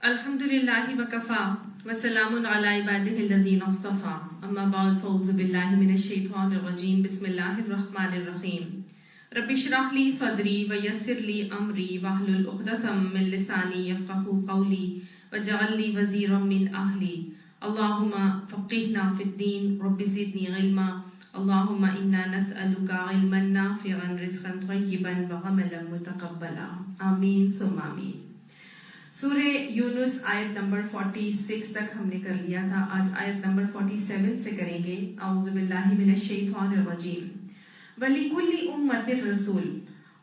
الحمدللہ وکفا وسلام علی عبادہ الذین اصطفى اما بعد فاعوذ باللہ من الشیطان الرجیم بسم اللہ الرحمن الرحیم رب اشرح لی صدری ویسر لی امری واحلل عقدۃ من لسانی یفقهوا قولی واجعل لی وزیرا من اہلی اللہم فقہنا فی الدین رب زدنی علما اللہم انا نسألک علما نافعا رزقا طیبا وعملا متقبلا آمین ثم آمین۔ سورہ یونس آیت نمبر 46 تک ہم نے کر لیا تھا، آج آیت نمبر 47 سے کریں گے۔ اعوذ باللہ من الشیطان الرجیم۔ وَلِكُلِّ أُمَّةٍ رَسُولٌ،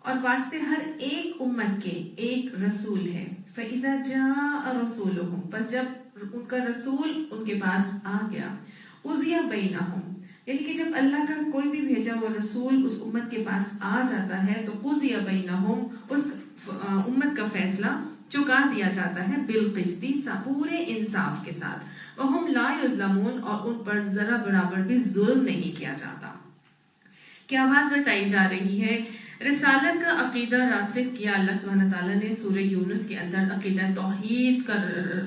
اور واسطے ہر ایک امت کے ایک رسول ہے۔ فَإِذَا جَاءَ رَسُولُهُمْ، پس جب ان کا رسول ان کے پاس آ گیا، قُضِيَ بَيْنَهُمْ، یعنی کہ جب اللہ کا کوئی بھی بھیجا ہوا رسول اس امت کے پاس آ جاتا ہے تو قُضِيَ بَيْنَهُمْ، اس امت کا فیصلہ چکا دیا جاتا ہے، بالقسط، پورے انصاف کے ساتھ، وَهُمْ لَا يُظْلَمُونَ، اور ان پر ذرا برابر بھی ظلم نہیں کیا جاتا۔ کیا بات بتائی جا رہی ہے؟ رسالت کا عقیدہ راسخ کیا اللہ سبحانہ تعالیٰ نے سورہ یونس کے اندر، عقیدہ توحید کا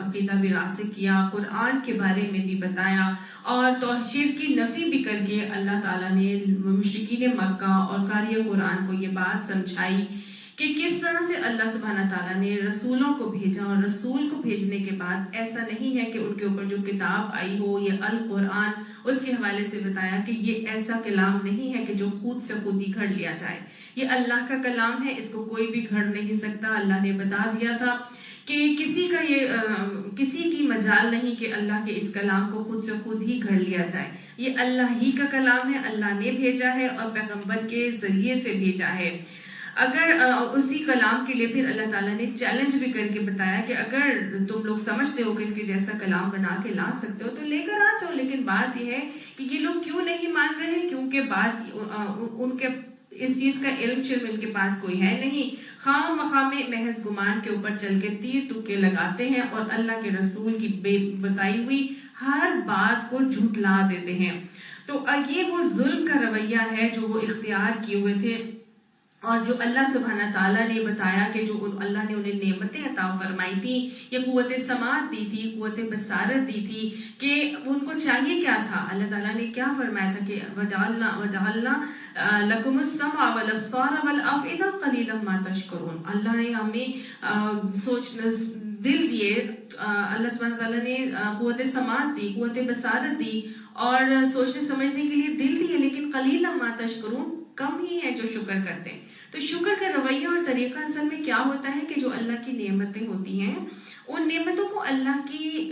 عقیدہ بھی راسخ کیا، قرآن کے بارے میں بھی بتایا، اور شرک کی نفی بھی کر کے اللہ تعالیٰ نے مشرکین مکہ اور قاری قرآن کو یہ بات سمجھائی کہ کس طرح سے اللہ سبحانہ تعالیٰ نے رسولوں کو بھیجا، اور رسول کو بھیجنے کے بعد ایسا نہیں ہے کہ ان کے اوپر جو کتاب آئی ہو یہ القرآن، اس کے حوالے سے بتایا کہ یہ ایسا کلام نہیں ہے کہ جو خود سے خود ہی گھڑ لیا جائے، یہ اللہ کا کلام ہے، اس کو کوئی بھی گھڑ نہیں سکتا۔ اللہ نے بتا دیا تھا کہ کسی کی مجال نہیں کہ اللہ کے اس کلام کو خود سے خود ہی گھڑ لیا جائے، یہ اللہ ہی کا کلام ہے، اللہ نے بھیجا ہے اور پیغمبر کے ذریعے سے بھیجا ہے۔ اگر اسی کلام کے لیے پھر اللہ تعالیٰ نے چیلنج بھی کر کے بتایا کہ اگر تم لوگ سمجھتے ہو کہ اس کے جیسا کلام بنا کے لا سکتے ہو تو لے کر آ جاؤ، لیکن بات یہ ہے کہ یہ لوگ کیوں نہیں مان رہے، کیونکہ ان کے اس چیز کا علم ان کے پاس کوئی ہے نہیں، خام مخام محض گمان کے اوپر چل کے تیر تکے لگاتے ہیں اور اللہ کے رسول کی بتائی ہوئی ہر بات کو جھٹلا دیتے ہیں۔ تو یہ وہ ظلم کا رویہ ہے جو وہ اختیار کیے ہوئے تھے، اور جو اللہ سبحانہ تعالیٰ نے بتایا کہ جو اللہ نے انہیں نعمتیں عطا فرمائی تھی، یہ قوت سماعت دی تھی، قوت بصارت دی تھی، کہ ان کو چاہیے کیا تھا؟ اللہ تعالیٰ نے کیا فرمایا تھا کہ وَجَعَلْنَا لَكُمُ السَّمْعَ وَالْأَبْصَارَ وَالْأَفْئِدَةَ قَلِيلًا مَا تَشْكُرُونَ۔ اللہ نے ہمیں دل دیے، اللہ سبحانہ تعالیٰ نے قوت سماعت دی، قوت بصارت دی اور سوچنے سمجھنے کے لیے دل دیے، لیکن قلیلا ما تشکرون، کم ہی ہے جو شکر کرتے ہیں۔ تو شکر کا رویہ اور طریقہ اصل میں کیا ہوتا ہے کہ جو اللہ کی نعمتیں ہوتی ہیں ان نعمتوں کو اللہ کی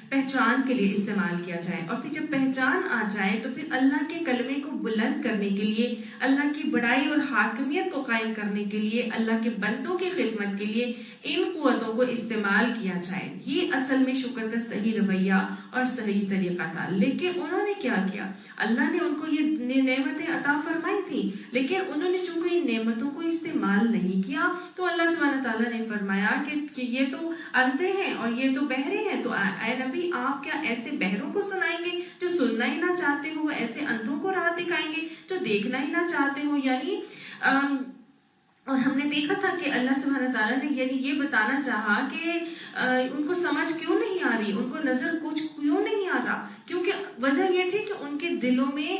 پہچان کے لیے استعمال کیا جائے، اور پھر جب پہچان آ جائے تو پھر اللہ کے کلمے کو بلند کرنے کے لیے، اللہ کی بڑائی اور حاکمیت کو قائم کرنے کے لیے، اللہ کے بندوں کی خدمت کے لیے ان قوتوں کو استعمال کیا جائے۔ یہ اصل میں شکر کا صحیح رویہ اور صحیح طریقہ تھا۔ لیکن انہوں نے کیا کیا؟ اللہ نے ان کو یہ نعمتیں عطا فرمائی تھی، لیکن انہوں نے چونکہ ان نعمتوں کو استعمال نہیں کیا تو اللہ سبحانہ تعالیٰ نے فرمایا کہ یہ تو اندھے ہیں اور یہ تو بہرے ہیں، تو اے نبی آپ کیا ایسے بہروں کو سنائیں گے جو سننا ہی نہ چاہتے ہو، ایسے اندھوں کو راہ دکھائیں گے جو دیکھنا ہی نہ چاہتے ہو؟ یعنی اور ہم نے دیکھا تھا کہ اللہ سبحانہ تعالیٰ نے یعنی یہ بتانا چاہا کہ ان کو سمجھ کیوں نہیں آ رہی، ان کو نظر کچھ کیوں نہیں آ رہا، کیونکہ وجہ یہ تھی کہ ان کے دلوں میں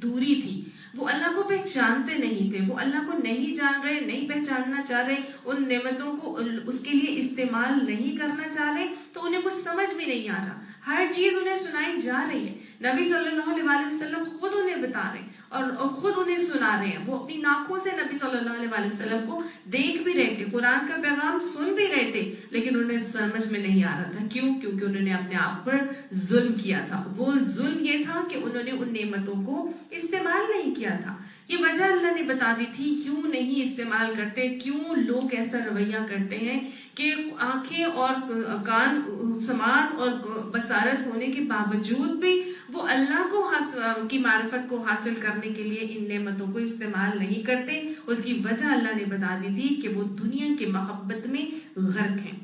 دوری تھی، وہ اللہ کو پہچانتے نہیں تھے، وہ اللہ کو نہیں جان رہے، نہیں پہچاننا چاہ رہے، ان نعمتوں کو اس کے لیے استعمال نہیں کرنا چاہ رہے، تو انہیں کچھ سمجھ بھی نہیں آ رہا، ہر چیز انہیں سنائی جا رہی ہے، نبی صلی اللہ علیہ وسلم خود انہیں بتا رہے ہیں اور خود انہیں سنا رہے ہیں، وہ اپنی ناکوں سے نبی صلی اللہ علیہ وسلم کو دیکھ بھی رہے تھے، قرآن کا پیغام سن بھی رہے تھے، لیکن انہیں سمجھ میں نہیں آ رہا تھا۔ کیوں؟ کیونکہ انہوں نے اپنے آپ پر ظلم کیا تھا۔ وہ ظلم یہ تھا کہ انہوں نے ان نعمتوں کو استعمال نہیں کیا تھا۔ یہ وجہ اللہ نے بتا دی تھی کیوں نہیں استعمال کرتے، کیوں لوگ ایسا رویہ کرتے ہیں کہ آنکھیں اور کان، سماعت اور بصارت ہونے کے باوجود بھی وہ اللہ کو کی معرفت کو حاصل کرنے کے لیے ان نعمتوں کو استعمال نہیں کرتے۔ اس کی وجہ اللہ نے بتا دی تھی کہ وہ دنیا کی محبت میں غرق ہیں،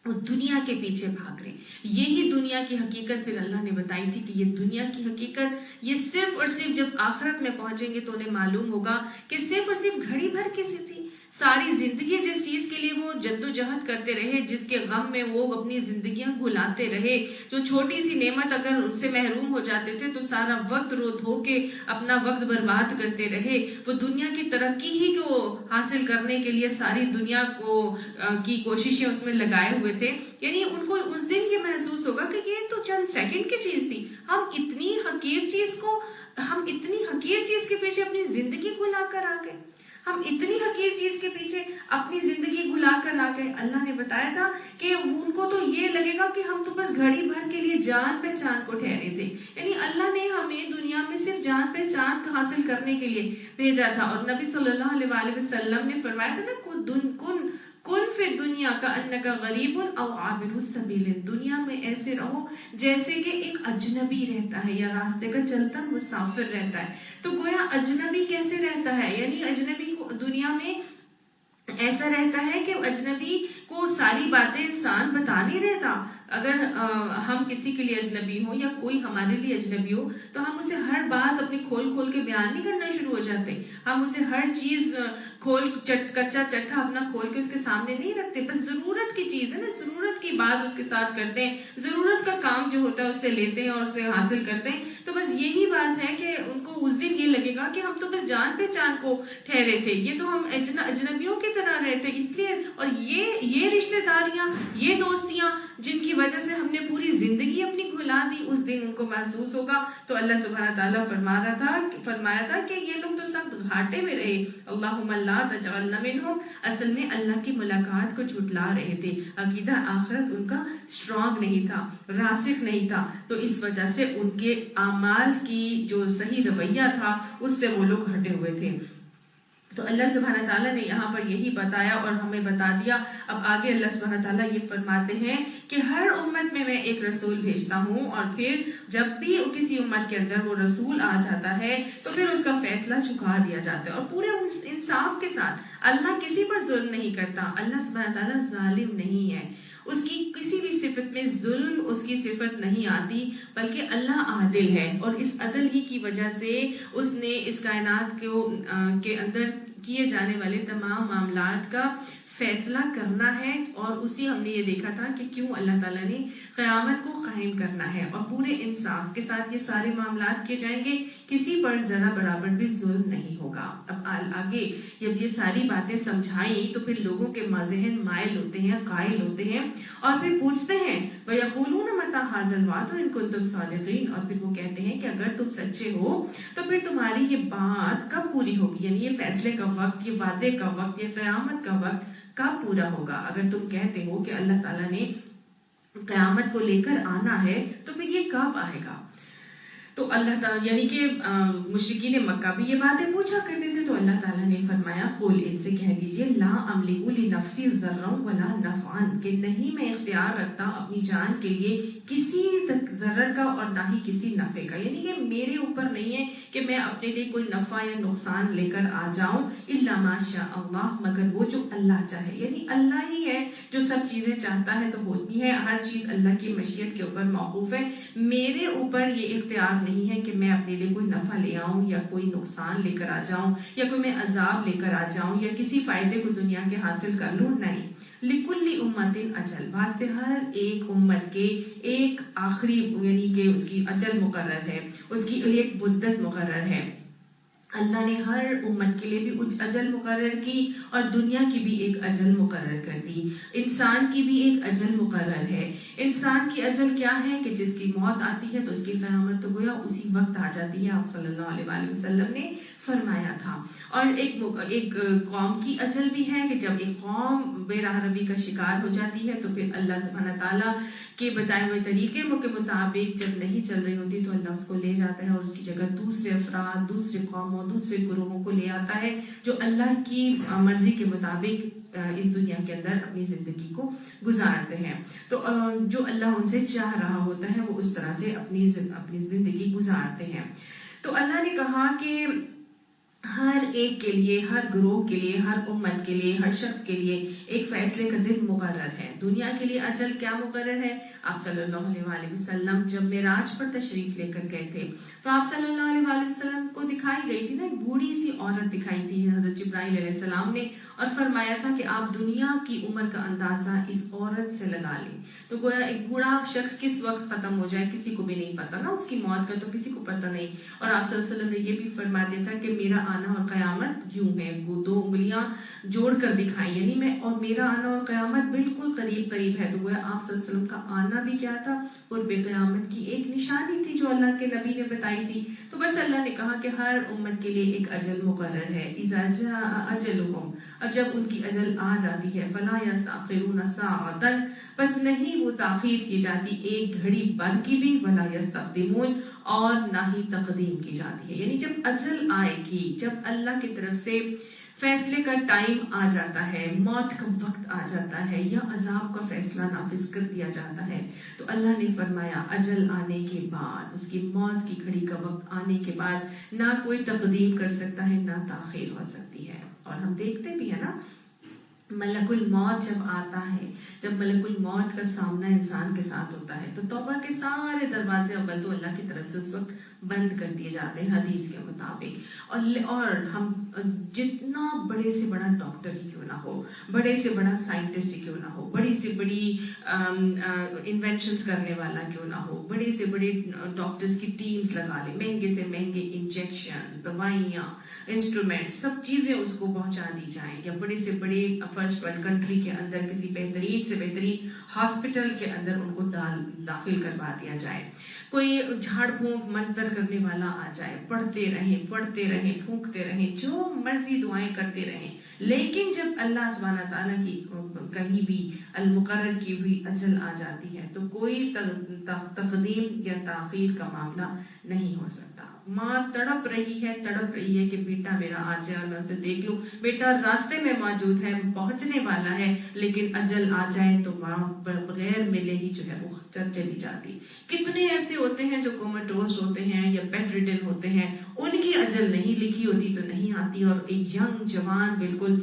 وہ دنیا کے پیچھے بھاگ رہے ہیں۔ یہی دنیا کی حقیقت پھر اللہ نے بتائی تھی کہ یہ دنیا کی حقیقت یہ صرف اور صرف جب آخرت میں پہنچیں گے تو انہیں معلوم ہوگا کہ صرف اور صرف گھڑی بھر کی سی تھی، ساری زندگی جس چیز کے لیے وہ جدوجہد کرتے رہے، جس کے غم میں وہ اپنی زندگیاں گھلاتے رہے، جو چھوٹی سی نعمت اگر ان سے محروم ہو جاتے تھے تو سارا وقت رو دھو کے اپنا وقت برباد کرتے رہے، وہ دنیا کی ترقی ہی کو حاصل کرنے کے لیے ساری دنیا کی کوششیں اس میں لگائے ہوئے تھے، یعنی ان کو اس دن یہ محسوس ہوگا کہ یہ تو چند سیکنڈ کی چیز تھی، ہم اتنی حقیر چیز کے پیچھے اپنی زندگی گھلا کر آ گئے، ہم اتنی حقیر چیز کے پیچھے اپنی زندگی گھلا کر آ گئے۔ اللہ نے بتایا تھا کہ ان کو تو یہ لگے گا کہ ہم تو بس گھڑی بھر کے لیے جان پہچان کو ٹھہرے تھے، یعنی اللہ نے ہمیں دنیا میں صرف جان پہچان حاصل کرنے کے لیے بھیجا تھا، اور نبی صلی اللہ علیہ وسلم نے فرمایا تھا نا، کن فی دنیا کا انکا غریب او عابر السبیل، دنیا میں ایسے رہو جیسے کہ ایک اجنبی رہتا ہے یا راستے کا چلتا مسافر رہتا ہے۔ تو گویا اجنبی کیسے رہتا ہے، یعنی اجنبی کو دنیا میں ایسا رہتا ہے کہ اجنبی کو ساری باتیں انسان بتا نہیں رہتا، اگر ہم کسی کے لیے اجنبی ہوں یا کوئی ہمارے لیے اجنبی ہو تو ہم اسے ہر بات اپنی کھول کے بیان نہیں کرنا شروع ہو جاتے، ہم اسے ہر چیز کچا چٹھا اپنا کھول کے اس کے سامنے نہیں رکھتے، بس ضرورت کی چیز ہے نا، ضرورت کی بات اس کے ساتھ کرتے ہیں، ضرورت کا کام جو ہوتا ہے اس سے لیتے ہیں اور اسے حاصل کرتے ہیں۔ تو بس یہی بات ہے کہ ان کو اس دن یہ لگے گا کہ ہم تو بس جان پہچان کو ٹھہرے تھے، یہ تو ہم اجنبیوں کی طرح رہے تھے، اس لیے اور یہ رشتہ داریاں، یہ دوستیاں جن کی وجہ سے ہم نے پوری زندگی اپنی گھلا دی، اس دن ان کو محسوس ہوگا۔ تو اللہ سبحانہ تعالیٰ فرمایا تھا کہ یہ لوگ تو سخت گھاٹے میں رہے، اللہم لا تجعلنا منہم، اصل میں اللہ کی ملاقات کو جھٹلا رہے تھے، عقیدہ آخرت ان کا اسٹرانگ نہیں تھا، راسخ نہیں تھا، تو اس وجہ سے ان کے اعمال کی جو صحیح رویہ تھا اس سے وہ لوگ ہٹے ہوئے تھے۔ تو اللہ سبحانہ تعالیٰ نے یہاں پر یہی بتایا اور ہمیں بتا دیا۔ اب آگے اللہ سبحانہ تعالیٰ یہ فرماتے ہیں کہ ہر امت میں ایک رسول بھیجتا ہوں، اور پھر جب بھی کسی امت کے اندر وہ رسول آ جاتا ہے تو پھر اس کا فیصلہ چکا دیا جاتا ہے، اور پورے انصاف کے ساتھ۔ اللہ کسی پر ظلم نہیں کرتا، اللہ سبحانہ تعالیٰ ظالم نہیں ہے، اس کی کسی بھی صفت میں ظلم اس کی صفت نہیں آتی، بلکہ اللہ عادل ہے، اور اس عدل ہی کی وجہ سے اس نے اس کائنات کے اندر کیے جانے والے تمام معاملات کا فیصلہ کرنا ہے۔ اور اسی ہم نے یہ دیکھا تھا کہ کیوں اللہ تعالیٰ نے قیامت کو قائم کرنا ہے، اور پورے انصاف کے ساتھ یہ سارے معاملات کیے جائیں گے، کسی پر ذرا برابر بھی ظلم نہیں ہوگا۔ اب آگے جب یہ ساری باتیں سمجھائیں تو پھر لوگوں کے ذہن مائل ہوتے ہیں، قائل ہوتے ہیں، اور پھر پوچھتے ہیں وَيَقُولُونَ مَتَىٰ هَٰذَا الْوَعْدُ إِن كُنتُمْ صَادِقِينَ، اور پھر وہ کہتے ہیں کہ اگر تم سچے ہو تو پھر تمہاری یہ بات کب پوری ہوگی، یعنی یہ فیصلے کا وقت، یہ وعدے کا وقت، یہ قیامت کا وقت کب پورا ہوگا۔ اگر تم کہتے ہو کہ اللہ تعالیٰ نے قیامت کو لے کر آنا ہے تو پھر یہ کب آئے گا؟ تو اللہ تعالیٰ یعنی کہ مشرکین مکہ بھی یہ باتیں پوچھا کرتے تھے، تو اللہ تعالیٰ نے فرمایا قل، ان سے کہہ دیجئے لا املک لنفسی ضرا ولا نفعا، کہ نہیں میں اختیار رکھتا اپنی جان کے لیے کسی ضرر کا اور نہ ہی کسی نفع کا، یعنی کہ میرے اوپر نہیں ہے کہ میں اپنے لیے کوئی نفع یا نقصان لے کر آ جاؤں، الا ما شاء اللہ، مگر وہ جو اللہ چاہے، یعنی اللہ ہی ہے جو سب چیزیں چاہتا ہے تو ہوتی ہے، ہر چیز اللہ کی مشیت کے اوپر موقوف ہے، میرے اوپر یہ اختیار نہیں ہے کہ میں اپنے لیے کوئی نفع لے آؤں یا کوئی نقصان لے کر آ جاؤں یا کوئی میں عذاب لے کر آ جاؤں یا کسی فائدے کو دنیا کے حاصل کر لوں، نہیں۔ لِكُلِّ أُمَّةٍ أَجَلٌ، واسطے ہر ایک امت کے ایک آخری یعنی کہ اس کی اجل مقرر ہے، اس کی ایک مدت مقرر ہے۔ اللہ نے ہر امت کے لیے بھی اجل مقرر کی اور دنیا کی بھی ایک اجل مقرر کر دی، انسان کی بھی ایک اجل مقرر ہے۔ انسان کی اجل کیا ہے کہ جس کی موت آتی ہے تو اس کی قیامت تو گویا اسی وقت آ جاتی ہے، آپ صلی اللہ علیہ وسلم نے فرمایا تھا۔ اور ایک قوم کی اجل بھی ہے کہ جب ایک قوم بے راہ روی کا شکار ہو جاتی ہے تو پھر اللہ سبحانہ تعالیٰ کے بتائے ہوئے طریقے کے مطابق جب نہیں چل رہی ہوتی تو اللہ اس کو لے جاتا ہے اور اس کی جگہ دوسرے افراد، دوسرے قوموں، دوسرے گروہوں کو لے آتا ہے جو اللہ کی مرضی کے مطابق اس دنیا کے اندر اپنی زندگی کو گزارتے ہیں۔ تو جو اللہ ان سے چاہ رہا ہوتا ہے وہ اس طرح سے اپنی زندگی گزارتے ہیں۔ تو اللہ نے کہا کہ ہر ایک کے لیے، ہر گروہ کے لیے، ہر امت کے لیے، ہر شخص کے لیے ایک فیصلے کا دن مقرر ہے۔ دنیا کے لیے اجل کیا مقرر ہے؟ آپ صلی اللہ علیہ وسلم جب معراج پر تشریف لے کر گئے تھے تو آپ صلی اللہ علیہ وسلم کو دکھائی گئی تھی نا ایک بوڑھی سی عورت دکھائی تھی حضرت جبرائیل علیہ السلام نے، اور فرمایا تھا کہ آپ دنیا کی عمر کا اندازہ اس عورت سے لگا لیں. تو گویا ایک بوڑھا شخص کس وقت ختم ہو جائے کسی کو بھی نہیں پتا نا، اس کی موت کا تو کسی کو پتا نہیں. اور آپ صلی اللہ علیہ وسلم نے یہ بھی فرما دیا تھا کہ میرا آنا اور قیامت یوں ہے، دو انگلیاں جوڑ کر دکھائی، یعنی میں اور میرا آنا اور قیامت بالکل قریب قریب ہے. تو گویا آپ صلی اللہ علیہ وسلم کا آنا بھی کیا تھا؟ قرب قیامت کی ایک نشانی تھی جو اللہ کے نبی نے بتائی تھی. تو بس اللہ نے کہا کہ ہر امت کے لیے ایک اجل مقرر ہے. اذا جاء اجلهم، اب جب ان کی اجل آ جاتی ہے، فلا یستأخرون ساعۃ، بس نہیں وہ تاخیر کی جاتی ایک گھڑی بھر کی بھی، ولا یستقدمون، اور نہ ہی تقدیم کی جاتی ہے. یعنی جب اجل آئے گی، جب اللہ کی طرف سے فیصلے کا ٹائم آ جاتا ہے، موت کا وقت آ جاتا ہے، یا عذاب کا فیصلہ نافذ کر دیا جاتا ہے، تو اللہ نے فرمایا اجل آنے کے بعد، اس کی موت کی گھڑی کا وقت آنے کے بعد نہ کوئی تقدیم کر سکتا ہے نہ تاخیر ہو سکتی ہے. اور ہم دیکھتے بھی ہیں نا ملک الموت جب آتا ہے، جب ملک الموت کا سامنا انسان کے ساتھ ہوتا ہے تو توبہ کے سارے دروازے اول تو اللہ کی طرف سے اس وقت بند کر دیے جاتے ہیں حدیث کے مطابق. اور ہم جتنا بڑے سے بڑا ڈاکٹر ہی کیوں نہ ہو، بڑے سے بڑا سائنٹسٹ ہی کیوں نہ ہو، بڑی سے بڑی انوینشنز کرنے والا کیوں نہ ہو، بڑے سے بڑے ڈاکٹرز کی ٹیمز لگا لیں، مہنگے سے مہنگے انجیکشنز، دوائیاں، انسٹرومنٹ، سب چیزیں اس کو پہنچا دی جائیں، یا بڑے سے بڑے فرسٹ ورلڈ کنٹری کے اندر کسی بہترین سے بہترین ہاسپٹل کے اندر ان کو داخل کروا دیا جائے، کوئی جھاڑ پھونک منتر کرنے والا آ جائے، پڑھتے رہیں پھونکتے رہیں، جو مرضی دعائیں کرتے رہیں، لیکن جب اللہ سبحانہ تعالیٰ کی کہیں بھی المقرر کی ہوئی اجل آ جاتی ہے تو کوئی تقدیم یا تاخیر کا معاملہ نہیں ہو سکتا. ماں تڑپ رہی ہے کہ بیٹا میرا آ جائے اور میں اسے دیکھ لوں، بیٹا راستے میں موجود ہے، پہنچنے والا ہے، لیکن اجل آ جائے تو ماں بغیر ملے ہی جو ہے وہ چلی جاتی. کتنے ایسے ہوتے ہیں جو کوماٹوز ہوتے ہیں یا بیڈ ریڈن ہوتے ہیں، ان کی اجل نہیں لکھی ہوتی تو نہیں آتی، اور ایک ینگ جوان بالکل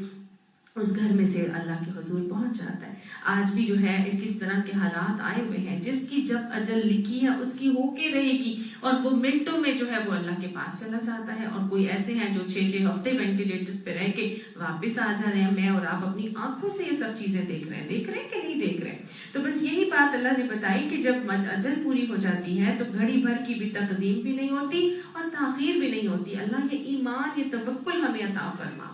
اس گھر میں سے اللہ کے حضور پہنچ جاتا ہے. آج بھی جو ہے کس طرح کے حالات آئے ہوئے ہیں، جس کی جب اجل لکھی ہے اس کی ہو کے رہے گی، اور وہ منٹوں میں جو ہے وہ اللہ کے پاس چلا جاتا ہے. اور کوئی ایسے ہیں جو 6 ہفتے وینٹیلیٹرز پہ رہ کے واپس آ جا رہے ہیں. میں اور آپ اپنی آنکھوں سے یہ سب چیزیں دیکھ رہے ہیں کہ نہیں دیکھ رہے. تو بس یہی بات اللہ نے بتائی کہ جب اجل پوری ہو جاتی ہے تو گھڑی بھر کی بھی تقدیم بھی نہیں ہوتی اور تاخیر بھی نہیں ہوتی. اللہ یہ ایمان، یہ توکل ہمیں عطا فرما.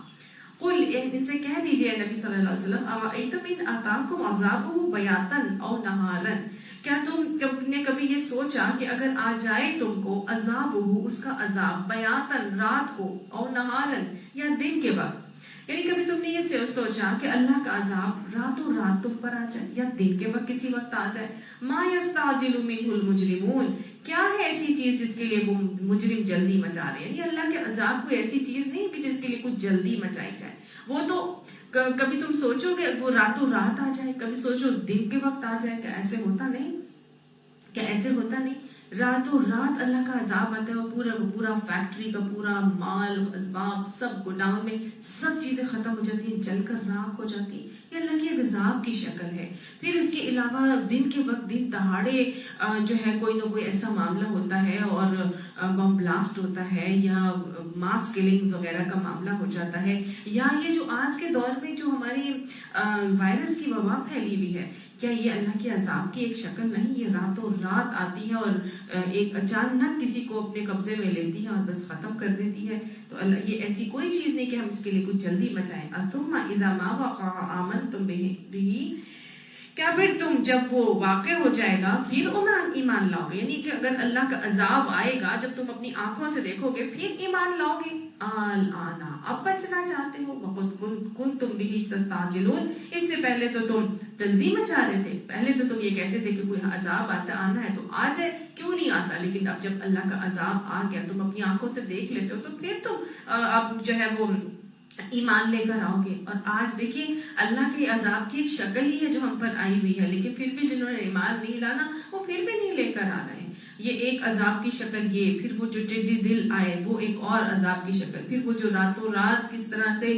قل، ان سے کہہ دیجئے نبی صلی اللہ علیہ وسلم، اوَأَیْتُمْ إِنْ أَتَاكُمْ عَذَابُهُ بَیَاتًا أَوْ نَهَارًا، کیا تم نے کبھی یہ سوچا کہ اگر آ جائے تم کو عذابہ، اس کا عذاب، بیاتن، رات کو، او نہارن، یا دن کے وقت، یعنی کبھی تم نے یہ سوچا کہ اللہ کا عذاب راتوں رات تم پر آ جائے یا دن کے وقت کسی وقت آ جائے. ما یستعجل منہ المجرمون، کیا ہے ایسی چیز جس کے لیے وہ مجرم جلدی مچا رہے ہیں؟ یعنی اللہ کے عذاب کوئی ایسی چیز نہیں کہ جس کے لیے کچھ جلدی مچائی جائے. وہ تو کبھی تم سوچو کہ وہ راتوں رات آ جائے، کبھی سوچو دن کے وقت آ جائے، کیا ایسے ہوتا نہیں؟ راتوں رات اللہ کا عذاب آتا ہے، وہ پورا فیکٹری کا پورا مال، اسباب، سب گوڈاؤن میں سب چیزیں ختم ہو جاتی ہیں، جل کر راکھ ہو جاتی. یہ اللہ کی عذاب کی شکل ہے. پھر اس کے علاوہ دن کے وقت دن دہاڑے جو ہے کوئی نہ کوئی ایسا معاملہ ہوتا ہے اور بم بلاسٹ ہوتا ہے یا ماس کلنگ وغیرہ کا معاملہ ہو جاتا ہے، یا یہ جو آج کے دور میں جو ہماری وائرس کی وبا پھیلی ہوئی ہے، کیا یہ اللہ کے عذاب کی ایک شکل نہیں؟ یہ راتوں رات آتی ہے اور ایک اچانک کسی کو اپنے قبضے میں لیتی ہے اور بس ختم کر دیتی ہے. تو اللہ، یہ ایسی کوئی چیز نہیں کہ ہم اس کے لیے کچھ جلدی مچائیں. ثم اذا ما وقع آمنتم به، کیا پھر تم جب وہ واقع ہو جائے گا پھر ایمان لاؤ گے؟ یعنی کہ اگر اللہ کا عذاب آئے گا جب تم اپنی آنکھوں سے دیکھو گے پھر ایمان لاؤ گے. آنا، اب بچنا چاہتے ہو، وقت کنتم به تستعجلون، اس سے پہلے تو تم جلدی مچا رہے تھے. پہلے تو تم یہ کہتے تھے کہ کوئی عذاب آنا ہے تو آ جائے، کیوں نہیں آتا؟ لیکن اب جب اللہ کا عذاب آ گیا تم اپنی آنکھوں سے دیکھ لیتے ہو تو پھر تم اب جو ہے وہ ایمان لے کر آؤ گے. اور آج دیکھیے اللہ کے عذاب کی ایک شکل ہی ہے جو ہم پر آئی ہوئی ہے، لیکن پھر بھی جنہوں نے ایمان نہیں لانا وہ پھر بھی نہیں لے کر آ رہے ہیں. یہ ایک عذاب کی شکل، یہ پھر وہ جو ٹڈی دل آئے وہ ایک اور عذاب کی شکل، پھر وہ جو راتوں رات کس طرح سے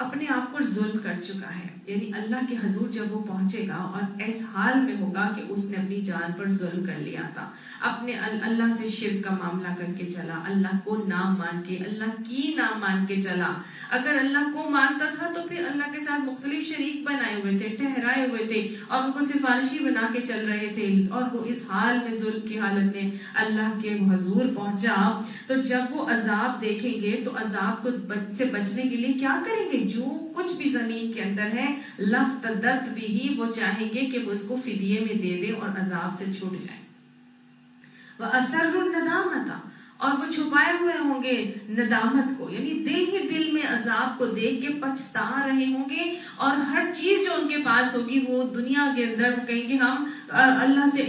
اپنے آپ پر ظلم کر چکا ہے، یعنی اللہ کے حضور جب وہ پہنچے گا اور اس حال میں ہوگا کہ اس نے اپنی جان پر ظلم کر لیا تھا، اپنے اللہ سے شرک کا معاملہ کر کے چلا، اللہ کو نام مان کے، اللہ کی نام مان کے چلا۔ اگر اللہ کو مانتا تھا تو پھر اللہ کے ساتھ مختلف شریک بنائے ہوئے تھے، ٹھہرائے ہوئے تھے اور ان کو سفارشی بنا کے چل رہے تھے، اور وہ اس حال میں ظلم کی حالت میں اللہ کے حضور پہنچا تو جب وہ عذاب دیکھیں گے تو عذاب کو سے بچنے کے لیے کیا کریں گے؟ جو کچھ بھی زمین کے اندر ہے لفتدت بھی، وہ چاہیں گے کہ وہ اس کو فدیے میں دے دے اور عذاب سے چھوٹ جائیں۔ وَأَسَرُّ النَّدَامَةَ، اور وہ چھپائے ہوئے ہوں گے ندامت کو، یعنی دل ہی دل میں عذاب کو دیکھ کے پچھتا رہے ہوں گے، اور ہر چیز جو ان کے پاس ہوگی وہ دنیا کے اندر کہیں گے ہم اللہ سے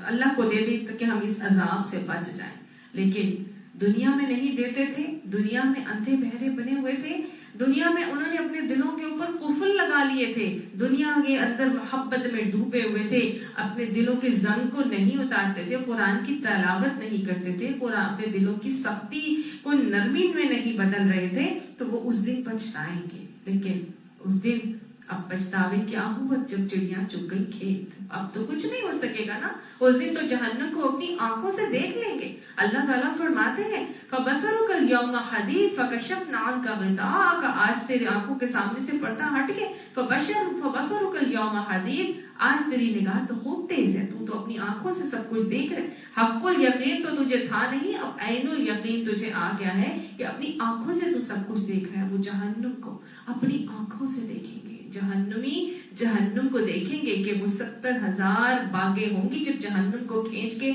اللہ کو دے دیں کہ ہم اس عذاب سے بچ جائیں، لیکن دنیا میں نہیں دیتے تھے، دنیا میں اندھے بہرے بنے ہوئے تھے، دنیا میں انہوں نے اپنے دلوں کے اوپر قفل لگا لیے تھے، دنیا کے اندر محبت میں ڈوبے ہوئے تھے، اپنے دلوں کے زنگ کو نہیں اتارتے تھے، قرآن کی تلاوت نہیں کرتے تھے، قرآن اپنے دلوں کی سختی کو نرمی میں نہیں بدل رہے تھے، تو وہ اس دن پچھتائیں گے۔ لیکن اس دن اب پچھتاوے کیا ہوا؟ جب چڑیاں چگ گئی کھیت، اب تو کچھ نہیں ہو سکے گا نا، اس دن تو جہنم کو اپنی آنکھوں سے دیکھ لیں گے۔ اللہ تعالیٰ فرماتے ہیں فَبَصَرُكَ الْيَوْمَ حَدِيدٌ فَكَشَفْنَا عَنْكَ غِطَاءَكَ، آج تیرے آنکھوں کے سامنے سے پردہ ہٹ گئے، فَبَصَرُكَ الْيَوْمَ حَدِيدٌ، آج تیری نگاہ تو خوب تیز ہے، تو اپنی آنکھوں سے سب کچھ دیکھ رہے۔ حق الیقین تو تجھے تھا نہیں، اب عین الیقین تجھے آ گیا ہے کہ اپنی آنکھوں سے تو سب کچھ دیکھ رہا ہے۔ وہ جہنم کو اپنی آنکھوں سے دیکھیں گے، جہنمی جہنم کو دیکھیں گے کہ وہ 70,000 باغیں ہوں گی۔ جب جہنم کو کھینچ کے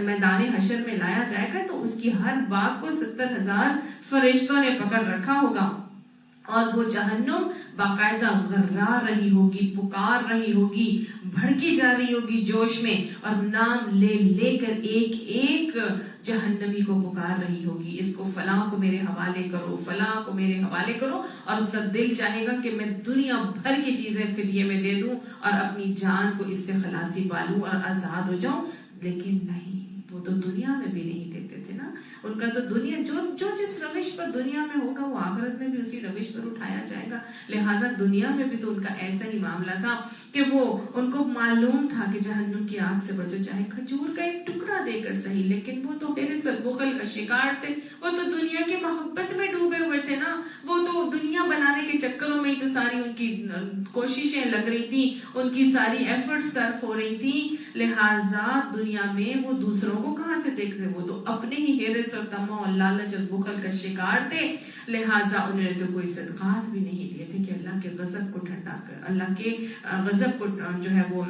میدان حشر میں لایا جائے گا تو اس کی ہر باغ کو 70,000 فرشتوں نے پکڑ رکھا ہوگا، اور وہ جہنم باقاعدہ غرا رہی ہوگی، پکار رہی ہوگی، بھڑکی جا رہی ہوگی جوش میں، اور نام لے لے کر ایک ایک جہنمی کو پکار رہی ہوگی، اس کو فلاں کو میرے حوالے کرو، فلاں کو میرے حوالے کرو، اور اس کا دل چاہے گا کہ میں دنیا بھر کی چیزیں فدیے میں دے دوں اور اپنی جان کو اس سے خلاصی پالوں اور آزاد ہو جاؤں، لیکن نہیں، وہ تو دنیا میں بھی نہیں دیتے تھے نا۔ ان کا تو دنیا جو جس روش پر دنیا میں ہوگا وہ آخرت میں بھی اسی روش پر اٹھایا جائے گا، لہٰذا دنیا میں بھی تو ان کا ایسا ہی معاملہ تھا کہ وہ ان کو معلوم تھا کہ جہنم کی آگ سے بچو، چاہے کھجور کا ایک ٹکڑا دے کر صحیح، لیکن وہ تو حرص اور بخل کا شکار تھے، وہ تو دنیا کی محبت میں ڈوبے ہوئے تھے نا، وہ تو دنیا بنانے کے چکروں میں ہی تو ساری ان کی کوششیں لگ رہی تھی، ان کی ساری ایفرٹس صرف ہو رہی تھی، لہٰذا دنیا میں وہ دوسروں کو کہاں سے دیکھتے، وہ تو اپنے ہی حرص اور طمع اور لالچ اور بخل کا شکار تھے، لہٰذا انہوں نے تو کوئی صدقات بھی نہیں دیے تھے کہ اللہ کے غضب کو ٹھنڈا کر، اللہ کے غضب کو جو ہے وہ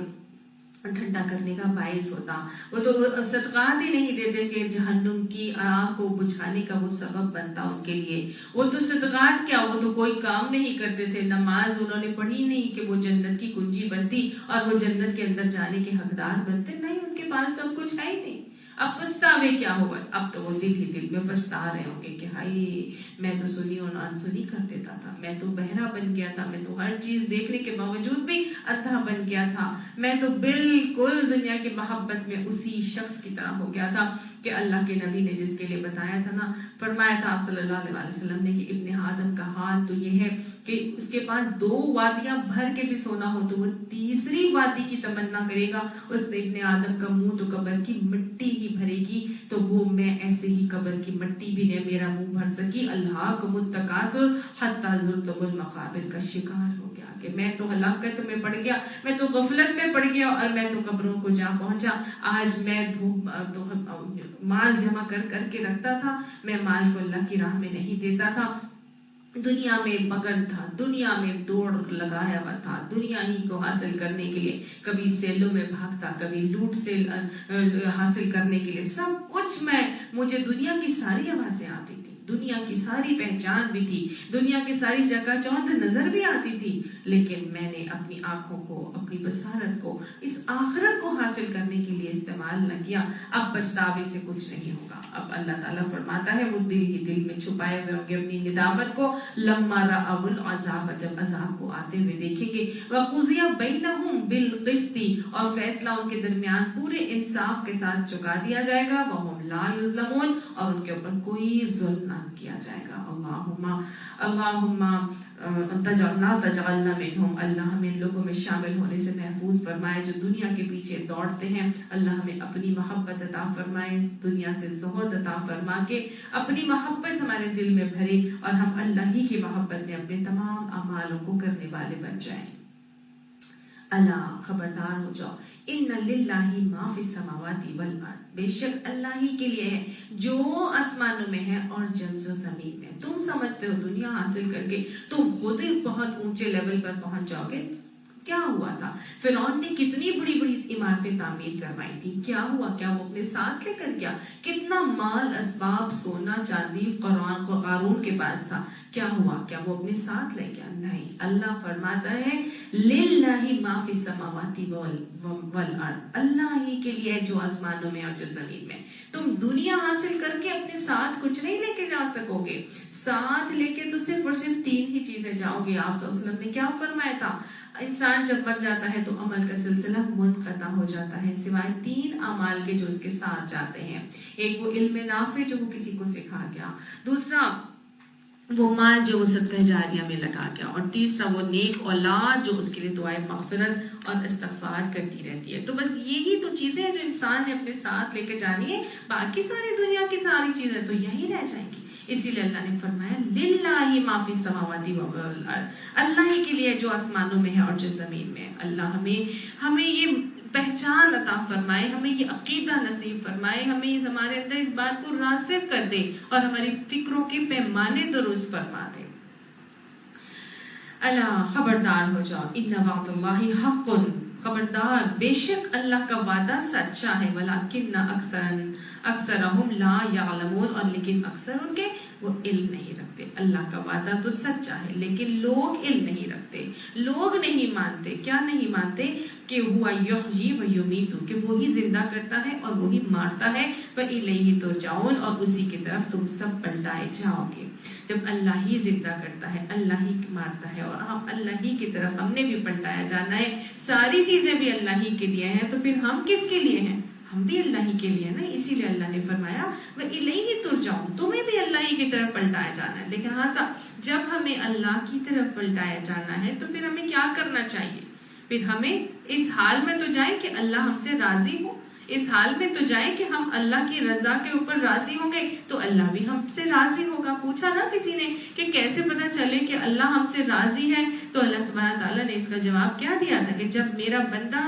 ٹھنڈا کرنے کا باعث ہوتا، وہ تو صدقات ہی نہیں دیتے کہ جہنم کی آگ کو بجھانے کا وہ سبب بنتا ان کے لیے، وہ تو صدقات کیا، وہ تو کوئی کام نہیں کرتے تھے، نماز انہوں نے پڑھی نہیں کہ وہ جنت کی کنجی بنتی اور وہ جنت کے اندر جانے کے حقدار بنتے، نہیں، ان کے پاس تو کچھ ہے ہی نہیں۔ اب پچھتاوے کیا ہوا؟ اب تو وہ دل ہی دل میں پچھتا رہے ہوں گے کہ ہائی میں تو سنی اور انسنی کر دیتا تھا، میں تو بہرا بن گیا تھا، میں تو ہر چیز دیکھنے کے باوجود بھی اندھا بن گیا تھا، میں تو بالکل دنیا کی محبت میں اسی شخص کی طرح ہو گیا تھا کہ اللہ کے نبی نے جس کے لیے بتایا تھا نا، فرمایا تھا آپ صلی اللہ علیہ وسلم نے کہ ابن آدم کا حال تو یہ ہے کہ اس کے پاس 2 وادیاں بھر کے بھی سونا ہو تو وہ تیسری وادی کی تمنا کرے گا، اس نے ابن آدم کا منہ تو قبر کی مٹی ہی بھرے گی، تو وہ میں ایسے ہی قبر کی مٹی بھی نے میرا منہ بھر سکی، الہاکم التکاثر حتی زرتم المقابر کا شکار ہو گیا کہ میں تو ہلاکت میں پڑ گیا، میں تو غفلت میں پڑ گیا، اور میں تو قبروں کو جا پہنچا، آج میں تو مال جمع کر کر کے رکھتا تھا، میں مال کو اللہ کی راہ میں نہیں دیتا تھا، دنیا میں مگن تھا، دنیا میں دوڑ لگایا ہوا تھا، دنیا ہی کو حاصل کرنے کے لیے، کبھی سیلوں میں بھاگتا، کبھی لوٹ سے حاصل کرنے کے لیے، سب کچھ مجھے دنیا کی ساری آوازیں آتی تھی، دنیا کی ساری پہچان بھی تھی، دنیا کی ساری جگہ چوند نظر بھی آتی تھی، لیکن میں نے اپنی آنکھوں کو، اپنی بصارت کو اس آخرت کو حاصل کرنے کے لیے استعمال نہ کیا، اب پچھتاوے سے کچھ نہیں ہوگا۔ اب اللہ تعالیٰ فرماتا ہے وہ دل ہی دل میں چھپائے ہوئے ہوں گے اپنی ندامت کو، لما رأوا العذاب، جب عذاب کو آتے ہوئے دیکھیں گے، وَقُضِیَ بَیْنَهُم بِالْقِسْطِ، اور فیصلہ ان کے درمیان پورے انصاف کے ساتھ چکا دیا جائے گا، وَهُمْ لَا یُظْلَمُونَ، اور ان کے اوپر کوئی ظلم خطرناک کیا جائے گا. اللہم لا تجعلنا منہم، اللہ ہمیں ان لوگوں میں شامل ہونے سے محفوظ فرمائے جو دنیا کے پیچھے دوڑتے ہیں. اللہ ہمیں اپنی محبت عطا فرمائے، اس دنیا سے زہد عطا فرما کے اپنی محبت ہمارے دل میں بھرے اور ہم اللہ ہی کی محبت میں اپنے تمام اعمالوں کو کرنے والے بن جائیں. اللہ خبردار ہو جاؤ، ان للہ ما فی السماوات والارض، بے شک اللہ ہی کے لیے ہے جو آسمانوں میں ہے اور جو زمین میں. تم سمجھتے ہو دنیا حاصل کر کے تم خود ہی بہت اونچے لیول پر پہنچ جاؤ گے. کیا ہوا تھا؟ فرعون نے کتنی بڑی بڑی عمارتیں تعمیر کروائی تھی، کیا ہوا؟ کیا وہ اپنے ساتھ لے کر گیا؟ کتنا مال اسباب سونا چاندی قارون کے پاس تھا، کیا ہوا؟ کیا وہ اپنے ساتھ لے گیا؟ نہیں. اللہ فرماتا ہے للہ ما فی السماوات والارض، اللہ ہی کے لیے جو آسمانوں میں اور جو زمین میں. تم دنیا حاصل کر کے اپنے ساتھ کچھ نہیں لے کے جا سکو گے. ساتھ لے کے تو صرف اور صرف 3 ہی چیزیں جاؤ گے. آپ صلی اللہ علیہ وسلم نے کیا فرمایا تھا؟ انسان جب مر جاتا ہے تو عمل کا سلسلہ منقطع ہو جاتا ہے سوائے 3 اعمال کے جو اس کے ساتھ جاتے ہیں. ایک وہ علم نافع جو وہ کسی کو سکھا گیا، دوسرا وہ مال جو وہ صدقہ جاریہ میں لگا گیا، اور تیسرا وہ نیک اولاد جو اس کے لیے دعائے مغفرت اور استغفار کرتی رہتی ہے. تو بس یہی تو چیزیں جو انسان نے اپنے ساتھ لے کے جانی ہے، باقی ساری دنیا کی ساری چیزیں تو یہی رہ جائیں گی. اسی لیے اللہ نے فرمایا للہ ما فی السماوات والارض، اللہ ہی کے لیے جو آسمانوں میں ہے اور جو زمین میں. اللہ ہمیں یہ پہچان عطا فرمائے، ہمیں یہ عقیدہ نصیب فرمائے، ہمیں ہمارے اندر اس بات کو راسخ کر دے اور ہماری فکروں کے پیمانے درست فرما دے. اللہ خبردار ہو جاؤ، ان وعد اللہ حق، خبردار بے شک اللہ کا وعدہ سچا ہے. ولکن اکثرہم لا یعلمون، اور لیکن اکثر ان کے وہ علم نہیں رکھتے. اللہ کا وعدہ تو سچا ہے لیکن لوگ علم نہیں رکھتے، لوگ نہیں مانتے. کیا نہیں مانتے؟ کہ ہوا یحیی و یمیت، کہ وہی زندہ کرتا ہے اور وہی مارتا ہے. وَإِلَيْهِ تُرْجَعُونَ، اور اسی کی طرف تم سب پلٹائے جاؤ گے. جب اللہ ہی زندہ کرتا ہے، اللہ ہی مارتا ہے اور ہم اللہ ہی کی طرف ہم نے بھی پلٹایا جانا ہے، ساری چیزیں بھی اللہ ہی کے لیے ہیں، تو پھر ہم کس کے لیے ہیں؟ ہم بھی اللہ ہی کے لیے نا. اسی لیے اللہ نے فرمایا وَإِلَيْهِ تُرْجَعُونَ، تمہیں بھی اللہ ہی کی طرف پلٹایا جانا ہے. لیکن ہاں جب ہمیں اللہ کی طرف پلٹایا جانا ہے تو پھر ہمیں کیا کرنا چاہیے؟ پھر ہمیں اس حال میں تو جائیں کہ اللہ ہم سے راضی ہو، اس حال میں تو جائیں کہ ہم اللہ کی رضا کے اوپر راضی ہوں گے تو اللہ بھی ہم سے راضی ہوگا. پوچھا نا کسی نے کہ کیسے پتا چلے کہ اللہ ہم سے راضی ہے، تو اللہ سبحانہ تعالیٰ نے اس کا جواب کیا دیا تھا کہ جب میرا بندہ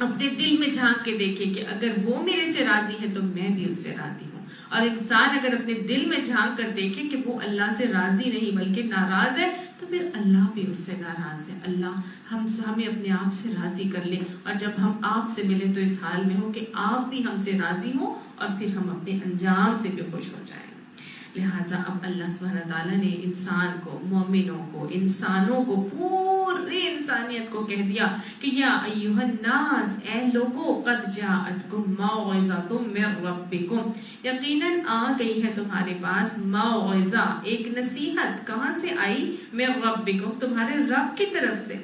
اپنے دل میں جھانک کے دیکھے کہ اگر وہ میرے سے راضی ہے تو میں بھی اس سے راضی ہوں. اور انسان اگر اپنے دل میں جھانک کر دیکھے کہ وہ اللہ سے راضی نہیں بلکہ ناراض ہے تو پھر اللہ بھی اس سے ناراض ہے. اللہ ہمیں اپنے آپ سے راضی کر لے، اور جب ہم آپ سے ملے تو اس حال میں ہو کہ آپ بھی ہم سے راضی ہوں اور پھر ہم اپنے انجام سے بھی خوش ہو جائیں. لہٰذا اب اللہ سبحانہ تعالیٰ نے انسان کو، مومنوں کو، انسانوں کو، پوری انسانیت کو کہہ دیا کہ یا ایھا الناس، اے لوگو، قد جاءتکم موعظۃ من ربکم، یقیناً آ گئی ہے تمہارے پاس موعظہ، ایک نصیحت. کہاں سے آئی؟ من ربکم، تمہارے رب کی طرف سے.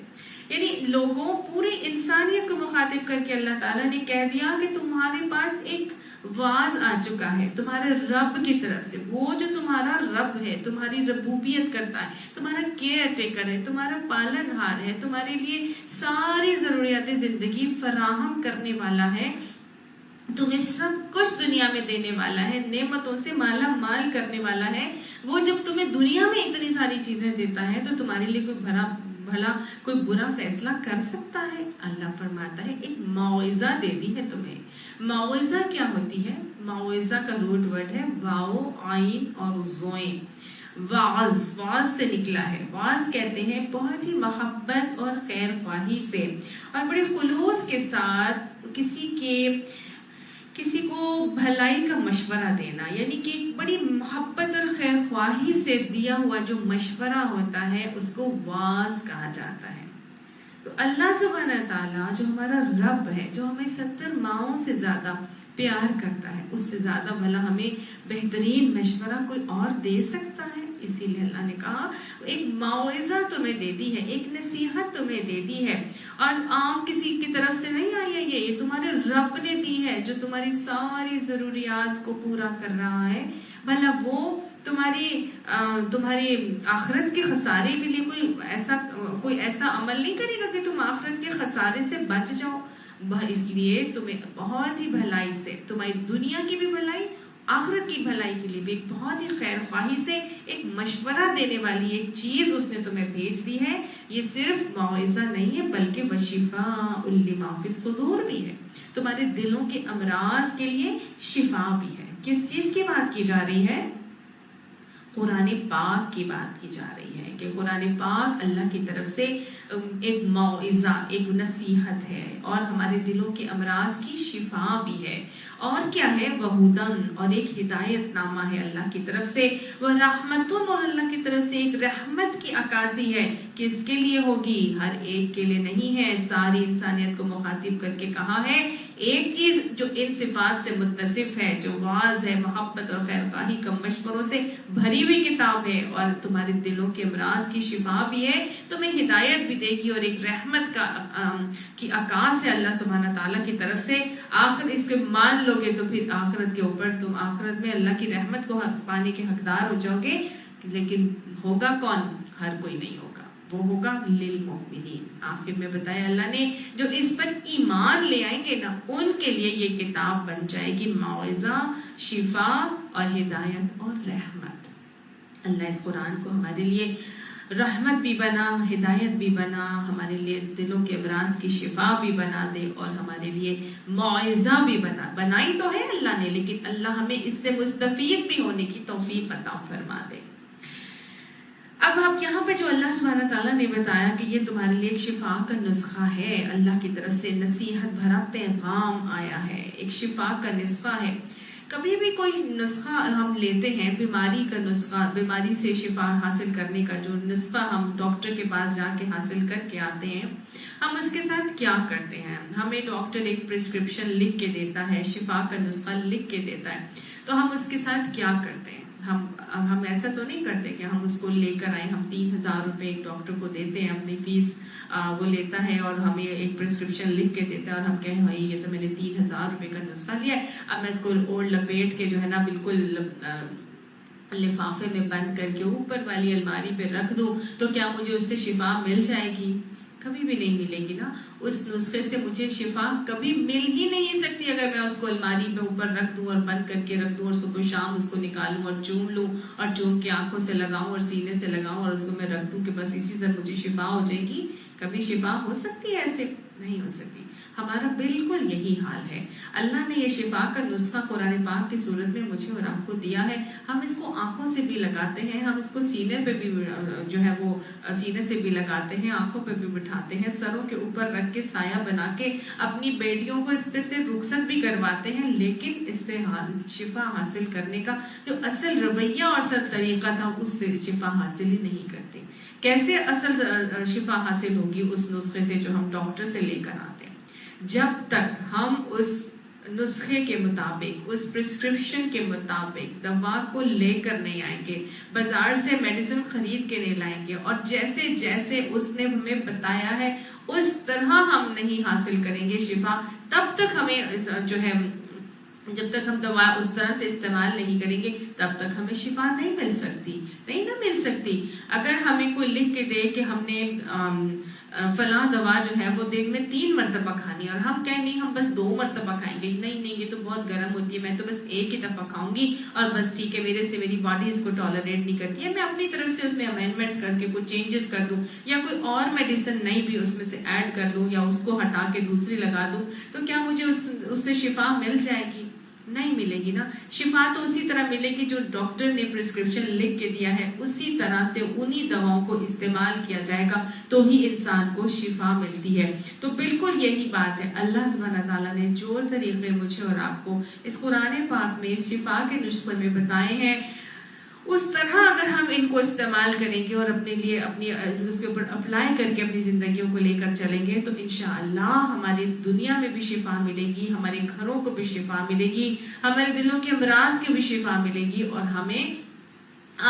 یعنی لوگوں، پوری انسانیت کو مخاطب کر کے اللہ تعالیٰ نے کہہ دیا کہ تمہارے پاس ایک واز آ چکا ہے تمہارے رب کی طرف سے. وہ جو تمہارا رب ہے، تمہاری ربوبیت کرتا ہے، تمہارا کیئر ٹیکر ہے، تمہارا پالن ہار ہے، تمہارے لیے ساری ضروریات زندگی فراہم کرنے والا ہے، تمہیں سب کچھ دنیا میں دینے والا ہے، نعمتوں سے مالا مال کرنے والا ہے. وہ جب تمہیں دنیا میں اتنی ساری چیزیں دیتا ہے تو تمہارے لیے بھلا کوئی برا فیصلہ کر سکتا ہے؟ اللہ فرماتا ہے ایک موعظہ دے دی ہے تمہیں. موعظہ کیا ہوتی ہے؟ موعظہ کا روٹ ورڈ ہے واو، عین اور زوئیں. واز سے نکلا ہے. واز کہتے ہیں بہت ہی محبت اور خیر خواہی سے اور بڑے خلوص کے ساتھ کسی کو بھلائی کا مشورہ دینا، یعنی کہ بڑی محبت اور خیر خواہی سے دیا ہوا جو مشورہ ہوتا ہے اس کو واز کہا جاتا ہے. تو اللہ سبحانہ تعالیٰ جو ہمارا رب ہے، جو ہمیں 70 ماؤں سے زیادہ پیار کرتا ہے، اس سے زیادہ بھلا ہمیں بہترین مشورہ کوئی اور دے سکتا ہے؟ اسی لیے اللہ نے کہا ایک موعظہ تمہیں دے دی ہے، ایک نصیحت تمہیں دے دی ہے، اور عام کسی کی طرف سے نہیں آئی ہے، یہ تمہارے رب نے دی ہے جو تمہاری ساری ضروریات کو پورا کر رہا ہے۔ بھلا وہ تمہاری آخرت کے خسارے کے لیے کوئی ایسا عمل نہیں کرے گا کہ تم آخرت کے خسارے سے بچ جاؤ؟ اس لیے تمہیں بہت ہی بھلائی سے، تمہاری دنیا کی بھی بھلائی، آخرت کی بھلائی کے لیے بھی ایک بہت ہی خیر خواہی سے ایک مشورہ دینے والی ایک چیز اس نے تمہیں بھیج دی ہے۔ یہ صرف موعظہ نہیں ہے بلکہ وشفاء لما فی الصدور بھی ہے، تمہارے دلوں کے امراض کے لیے شفا بھی ہے۔ کس چیز کی بات کی جا رہی ہے؟ قرآن پاک کی بات کی جا رہی ہے کہ قرآن پاک اللہ کی طرف سے ایک موعظہ، ایک نصیحت ہے، اور ہمارے دلوں کے امراض کی شفا بھی ہے۔ اور کیا ہے؟ وہدن، اور ایک ہدایت نامہ ہے اللہ کی طرف سے، وہ رحمتن، اور اللہ کی طرف سے ایک رحمت کی عکاسی ہے۔ کس کے لیے ہوگی؟ ہر ایک کے لیے نہیں ہے، ساری انسانیت کو مخاطب کر کے کہا ہے۔ ایک چیز جو ان صفات سے متصف ہے، جو واضح ہے، محبت اور خیر خواہی کا مشوروں سے بھری ہوئی کتاب ہے، اور تمہارے دلوں کے امراض کی شفا بھی ہے، تمہیں ہدایت بھی دے گی، اور ایک رحمت کی عکاس ہے اللہ سبحانہ تعالیٰ کی طرف سے۔ آخر اس کو مان لو گے تو پھر آخرت کے اوپر تم آخرت میں اللہ کی رحمت کو پانے کے حقدار ہو جاؤ گے۔ لیکن ہوگا کون؟ ہر کوئی نہیں ہوگا، وہ ہوگا للمؤمنین۔ آخر میں بتایا اللہ نے جو اس پر ایمان لے آئیں گے نا، ان کے لیے یہ کتاب بن جائے گی موعظہ، شفا اور ہدایت اور رحمت۔ اللہ اس قرآن کو ہمارے لیے رحمت بھی بنا، ہدایت بھی بنا، ہمارے لیے دلوں کے امراض کی شفا بھی بنا دے، اور ہمارے لیے موعظہ بھی بنائی تو ہے اللہ نے، لیکن اللہ ہمیں اس سے مستفید بھی ہونے کی توفیق عطا فرما دے۔ اب آپ یہاں پہ جو اللہ سبحانہ تعالیٰ نے بتایا کہ یہ تمہارے لیے ایک شفا کا نسخہ ہے، اللہ کی طرف سے نصیحت بھرا پیغام آیا ہے، ایک شفا کا نسخہ ہے۔ کبھی بھی کوئی نسخہ ہم لیتے ہیں، بیماری کا نسخہ، بیماری سے شفا حاصل کرنے کا جو نسخہ ہم ڈاکٹر کے پاس جا کے حاصل کر کے آتے ہیں، ہم اس کے ساتھ کیا کرتے ہیں؟ ہمیں ڈاکٹر ایک پرسکرپشن لکھ کے دیتا ہے، شفا کا نسخہ لکھ کے دیتا ہے، تو ہم اس کے ساتھ کیا کرتے ہیں؟ ہم ایسا تو نہیں کرتے کہ ہم اس کو لے کر آئیں، ہم 3000 روپے ایک ڈاکٹر کو دیتے ہیں، اپنی فیس وہ لیتا ہے اور ہمیں ایک پرسکرپشن لکھ کے دیتا ہے، اور ہم کہیں بھائی یہ تو میں نے 3000 روپے کا نسخہ لیا ہے، اب میں اس کو اوڑھ لپیٹ کے جو ہے نا بالکل لفافے میں بند کر کے اوپر والی الماری پہ رکھ دوں تو کیا مجھے اس سے شفا مل جائے گی؟ کبھی بھی نہیں ملے گی نا۔ اس نسخے سے مجھے شفا کبھی مل ہی نہیں سکتی اگر میں اس کو الماری پہ اوپر رکھ دوں اور بند کر کے رکھ دوں، اور صبح شام اس کو نکالوں اور چوم لوں، اور چوم کے آنکھوں سے لگاؤں اور سینے سے لگاؤں اور اس کو میں رکھ دوں کہ بس اسی سے مجھے شفا ہو جائے گی۔ کبھی شفا ہو سکتی ہے؟ ایسے نہیں ہو سکتی۔ ہمارا بالکل یہی حال ہے۔ اللہ نے یہ شفا کا نسخہ قرآن پاک کی صورت میں مجھے اور آپ کو دیا ہے، ہم اس کو آنکھوں سے بھی لگاتے ہیں، ہم اس کو سینے پہ بھی جو ہے وہ سینے سے بھی لگاتے ہیں، آنکھوں پہ بھی بٹھاتے ہیں، سروں کے اوپر رکھ کے سایہ بنا کے اپنی بیٹیوں کو اس پہ سے رخصت بھی کرواتے ہیں، لیکن اس سے شفا حاصل کرنے کا جو اصل رویہ اور اصل طریقہ تھا اس سے شفا حاصل ہی نہیں کرتے۔ کیسے اصل شفا حاصل ہوگی اس نسخے سے جو ہم ڈاکٹر سے لے کر آتے ہیں؟ جب تک ہم اس نسخے کے مطابق، اس پرسکرپشن کے مطابق دوا کو لے کر نہیں آئیں گے، بازار سے میڈیسن خرید کے نہیں لائیں گے، اور جیسے جیسے اس نے ہمیں بتایا ہے اس طرح ہم نہیں حاصل کریں گے شفا، تب تک ہمیں جو ہے جب تک ہم دوا اس طرح سے استعمال نہیں کریں گے تب تک ہمیں شفا نہیں مل سکتی، نہیں نہ مل سکتی۔ اگر ہمیں کوئی لکھ کے دے کہ ہم نے فلاں دوا جو ہے وہ دن میں 3 مرتبہ کھانی ہے، اور ہم کہیں نہیں ہم بس 2 مرتبہ کھائیں گے، نہیں یہ تو بہت گرم ہوتی ہے، میں تو بس ایک ہی دفعہ کھاؤں گی اور بس ٹھیک ہے، میری باڈی اس کو ٹالریٹ نہیں کرتی ہے، میں اپنی طرف سے اس میں امینڈمنٹس کر کے کچھ چینجز کر دوں، یا کوئی اور میڈیسن نہیں بھی اس میں سے ایڈ کر دوں، یا اس کو ہٹا کے دوسری لگا دوں، تو کیا مجھے اس سے شفا مل جائے گی؟ نہیں ملے گی نا۔ شفا تو اسی طرح ملے گی جو ڈاکٹر نے پرسکرپشن لکھ کے دیا ہے، اسی طرح سے انہی دواؤں کو استعمال کیا جائے گا تو ہی انسان کو شفا ملتی ہے۔ تو بالکل یہی بات ہے، اللہ سبحانہ تعالیٰ نے جو طریقے مجھے اور آپ کو اس قرآن پاک میں اس شفا کے نسخے میں بتائے ہیں، اس طرح اگر ہم ان کو استعمال کریں گے اور اپنے لیے اس کے اوپر اپلائی کر کے اپنی زندگیوں کو لے کر چلیں گے تو انشاءاللہ ہماری دنیا میں بھی شفا ملے گی، ہمارے گھروں کو بھی شفا ملے گی، ہمارے دلوں کے امراض کی بھی شفا ملے گی، اور ہمیں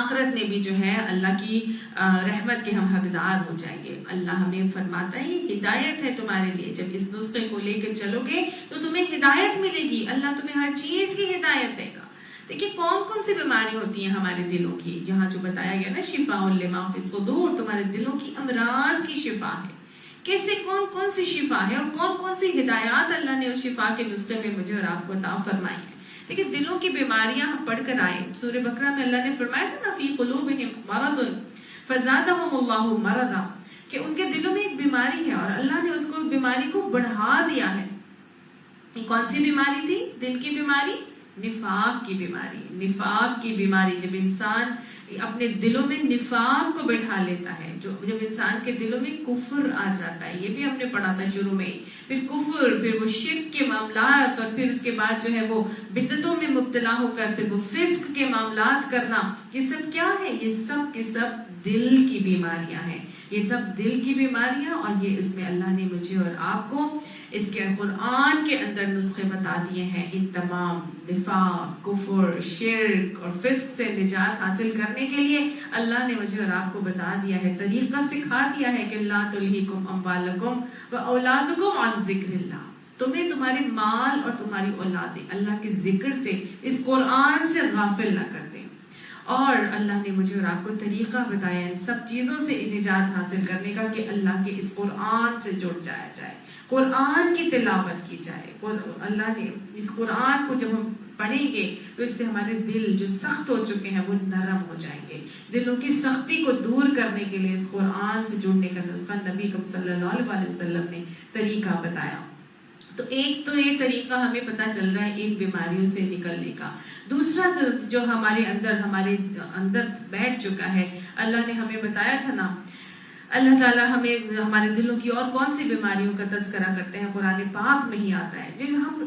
آخرت میں بھی جو ہے اللہ کی رحمت کے ہم حقدار ہو جائیں گے۔ اللہ ہمیں فرماتا ہے یہ ہدایت ہے تمہارے لیے، جب اس نسخے کو لے کے چلو گے تو تمہیں ہدایت ملے گی، اللہ تمہیں ہر چیز کی ہدایت دے گا۔ دیکھیے کون کون سی بیماری ہوتی ہیں ہمارے دلوں کی، یہاں جو بتایا گیا نا شفاء لما فی الصدور، تمہارے دلوں کی امراض کی شفا ہے۔ کیسے کون کون سی شفا ہے اور کون کون سی ہدایات اللہ نے اس شفا کے نسخے میں مجھے اور آپ کو عطا فرمائی ہے۔ دیکھیں دلوں کی بیماریاں ہم پڑھ کر آئے، سورہ بقرہ میں اللہ نے فرمایا تھا نا فی قلوبہم مرض فزادہم اللہ مرضا، کہ ان کے دلوں میں ایک بیماری ہے اور اللہ نے اس کو بیماری کو بڑھا دیا ہے۔ کون سی بیماری تھی؟ دل کی بیماری، نفاق کی بیماری۔ نفاق کی بیماری، جب انسان اپنے دلوں میں نفاق کو بٹھا لیتا ہے، جب انسان کے دلوں میں کفر آ جاتا ہے، یہ بھی ہم نے پڑھا تھا شروع میں، پھر کفر، پھر وہ شرک کے معاملات، اور پھر اس کے بعد جو ہے وہ بدعتوں میں مبتلا ہو کر پھر وہ فسق کے معاملات کرنا، یہ سب کیا ہے؟ یہ سب کے سب دل کی بیماریاں ہیں، یہ سب دل کی بیماریاں، اور یہ اس میں اللہ نے مجھے اور آپ کو اس کے قرآن کے اندر نسخے بتا دیے ہیں۔ ان تمام نفاق، کفر، شرک اور فسق سے نجات حاصل کرنے کے لیے اللہ نے مجھے اور آپ کو بتا دیا ہے، طریقہ سکھا دیا ہے کہ لا تلہیکم اموالکم واولادکم عن ذکر اللہ، تمہیں تمہارے مال اور تمہاری اولادیں اللہ کے ذکر سے، اس قرآن سے غافل نہ کر دیں۔ اور اللہ نے مجھے اور آپ کو طریقہ بتایا ان سب چیزوں سے نجات حاصل کرنے کا کہ اللہ کے اس قرآن سے جڑ جایا جائے، قرآن کی تلاوت کی جائے۔ اللہ نے اس قرآن کو جب ہم پڑھیں گے تو اس سے ہمارے دل جو سخت ہو چکے ہیں وہ نرم ہو جائیں گے۔ دلوں کی سختی کو دور کرنے کے لیے اس قرآن سے جڑنے کا نسخہ نبی صلی اللہ علیہ وسلم نے طریقہ بتایا۔ تو ایک تو یہ طریقہ ہمیں پتہ چل رہا ہے ان بیماریوں سے نکلنے کا۔ دوسرا جو ہمارے اندر بیٹھ چکا ہے، اللہ نے ہمیں بتایا تھا نا، اللہ تعالیٰ ہمیں ہمارے دلوں کی اور کون سی بیماریوں کا تذکرہ کرتے ہیں، قرآن پاک میں ہی آتا ہے۔ جب ہم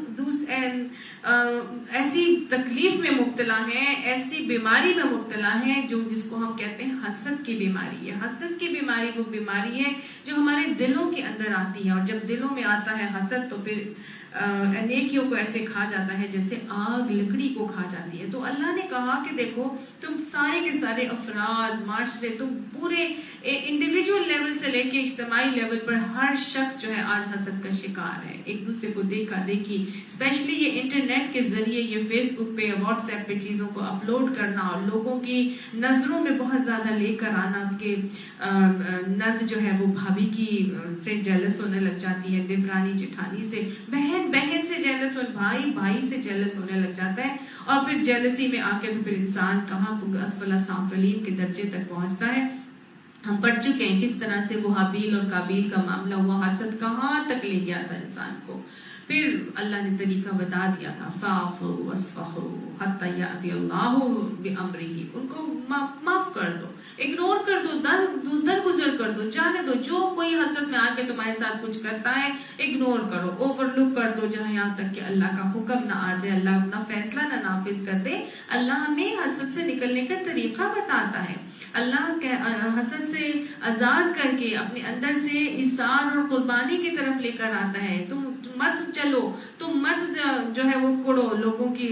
ایسی تکلیف میں مبتلا ہیں، ایسی بیماری میں مبتلا ہیں جس کو ہم کہتے ہیں حسد کی بیماری ہے۔ حسد کی بیماری وہ بیماری ہے جو ہمارے دلوں کے اندر آتی ہے، اور جب دلوں میں آتا ہے حسد تو پھر نیکیوں کو ایسے کھا جاتا ہے جیسے آگ لکڑی کو کھا جاتی ہے۔ تو اللہ نے کہا کہ دیکھو تم سارے کے سارے افراد، معاشرے، تم پورے انڈیویجول لیول سے لے کے اجتماعی لیول پر ہر شخص جو ہے آج حسد کا شکار ہے، ایک دوسرے کو دیکھا دیکھی، اسپیشلی یہ انٹرنیٹ کے ذریعے یہ فیس بک پہ، واٹس ایپ پہ چیزوں کو اپلوڈ کرنا اور لوگوں کی نظروں میں بہت زیادہ لے کر آنا کہ نند جو ہے وہ بھابھی کی سے جیلس ہونے لگ جاتی ہے، دیورانی جٹھانی سے، بہن سے جیلس، اور بھائی سے جیلس ہونے لگ جاتا ہے، اور پھر جیلسی میں آ کے تو پھر انسان کہاں اسفل سافلین کے درجے تک پہنچتا ہے۔ ہم پڑھ چکے ہیں کس طرح سے وہ حابیل اور قابیل کا معاملہ ہوا، حسد کہاں تک لے گیا تھا انسان کو۔ پھر اللہ نے طریقہ بتا دیا تھا، فاعفوا واصفحوا حتی یأتی اللہ بامرہ، ان کو معاف کر دو، اگنور کر دو، درگزر کر دو، جانے دو، جو کوئی حسد میں آ کے تمہارے ساتھ کچھ کرتا ہے اگنور کرو، اوور لک کر دو، جہاں یہاں تک کہ اللہ کا حکم نہ آ جائے، اللہ اپنا فیصلہ نہ نافذ کر دے۔ اللہ ہمیں حسد سے نکلنے کا طریقہ بتاتا ہے، اللہ حسد سے آزاد کر کے اپنے اندر سے اثار اور قربانی کی طرف لے کر آتا ہے۔ تم مت چلو، تم مت جو ہے وہ کڑو لوگوں کی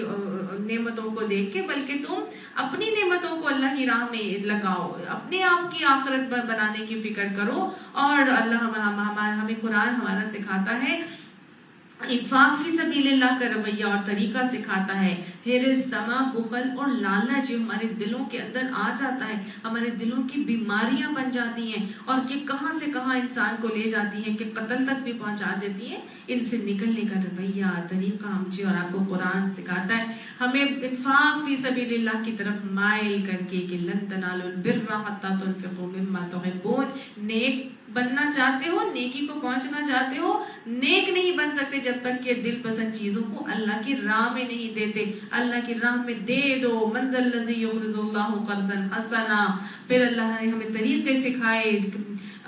نعمتوں کو دیکھ کے، بلکہ تم اپنی نعمتوں کو اللہ کی راہ میں لگاؤ، اپنے آپ کی آخرت بنانے کی فکر کرو۔ اور اللہ ہمیں قرآن ہمارا سکھاتا ہے، انفاق فی سبیل اللہ کا رویہ اور طریقہ سکھاتا ہے۔ حرص، طمع، بخل اور لالچ ہمارے دلوں کے اندر آ جاتا ہے، ہمارے دلوں کی بیماریاں بن جاتی ہیں، اور کہ کہاں سے کہاں انسان کو لے جاتی ہیں کہ قتل تک بھی پہنچا دیتی ہیں۔ ان سے نکلنے کا رویہ، طریقہ مجھے اور آپ کو قرآن سکھاتا ہے۔ ہمیں انفاق فی سبیل اللہ کی طرف مائل کر کے کہ لن تنالوا البر حتی تنفقوا مما تحبون، نیک بننا چاہتے ہو، نیکی کو پہنچنا چاہتے ہو، نیک نہیں بن سکتے جب تک کہ دل پسند چیزوں کو اللہ کی راہ میں نہیں دیتے۔ اللہ کی راہ میں دے دو، من ذا الذی یقرض اللہ قرضا حسنا۔ پھر اللہ نے ہمیں طریقے سکھائے،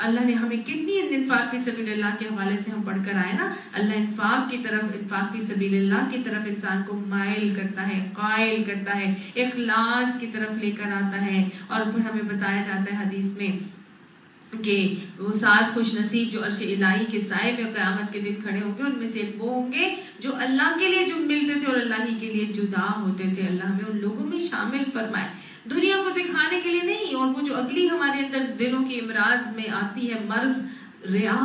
اللہ نے ہمیں کتنی انفاق فی سبیل اللہ کے حوالے سے ہم پڑھ کر آئے نا، اللہ انفاق فی سبیل اللہ کی طرف انسان کو مائل کرتا ہے، قائل کرتا ہے، اخلاص کی طرف لے کر آتا ہے. اور پھر ہمیں بتایا جاتا ہے حدیث میں کہ وہ 7 خوش نصیب جو عرش الہی کے سائے میں قیامت کے دن کھڑے ہوں گے، ان میں سے ایک وہ ہوں گے جو اللہ کے لیے جو ملتے تھے اور اللہ ہی کے لیے جدا ہوتے تھے. اللہ ہمیں ان لوگوں میں شامل فرمائے، دنیا کو دکھانے کے لیے نہیں. اور وہ جو اگلی ہمارے اندر دلوں کی امراض میں آتی ہے مرض، ریا،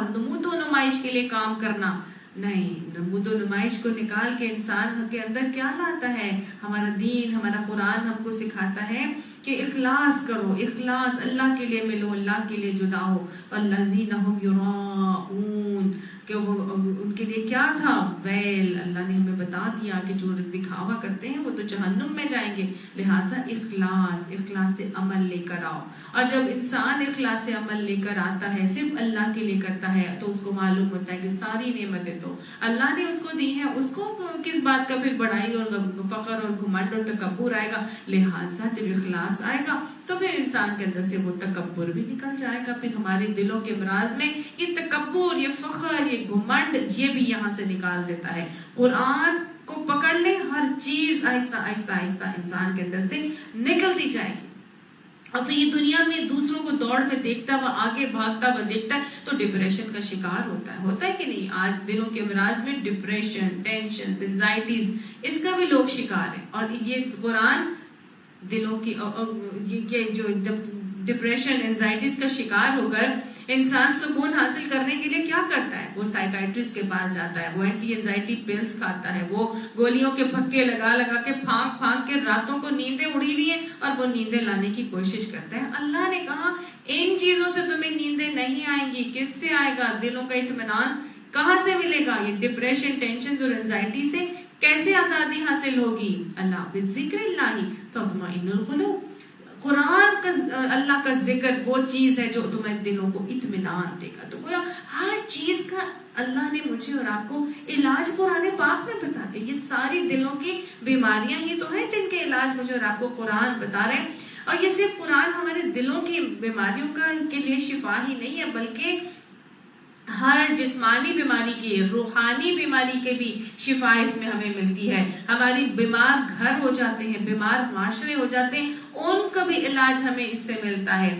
نمود و نمائش کے لیے کام کرنا نہیں. نمود و نمائش کو نکال کے انسان کے اندر کیا لاتا ہے؟ ہمارا دین، ہمارا قرآن ہم کو سکھاتا ہے کہ اخلاص کرو، اخلاص، اللہ کے لیے ملو، اللہ کے لیے جدا ہو. والذین ھم یراؤون، کہ وہ ان کے لیے کیا تھا؟ ویل. اللہ نے ہمیں بتا دیا کہ جو دکھاوا کرتے ہیں وہ تو جہنم میں جائیں گے. لہٰذا اخلاص سے عمل لے کر آؤ. اور جب انسان اخلاص سے عمل لے کر آتا ہے، صرف اللہ کے لیے کرتا ہے، تو اس کو معلوم ہوتا ہے کہ ساری نعمتیں تو اللہ نے اس کو دی ہیں، اس کو کس بات کا پھر بڑائی اور فخر اور گھمنڈ اور تکبر آئے گا. لہٰذا جب اخلاص آئے گا تو پھر انسان کے اندر سے وہ تکبر بھی نکل جائے گا. پھر ہمارے دلوں کے امراض میں یہ تکبر، یہ فخر، یہ گھمنڈ، یہ بھی یہاں سے نکال دیتا ہے. قرآن کو پکڑ لے، ہر چیز آہستہ آہستہ آہستہ انسان کے اندر سے نکلتی جائے گی. اب یہ دنیا میں دوسروں کو دوڑ میں دیکھتا ہوا، آگے بھاگتا ہوا دیکھتا ہے تو ڈپریشن کا شکار ہوتا ہے کہ نہیں؟ آج دلوں کے امراض میں ڈپریشن، ٹینشن، اینزائٹیز، اس کا بھی لوگ شکار ہیں. اور یہ قرآن دلوں کی یہ جو ڈپریشن، اینزائٹیز کا شکار ہو کر انسان سکون حاصل کرنے کے لیے کیا کرتا ہے؟ وہ سائیکائٹرسٹ کے پاس جاتا ہے، وہ اینٹی اینزائٹی پلز کھاتا ہے، وہ گولیوں کے پھکے لگا لگا کے پھانک کے راتوں کو نیندیں اڑی ہوئی ہیں اور وہ نیندیں لانے کی کوشش کرتا ہے. اللہ نے کہا ان چیزوں سے تمہیں نیندیں نہیں آئیں گی. کس سے آئے گا؟ دلوں کا اطمینان کہاں سے ملے گا؟ یہ ڈپریشن، ٹینشن اور اینزائٹی سے کیسے آزادی حاصل ہوگی؟ اللہ بذکر اللہ تطمئن القلوب. قرآن کا، اللہ کا ذکر وہ چیز ہے جو تمہیں دلوں کو اطمینان دے گا. تو گویا ہر چیز کا اللہ نے مجھے اور آپ کو علاج قرآن پاک میں بتا دیا. یہ ساری دلوں کی بیماریاں ہی تو ہیں جن کے علاج مجھے اور آپ کو قرآن بتا رہے ہیں. اور یہ صرف قرآن ہمارے دلوں کی بیماریوں کے لیے شفا ہی نہیں ہے، بلکہ ہر جسمانی بیماری کی، روحانی بیماری کے بھی شفا اس میں ہمیں ملتی ہے. ہماری بیمار گھر ہو جاتے ہیں، بیمار معاشرے ہو جاتے ہیں، ان کا بھی علاج ہمیں اس سے ملتا ہے.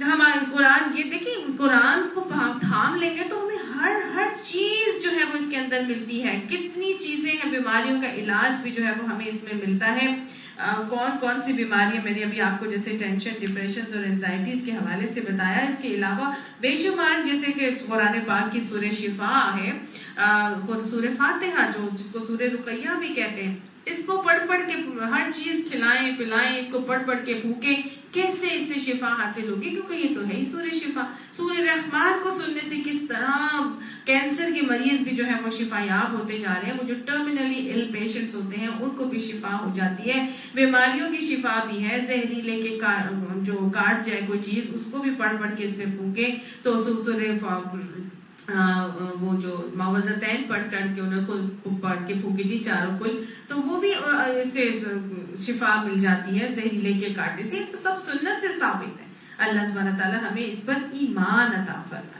ہمارے قرآن، یہ دیکھیں، قرآن کو تھام لیں گے تو ہمیں ہر چیز جو ہے وہ اس کے اندر ملتی ہے. کتنی چیزیں ہیں، بیماریوں کا علاج بھی جو ہے وہ ہمیں اس میں ملتا ہے. کون سی بیماریاں میں نے ابھی آپ کو جیسے ٹینشن، ڈپریشن اور اینزائٹیز کے حوالے سے بتایا. اس کے علاوہ بے شمار، جیسے کہ قرآن پاک کی سورہ شفا ہے، سورہ فاتحہ جس کو سورہ رقیہ بھی کہتے ہیں، اس کو پڑھ کے ہر چیز کھلائیں پلائیں، اس کو پڑھ کے بھوکیں. کیسے اس سے شفا حاصل ہوگی؟ کیونکہ یہ تو ہے ہی سورہ شفا. سورہ رحمان کو سننے سے کس طرح کینسر کے مریض بھی جو ہے وہ شفا یاب ہوتے جا رہے ہیں. وہ جو ٹرمینلی ال پیشنٹس ہوتے ہیں ان کو بھی شفا ہو جاتی ہے. بیماریوں کی شفا بھی ہے. زہریلے کے جو کاٹ جائے کوئی چیز، اس کو بھی پڑھ کے اس میں پھونکیں تو سورہ وہ جو معوذتین پڑھ کر کے انہیں کل پڑھ کے پھونکی تھی چاروں کل، تو وہ بھی اس سے شفا مل جاتی ہے زہریلے کے کاٹے سے. تو سب سنت سے ثابت ہے. اللہ سبحانہ تعالیٰ ہمیں اس پر ایمان عطا فرمائے.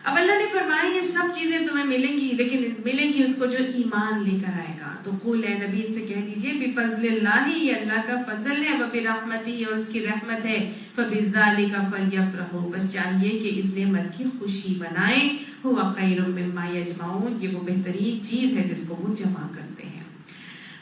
اب اللہ نے فرمایا یہ سب چیزیں تمہیں ملیں گی، لیکن ملیں گی اس کو جو ایمان لے کر آئے گا. تو قل اے نبی سے کہہ دیجئے بفضل اللہ، یہ اللہ کا فضل ہے، وبرحمتہ اور اس کی رحمت ہے، فبذالک فلیفرحوا، بس چاہیے کہ اس نعمت کی خوشی منائیں. ہوا خیر مما یجمعون، یہ وہ بہترین چیز ہے جس کو وہ جمع کرتے ہیں.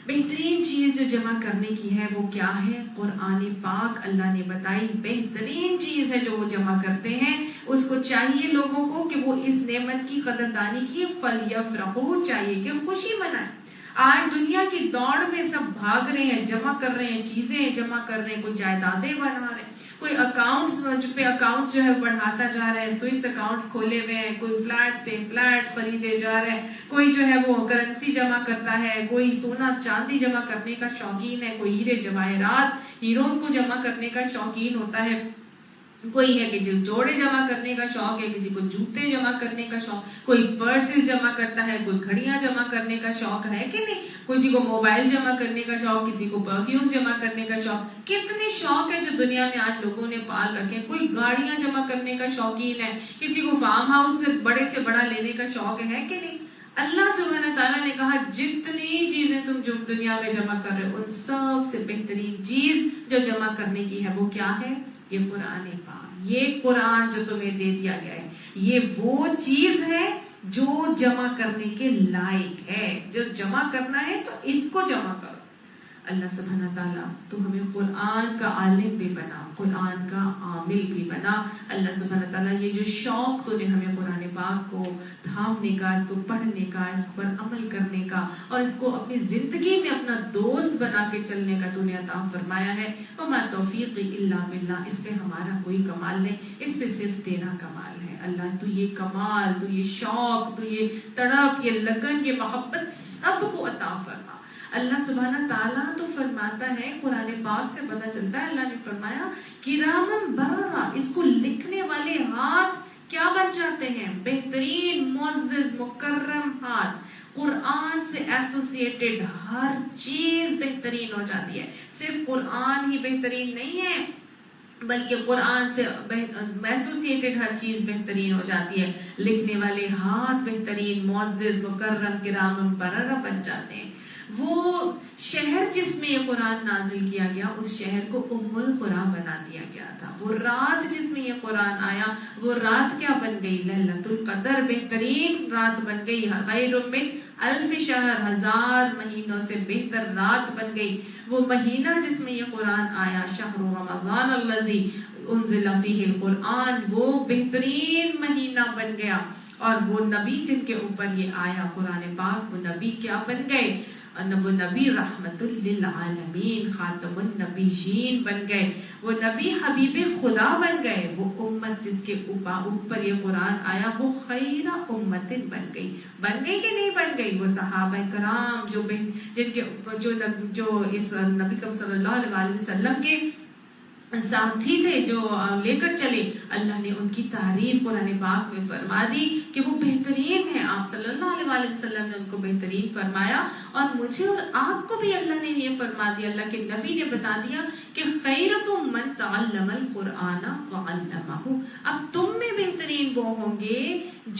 بہترین چیز جو جمع کرنے کی ہے وہ کیا ہے؟ قرآن پاک اللہ نے بتائی بہترین چیز ہے جو وہ جمع کرتے ہیں. اس کو چاہیے لوگوں کو کہ وہ اس نعمت کی قدردانی کی، فلیفرحوا، چاہیے کہ خوشی منائیں. آج دنیا کی دوڑ میں سب بھاگ رہے ہیں، جمع کر رہے ہیں، چیزیں جمع کر رہے ہیں، کوئی جائیدادیں بنا رہے ہیں، کوئی اکاؤنٹس جو ہے بڑھاتا جا رہا ہے، سوئس اکاؤنٹس کھولے ہوئے ہیں، کوئی فلیٹس خریدے جا رہے ہیں، کوئی جو ہے وہ کرنسی جمع کرتا ہے، کوئی سونا چاندی جمع کرنے کا شوقین ہے، کوئی ہیرے جواہرات ہیروں کو جمع کرنے کا شوقین ہوتا ہے. کوئی ہے کہ جو جوڑے جمع کرنے کا شوق ہے، کسی کو جوتے جمع کرنے کا شوق، کوئی پرسز جمع کرتا ہے، کوئی گھڑیاں جمع کرنے کا شوق ہے کہ نہیں، کسی کو موبائل جمع کرنے کا شوق، کسی کو پرفیوم جمع کرنے کا شوق. کتنے شوق ہے جو دنیا میں آج لوگوں نے پال رکھے. کوئی گاڑیاں جمع کرنے کا شوقین ہے، کسی کو فارم ہاؤس سے بڑا لینے کا شوق ہے کہ نہیں. اللہ سبحانہ تعالیٰ نے کہا جتنی چیزیں تم جو دنیا میں جمع کر رہے ہو ان سب سے بہترین چیز جو جمع کرنے کی ہے وہ کیا ہے؟ یہ قرآن پاک. یہ قرآن جو تمہیں دے دیا گیا ہے یہ وہ چیز ہے جو جمع کرنے کے لائق ہے. جو جمع کرنا ہے تو اس کو جمع کرو. اللہ سبحانہ تعالیٰ تو ہمیں قرآن کا عالم بھی بنا، قرآن کا عامل بھی بنا. اللہ سبحانہ تعالیٰ یہ جو شوق تو نے ہمیں قرآن پاک کو تھامنے کا، اس کو پڑھنے کا، اس پر عمل کرنے کا اور اس کو اپنی زندگی میں اپنا دوست بنا کے چلنے کا تو نے عطا فرمایا ہے. وما توفیق الا باللہ. اس پہ ہمارا کوئی کمال نہیں، اس پہ صرف تیرا کمال ہے. اللہ تو یہ کمال، تو یہ شوق، تو یہ تڑپ، یہ لگن، یہ محبت سب کو عطا فرما. اللہ سبحانہ تعالیٰ تو فرماتا ہے، قرآن پاک سے پتہ چلتا ہے، اللہ نے فرمایا کرامن بررا، اس کو لکھنے والے ہاتھ کیا بن جاتے ہیں؟ بہترین، معزز، مکرم ہاتھ. قرآن سے ایسوسیٹڈ ہر چیز بہترین ہو جاتی ہے. صرف قرآن ہی بہترین نہیں ہے بلکہ قرآن سے ایسوسیٹڈ ہر چیز بہترین ہو جاتی ہے. لکھنے والے ہاتھ بہترین، معزز، مکرم، کرام بررہ بن جاتے ہیں. وہ شہر جس میں یہ قرآن نازل کیا گیا اس شہر کو ام القری بنا دیا گیا تھا. وہ رات جس میں یہ قرآن آیا وہ رات کیا بن گئی؟ لیلۃ القدر، بہترین رات بن گئی. خیر من الف شہر، 1000 مہینوں سے بہتر رات بن گئی. وہ مہینہ جس میں یہ قرآن آیا شہر رمضان الذی انزل فیہ القرآن، وہ بہترین مہینہ بن گیا. اور وہ نبی جن کے اوپر یہ آیا قرآن پاک، وہ نبی کیا بن گئے؟ وہ نبی رحمت للعالمین، خاتم النبیین بن گئے. وہ نبی حبیب خدا بن گئے. وہ امت جس کے اوپر یہ قرآن آیا وہ خیر امت بن گئی. بن گئی کہ نہیں بن گئی؟ وہ صحابہ کرام جن کے جو اس نبی صلی اللہ علیہ وسلم کے ساتھی تھے، جو لے کر چلے، اللہ نے ان کی تعریف قرآن پاک میں فرما دی کہ وہ بہترین ہیں. آپ صلی اللہ علیہ وسلم نے ان کو بہترین فرمایا اور مجھے اور آپ کو بھی اللہ نے یہ فرما دیا، اللہ کے نبی نے بتا دیا کہ خیرکم من تعلم القرآن وعلمہ. اب تم میں بہترین وہ ہوں گے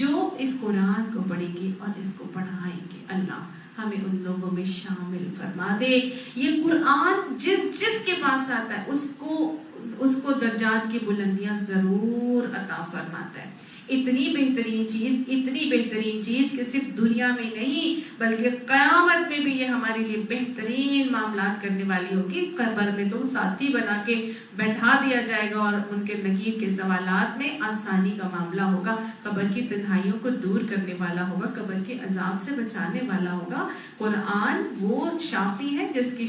جو اس قرآن کو پڑھیں گے اور اس کو پڑھائیں گے. اللہ ہمیں ان لوگوں میں شامل فرما دے. یہ قرآن جس کے پاس آتا ہے اس کو درجات کی بلندیاں ضرور عطا فرماتا ہے. اتنی بہترین چیز کہ صرف دنیا میں نہیں بلکہ قیامت میں بھی یہ ہمارے لیے بہترین معاملات کرنے والی ہوگی. قبر میں تو ساتھی بنا کے بیٹھا دیا جائے گا اور ان کے نکیر کے سوالات میں آسانی کا معاملہ ہوگا. قبر کی تنہائیوں کو دور کرنے والا ہوگا، قبر کے عذاب سے بچانے والا ہوگا. قرآن وہ شافی ہے جس کی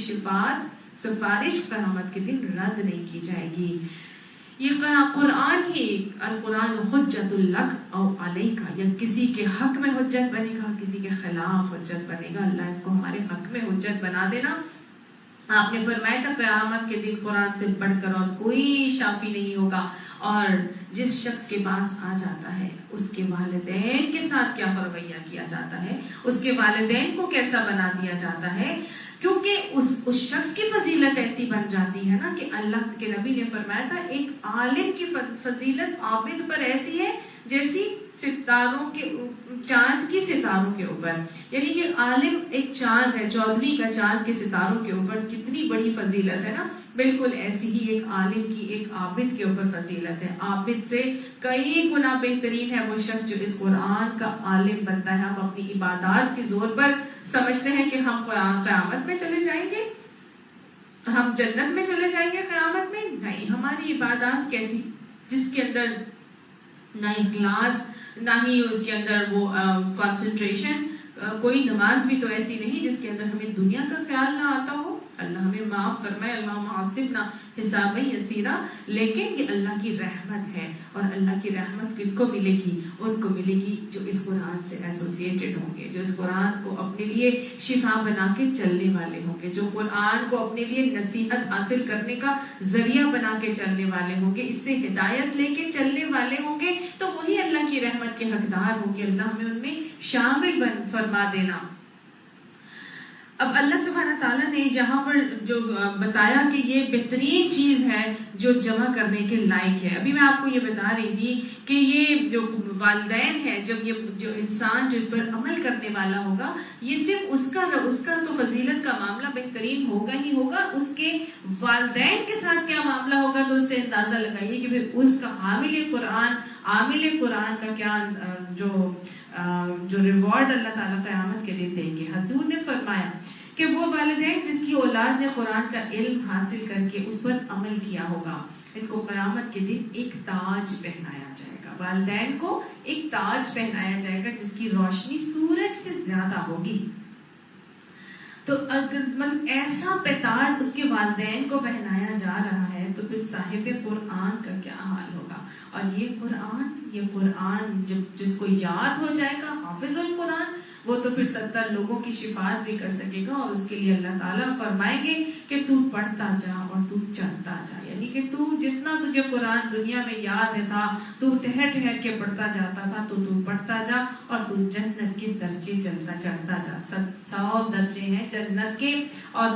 سفارش قیامت کے دن رد نہیں کی جائے گی. یہ قرآن ہی القرآن حجت لک او علیک، یا کسی کے حق میں حجت بنے گا، کسی کے خلاف حجت بنے گا. اللہ اس کو ہمارے حق میں حجت بنا دینا. آپ نے فرمایا تھا قیامت کے دن قرآن سے بڑھ کر اور کوئی شافی نہیں ہوگا. اور جس شخص کے پاس آ جاتا ہے اس کے والدین کے ساتھ کیا رویہ کیا جاتا ہے، اس کے والدین کو کیسا بنا دیا جاتا ہے، کیونکہ اس شخص کی فضیلت ایسی بن جاتی ہے نا کہ اللہ کے نبی نے فرمایا تھا ایک عالم کی فضیلت عابد پر ایسی ہے جیسی ستاروں کے چاند کی ستاروں کے اوپر. یعنی کہ عالم ایک چاند ہے، چودھری کا چاند کے ستاروں کے اوپر کتنی بڑی فضیلت ہے نا، بالکل ایسی ہی ایک عالم کی ایک عابد کے اوپر فضیلت ہے. عابد سے کئی گنا بہترین ہے وہ شخص جو اس قرآن کا عالم بنتا ہے. ہم اپنی عبادات کے زور پر سمجھتے ہیں کہ ہم قیامت میں چلے جائیں گے، ہم جنت میں چلے جائیں گے قیامت میں. نہیں، ہماری عبادات کیسی جس کے اندر نہ اخلاص، نہ ہی اس کے اندر وہ کنسنٹریشن. کوئی نماز بھی تو ایسی نہیں جس کے اندر ہمیں دنیا کا خیال نہ آتا ہو. اللہ ہمیں معاف فرمائے، اللہم عاصبنا حسابا یسیرا، لیکن یہ اللہ کی رحمت ہے، اور اللہ کی رحمت کن کو ملے گی؟ ان کو ملے گی جو اس قرآن سے ایسوسیٹڈ ہوں گے، جو اس قرآن کو اپنے لیے شفا بنا کے چلنے والے ہوں گے، جو قرآن کو اپنے لیے نصیحت حاصل کرنے کا ذریعہ بنا کے چلنے والے ہوں گے، اس سے ہدایت لے کے چلنے والے ہوں گے، تو وہی اللہ کی رحمت کے حقدار ہوں گے۔ اللہ ہمیں ان میں شامل فرما دینا۔ اب اللہ سبحانہ تعالیٰ نے یہاں پر جو بتایا کہ یہ بہترین چیز ہے جو جمع کرنے کے لائق ہے۔ ابھی میں آپ کو یہ بتا رہی تھی کہ یہ جو والدین ہے، جب یہ جو انسان جو اس پر عمل کرنے والا ہوگا، یہ صرف اس کا تو فضیلت کا معاملہ بہترین ہوگا ہی ہوگا، اس کے والدین کے ساتھ کیا معاملہ ہوگا تو اس سے اندازہ لگائیے کہ پھر اس کا عامل قرآن کا کیا جو ریوارڈ اللہ تعالیٰ قیامت کے دن دیں گے۔ حضور نے فرمایا کہ وہ والدین جس کی اولاد نے قرآن کا علم حاصل کر کے اس پر عمل کیا ہوگا، ان کو قیامت کے دن ایک تاج پہنایا جائے گا۔ والدین کو ایک تاج پہنایا جائے گا جس کی روشنی سورج سے زیادہ ہوگی۔ تو اگر ایسا تاج اس کے والدین کو پہنایا جا رہا ہے تو پھر صاحب قرآن کا کیا حال ہوگا؟ اور یہ قرآن جس کو یاد ہو جائے گا، حافظ القرآن، وہ تو پھر 70 لوگوں کی شفاعت بھی کر سکے گا، اور اس کے لیے اللہ تعالیٰ فرمائیں گے کہ تو پڑھتا جا اور تو چلتا جا، یعنی کہ تو جتنا تجھے قرآن دنیا میں یاد تھا، تو ٹھہر کے پڑھتا جاتا تھا، تو پڑھتا جا اور تو جنت کے درجے چڑھتا جا۔ 100 درجے ہیں جنت کے، اور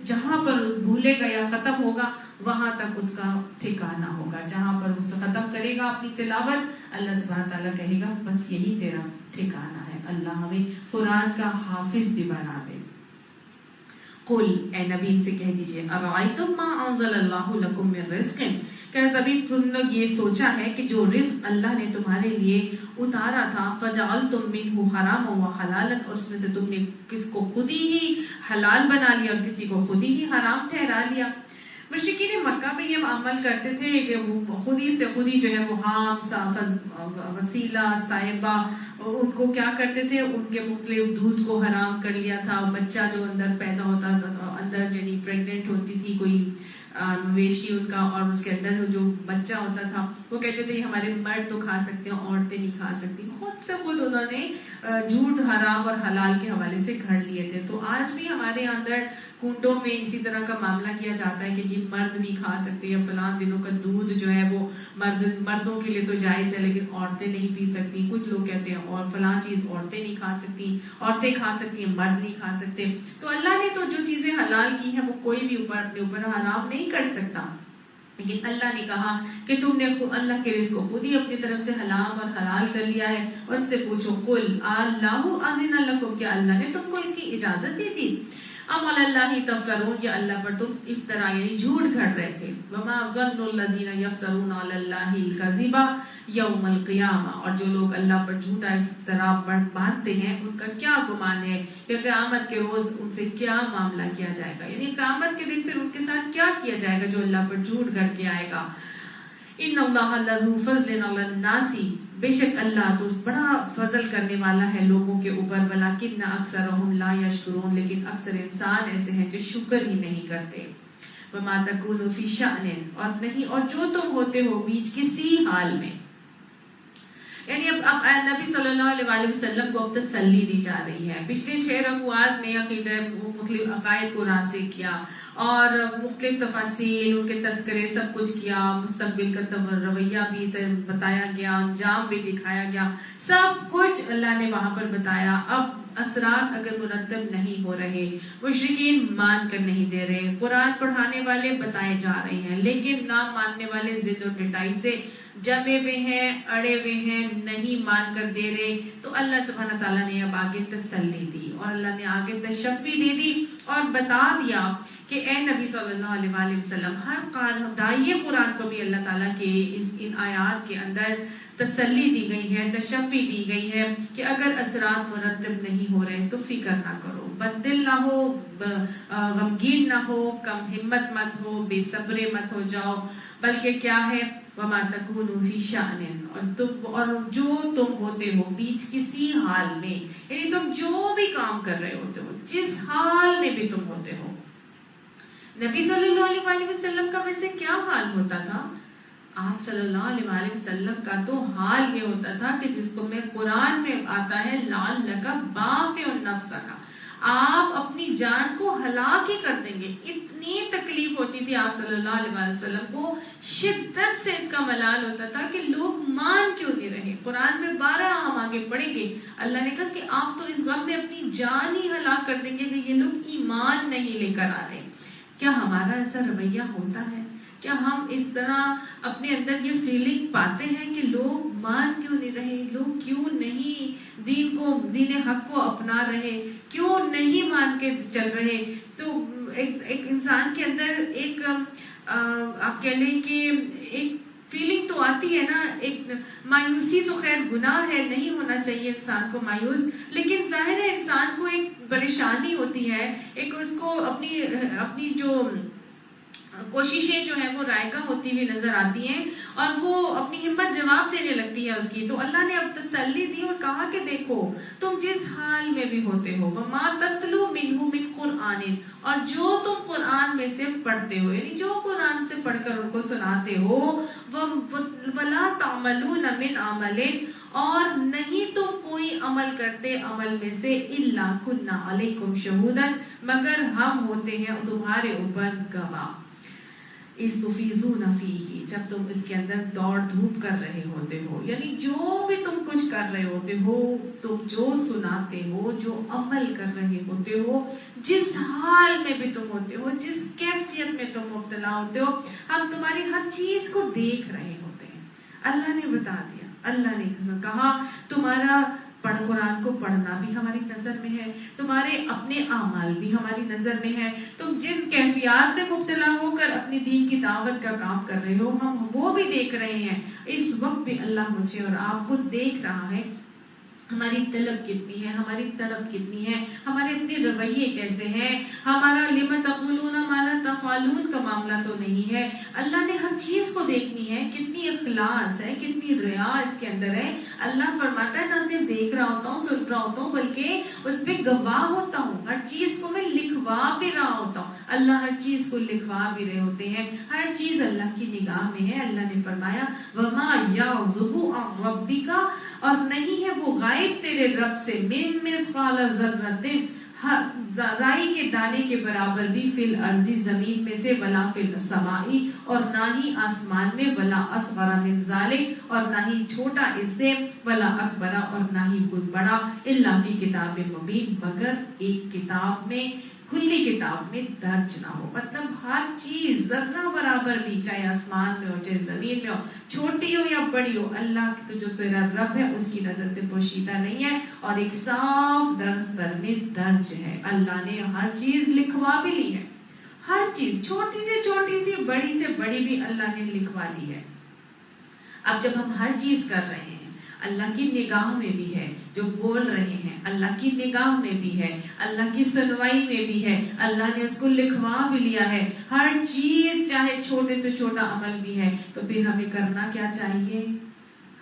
جہاں پر اس بھولے گا یا ختم ہوگا وہاں تک اس کا ٹھکانہ ہوگا۔ جہاں پر اس ختم کرے گا اپنی تلاوت، اللہ سبحانہ تعالیٰ کہے گا بس یہی تیرا ٹھکانہ ہے۔ اللہ ہمیں قرآن کا حافظ بھی بنا دے۔ قل، اے نبی ان سے کہہ دیجئے، ارائیتم ما انزل اللہ لکم من رزق، کہ تبھی تم لوگ یہ سوچا ہے کہ جو رزق اللہ نے تمہارے لیے اتارا تھا، فجعلتم منہ حراما وحلالا، اور اس میں سے تم نے کس کو خود ہی حلال بنا لیا اور کسی کو خود ہی حرام ٹھہرا لیا۔ مشرکین مکہ میں یہ عمل کرتے تھے کہ وہ خود ہی جو ہے وہ حام، وسیلہ، صاحبہ، ان کو کیا کرتے تھے، ان کے مختلف دودھ کو حرام کر لیا تھا۔ بچہ جو اندر پیدا ہوتا، اندر یعنی پریگننٹ ہوتی تھی کوئی مویشی ان کا، اور اس کے اندر جو بچہ ہوتا تھا وہ کہتے تھے ہمارے مرد تو کھا سکتے ہیں، عورتیں نہیں کھا سکتی۔ خود سے خود انہوں نے جھوٹ حرام اور حلال کے حوالے سے گھڑ لیے تھے۔ تو آج بھی ہمارے اندر کنڈوں میں اسی طرح کا معاملہ کیا جاتا ہے کہ جی مرد نہیں کھا سکتے، یا فلاں دنوں کا دودھ جو ہے وہ مردوں کے لیے تو جائز ہے لیکن عورتیں نہیں پی سکتی۔ کچھ لوگ کہتے ہیں اور فلاں چیز عورتیں نہیں کھا سکتی، عورتیں کھا سکتی ہیں، مرد نہیں کھا سکتے۔ تو اللہ نے تو جو چیزیں حلال کی ہیں وہ کوئی بھی اپنے اوپر حرام نہیں کر سکتا، لیکن اللہ نے کہا کہ تم نے اللہ کے رزق کو خود ہی اپنی طرف سے حلال اور حلال کر لیا ہے۔ ان سے پوچھو، قل اللہ اذن لکم، کیا اللہ نے تم کو اس کی اجازت دی تھی؟ ام علی اللہ تفترون، یا اللہ پر تم افترا یعنی جھوٹ گھڑ رہے تھے۔ وما ظن الذین یفترون علی اللہ الکذب یوم القیامہ، اور جو لوگ اللہ پر جھوٹا افترا باندھتے ہیں ان کا کیا گمان ہے کہ قیامت کے روز ان سے کیا معاملہ کیا جائے گا، یعنی قیامت کے دن پھر ان کے ساتھ کیا کیا جائے گا جو اللہ پر جھوٹ گھڑ کے آئے گا۔ ان اللہ لذو فضل علی الناس، بے شک اللہ تو بڑا فضل کرنے والا ہے لوگوں کے اوپر، ولکن اکثرهم لا یشکرون، لیکن اکثر انسان ایسے ہیں جو شکر ہی نہیں کرتے۔ وما تکون فی شأن، اور جو تم ہوتے ہو بیچ کسی حال میں، یعنی اب نبی صلی اللہ علیہ وآلہ وسلم کو اب تسلی دی جا رہی ہے۔ پچھلے 6 رکوعات میں عقیدہ مختلف عقائد کو راسخ کیا اور مختلف تفاصیل، ان کے تذکرے سب کچھ کیا، مستقبل کا رویہ بھی بتایا گیا، انجام بھی دکھایا گیا، سب کچھ اللہ نے وہاں پر بتایا۔ اب اثرات اگر مرتب نہیں ہو رہے، مشرکین مان کر نہیں دے رہے، قرآن پڑھانے والے بتائے جا رہے ہیں لیکن نہ ماننے والے ضد و ڈٹائی سے جمے ہوئے ہیں، اڑے ہوئے ہیں، نہیں مان کر دے رہے، تو اللہ سبحانہ تعالیٰ نے اب آگے تسلی دی اور اللہ نے آگے تشفی دے دی اور بتا دیا کہ اے نبی صلی اللہ علیہ وآلہ وسلم، ہر داعی قرآن کو بھی اللہ تعالیٰ کے ان آیات کے اندر تسلی دی گئی ہے، تشفی دی گئی ہے کہ اگر اثرات مرتب نہیں ہو رہے تو فکر نہ کرو، بد دل نہ ہو، غمگین نہ ہو، کم ہمت مت ہو، بے صبر مت ہو جاؤ، بلکہ کیا ہے، وما تکونوا فی شأن، اور جو تم ہوتے ہو بیچ کسی حال میں، یعنی تم جو بھی کام کر رہے ہوتے ہو، جس حال میں بھی تم ہوتے ہو، نبی صلی اللہ علیہ وسلم کا ویسے کیا حال ہوتا تھا؟ آپ صلی اللہ علیہ وسلم کا تو حال یہ ہوتا تھا کہ جس کو میں قرآن میں آتا ہے لعلک باخع نفسک، آپ اپنی جان کو ہلاک ہی کر دیں گے. اتنی تکلیف ہوتی تھی آپ صلی اللہ علیہ وسلم کو، شدت سے اس کا ملال ہوتا تھا کہ لوگ مان کیوں نہیں رہے. قرآن میں 12 ہم آگے پڑھیں گے، اللہ نے کہا کہ آپ تو اس غم میں اپنی جان ہی ہلاک کر دیں گے کہ یہ لوگ ایمان نہیں لے کر آ رہے. کیا ہمارا ایسا رویہ ہوتا ہے؟ کیا ہم اس طرح اپنے اندر یہ فیلنگ پاتے ہیں کہ لوگ مان کیوں نہیں رہے، لوگ کیوں نہیں دین حق کو اپنا رہے، کیوں نہیں مان کے چل رہے؟ تو ایک انسان کے اندر ایک آپ کہہ لیں کہ ایک فیلنگ تو آتی ہے نا، ایک مایوسی. تو خیر گناہ ہے، نہیں ہونا چاہیے انسان کو مایوس، لیکن ظاہر ہے انسان کو ایک پریشانی ہوتی ہے، ایک اس کو اپنی جو کوششیں جو ہیں وہ رائگاں ہوتی ہوئی نظر آتی ہیں، اور وہ اپنی ہمت جواب دینے لگتی ہے اس کی. تو اللہ نے اب تسلی دی اور کہا کہ دیکھو تم جس حال میں بھی ہوتے ہو، وَمَا تَتْلُو مِنْهُ مِنْ قُرْآنٍ، اور جو تم قرآن میں سے پڑھتے ہو، یعنی جو قرآن سے پڑھ کر ان کو سناتے ہو، وَلَا تَعْمَلُونَ مِنْ عَمَلٍ، اور نہیں تم کوئی عمل کرتے عمل میں سے، إِلَّا كُنَّا عَلَيْكُمْ شَهُودًا، مگر ہم ہوتے ہیں تمہارے اوپر گواہ. استفیضون فیہ، جب تم اس کے اندر دوڑ دھوپ کر رہے ہوتے ہو، یعنی جو بھی تم کچھ کر رہے ہوتے ہو، تم جو سناتے ہو، جو عمل کر رہے ہوتے ہو، جس حال میں بھی تم ہوتے ہو، جس کیفیت میں تم مبتلا ہوتے ہو، ہم تمہاری ہر چیز کو دیکھ رہے ہوتے ہیں. اللہ نے بتا دیا، اللہ نے کہا تمہارا قرآن کو پڑھنا بھی ہماری نظر میں ہے، تمہارے اپنے اعمال بھی ہماری نظر میں ہے، تم جن کیفیات میں مبتلا ہو کر اپنی دین کی دعوت کا کام کر رہے ہو، ہم وہ بھی دیکھ رہے ہیں. اس وقت بھی اللہ مجھے اور آپ کو دیکھ رہا ہے. ہماری طلب کتنی ہے، ہماری تڑپ کتنی ہے، ہمارے اپنے رویے کیسے ہیں، ہمارا لِمَ تَقُولُونَ مَا لَا تَفْعَلُونَ کا معاملہ تو نہیں ہے. اللہ نے ہر چیز کو دیکھنی ہے، کتنی اخلاص ہے، کتنی ریا اس کے اندر ہے. اللہ فرماتا ہے نہ صرف دیکھ رہا ہوتا ہوں، سن رہا ہوتا ہوں، بلکہ اس پہ گواہ ہوتا ہوں، ہر چیز کو میں لکھوا بھی رہا ہوتا ہوں. اللہ ہر چیز کو لکھوا بھی رہے ہوتے ہیں، ہر چیز اللہ کی نگاہ میں ہے. اللہ نے فرمایا وَمَا يَعْزُبُ عَنْ رَبِّكَ، اور نہیں ہے وہ غائب تیرے رب سے، مِن مِثْقَالَ ذَرَّةٍ، رائی کے دانے کے برابر بھی، فی الارض زمین میں سے، ولا فی السماء، اور نہ ہی آسمان میں، ولا اصغر من ذلک، اور نہ ہی چھوٹا اس سے، ولا اکبر، اور نہ ہی کچھ بڑا، الا فی کتاب مبین، مگر ایک کتاب میں، کھلی کتاب میں درج نہ ہو. مطلب ہر چیز ذرہ برابر بھی، چاہے آسمان میں ہو چاہے زمین میں ہو، چھوٹی ہو یا بڑی ہو، اللہ تو جو تیرا رب ہے اس کی نظر سے پوشیدہ نہیں ہے، اور ایک صاف دفتر میں درج ہے. اللہ نے ہر چیز لکھوا بھی لی ہے، ہر چیز، چھوٹی سے چھوٹی سی، بڑی سے بڑی بھی اللہ نے لکھوا لی ہے. اب جب ہم ہر چیز کر رہے ہیں، اللہ کی نگاہ میں بھی ہے، جو بول رہے ہیں اللہ کی نگاہ میں بھی ہے، اللہ کی سنوائی میں بھی ہے، اللہ نے اس کو لکھوا بھی لیا ہے، ہر چیز، چاہے چھوٹے سے چھوٹا عمل بھی ہے. تو پھر ہمیں کرنا کیا چاہیے؟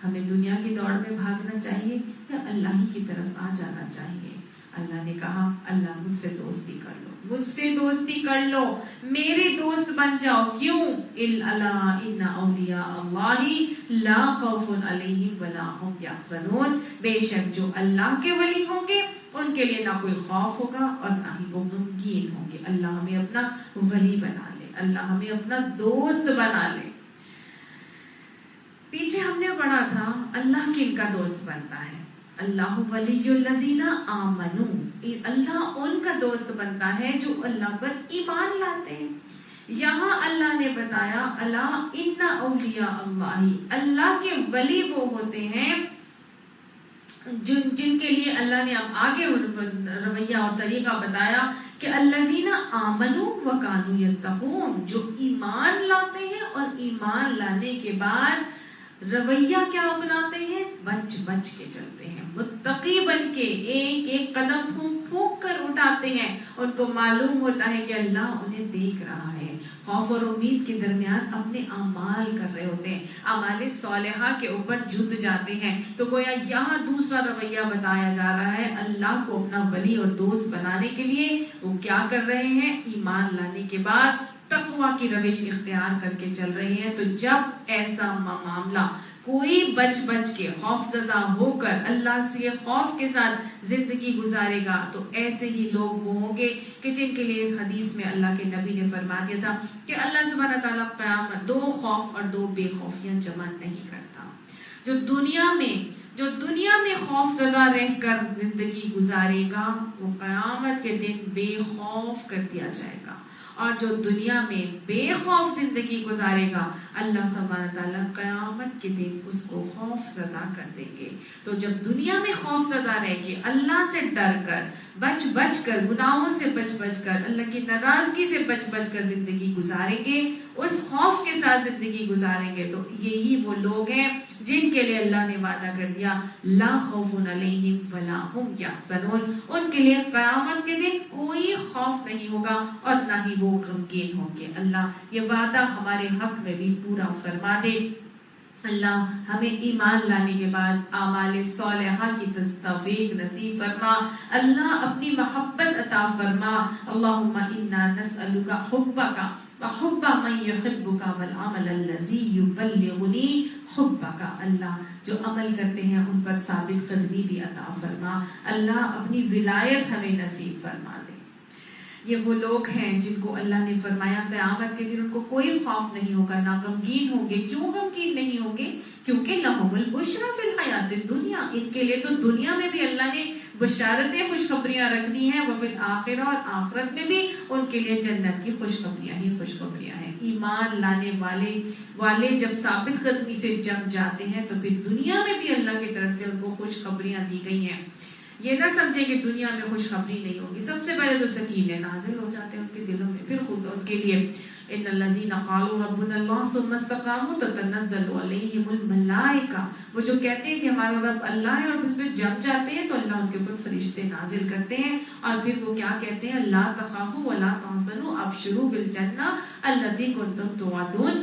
ہمیں دنیا کی دوڑ میں بھاگنا چاہیے یا اللہ ہی کی طرف آ جانا چاہیے؟ اللہ نے کہا اللہ مجھ سے دوستی کر لو، مجھ سے دوستی کر لو، میرے دوست بن جاؤ. کیوں؟ الا ان اولیاء اللہ لا خوف علیہم ولا هم یحزنون، بے شک جو اللہ کے ولی ہوں گے ان کے لیے نہ کوئی خوف ہوگا اور نہ ہی وہ غمگین ہوں گے. اللہ ہمیں اپنا ولی بنا لے، اللہ ہمیں اپنا دوست بنا لے. پیچھے ہم نے پڑھا تھا اللہ کن کا دوست بنتا ہے؟ اللہ ولی الذین آمنوا، اللہ ان کا دوست بنتا ہے جو اللہ پر ایمان لاتے ہیں. یہاں اللہ نے بتایا الا ان اولیاء اللہ، اللہ کے ولی وہ ہوتے ہیں جن کے لیے اللہ نے اب آگے رویہ اور طریقہ بتایا کہ الذین آمنوا وکانوا یتقون، جو ایمان لاتے ہیں اور ایمان لانے کے بعد رویہ کیا اپناتے ہیں؟ بچ بچ کے چلتے ہیں، متقی بن کے، ایک ایک قدم پھونک پھونک کر اٹھاتے ہیں ان کو معلوم ہوتا ہے کہ اللہ انہیں دیکھ رہا ہے. خوف اور امید کے درمیان اپنے اعمال کر رہے ہوتے ہیں, اعمال صالحہ کے اوپر جھک جاتے ہیں. تو گویا یہاں دوسرا رویہ بتایا جا رہا ہے, اللہ کو اپنا ولی اور دوست بنانے کے لیے وہ کیا کر رہے ہیں, ایمان لانے کے بعد تقویٰ کی روش اختیار کر کے چل رہے ہیں. تو جب ایسا معاملہ کوئی بچ کے خوف زدہ ہو کر اللہ سے خوف کے ساتھ زندگی گزارے گا, تو ایسے ہی لوگ وہ ہوں گے کہ جن کے لیے اس حدیث میں اللہ کے نبی نے فرما دیا تھا کہ اللہ سبحانہ تعالیٰ قیامت 2 خوف اور 2 بے خوفیاں جمع نہیں کرتا. جو دنیا میں خوف زدہ رہ کر زندگی گزارے گا وہ قیامت کے دن بے خوف کر دیا جائے گا, اور جو دنیا میں بے خوف زندگی گزارے گا اللہ سبحانہ تعالیٰ قیامت کے دن اس کو خوف زدہ کر دیں گے. تو جب دنیا میں خوف زدہ رہ کے اللہ سے ڈر کر بچ کر گناہوں سے بچ کر اللہ کی ناراضگی سے بچ کر زندگی گزاریں گے, اس خوف کے ساتھ زندگی گزاریں گے, تو یہی وہ لوگ ہیں جن کے لیے اللہ نے وعدہ کر دیا لا خوف علیہم ولا هم یحزنون, ان کے لیے قیامت کے دن کوئی خوف نہیں ہوگا اور نہ ہی وہ غمگین ہوں گے. اللہ یہ وعدہ ہمارے حق میں بھی پورا فرما دے. اللہ ہمیں ایمان لانے کے بعد اعمال صالحہ کی توفیق نصیب فرما. اللہ اپنی محبت عطا فرما. اللہم انا نسألک حبک وحب من یحبک والعمل الذی یبلغنی حبک. اللہ جو عمل کرتے ہیں ان پر ثابت قدمی بھی عطا فرما. اللہ اپنی ولایت ہمیں نصیب فرما دے. یہ وہ لوگ ہیں جن کو اللہ نے فرمایا قیامت کے دن ان کو کوئی خوف نہیں ہوگا, نہ غمگین ہوں گے. کیوں غمگین نہیں ہوں گے؟ کیونکہ لہم البشریٰ فی الحیات الدنیا, ان کے لیے تو دنیا میں بھی اللہ نے بشارتیں خوشخبریاں رکھ دی ہیں, وفی الآخرہ, اور آخرت میں بھی ان کے لیے جنت کی خوشخبریاں ہی خوشخبریاں ہیں. ایمان لانے والے جب ثابت قدمی سے جم جاتے ہیں تو پھر دنیا میں بھی اللہ کی طرف سے ان کو خوشخبریاں دی گئی ہیں. یہ نہ سمجھے کہ دنیا میں خوشخبری نہیں ہوگی. سب سے پہلے تو سکینے نازل ہو جاتے ہیں ان کے دلوں میں, پھر خود ان کے لیے ان الذین قالوا ربنا اللہ ثم استقاموا تتنزل علیہم الملائکہ, وہ جو کہتے ہیں کہ ہمارا رب اللہ ہے اور اس پہ جم جاتے ہیں تو اللہ ان کے اوپر فرشتے نازل کرتے ہیں, اور پھر وہ کیا کہتے ہیں, لا تخافوا ولا تحزنوا ابشروا بالجنہ التی کنتم توعدون.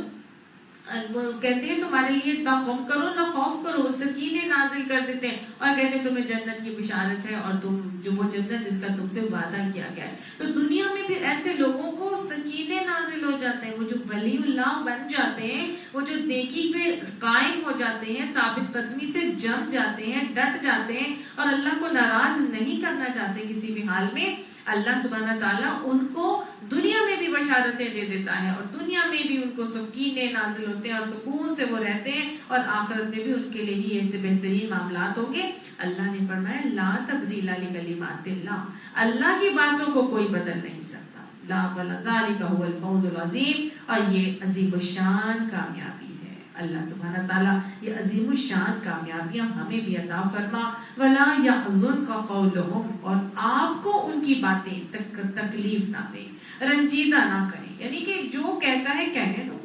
وہ کہتے ہیں تمہارے لیے نہ غم کرو نہ خوف کرو, سکینے نازل کر دیتے ہیں اور کہتے ہیں تمہیں جنت کی بشارت ہے اور تم جو وہ جنت جس کا تم سے وعدہ کیا گیا ہے. تو دنیا میں بھی ایسے لوگوں کو سکینے نازل ہو جاتے ہیں, وہ جو ولی اللہ بن جاتے ہیں, وہ جو نیکی پہ قائم ہو جاتے ہیں, ثابت قدمی سے جم جاتے ہیں, ڈٹ جاتے ہیں اور اللہ کو ناراض نہیں کرنا چاہتے کسی بھی حال میں. اللہ سبحانہ تعالیٰ ان کو دنیا میں بھی بشارتیں دے دیتا ہے اور دنیا میں بھی ان کو سکینے نازل ہوتے ہیں اور سکون سے وہ رہتے ہیں, اور آخرت میں بھی ان کے لیے ہی بہترین معاملات ہوں گے. اللہ نے فرمایا لا تبدیل لکلمات اللہ, اللہ کی باتوں کو کوئی بدل نہیں سکتا. لا ذالک هو الفوز العظیم, اور یہ عظیم الشان کامیابی ہے. اللہ سبحانہ تعالیٰ یہ عظیم الشان کامیابیاں ہمیں بھی عطا فرما. ولا يحزنک قولهم, اور آپ کو ان کی باتیں تکلیف نہ دیں, رنجیدہ نہ کریں. یعنی کہ جو کہتا ہے کہنے دو,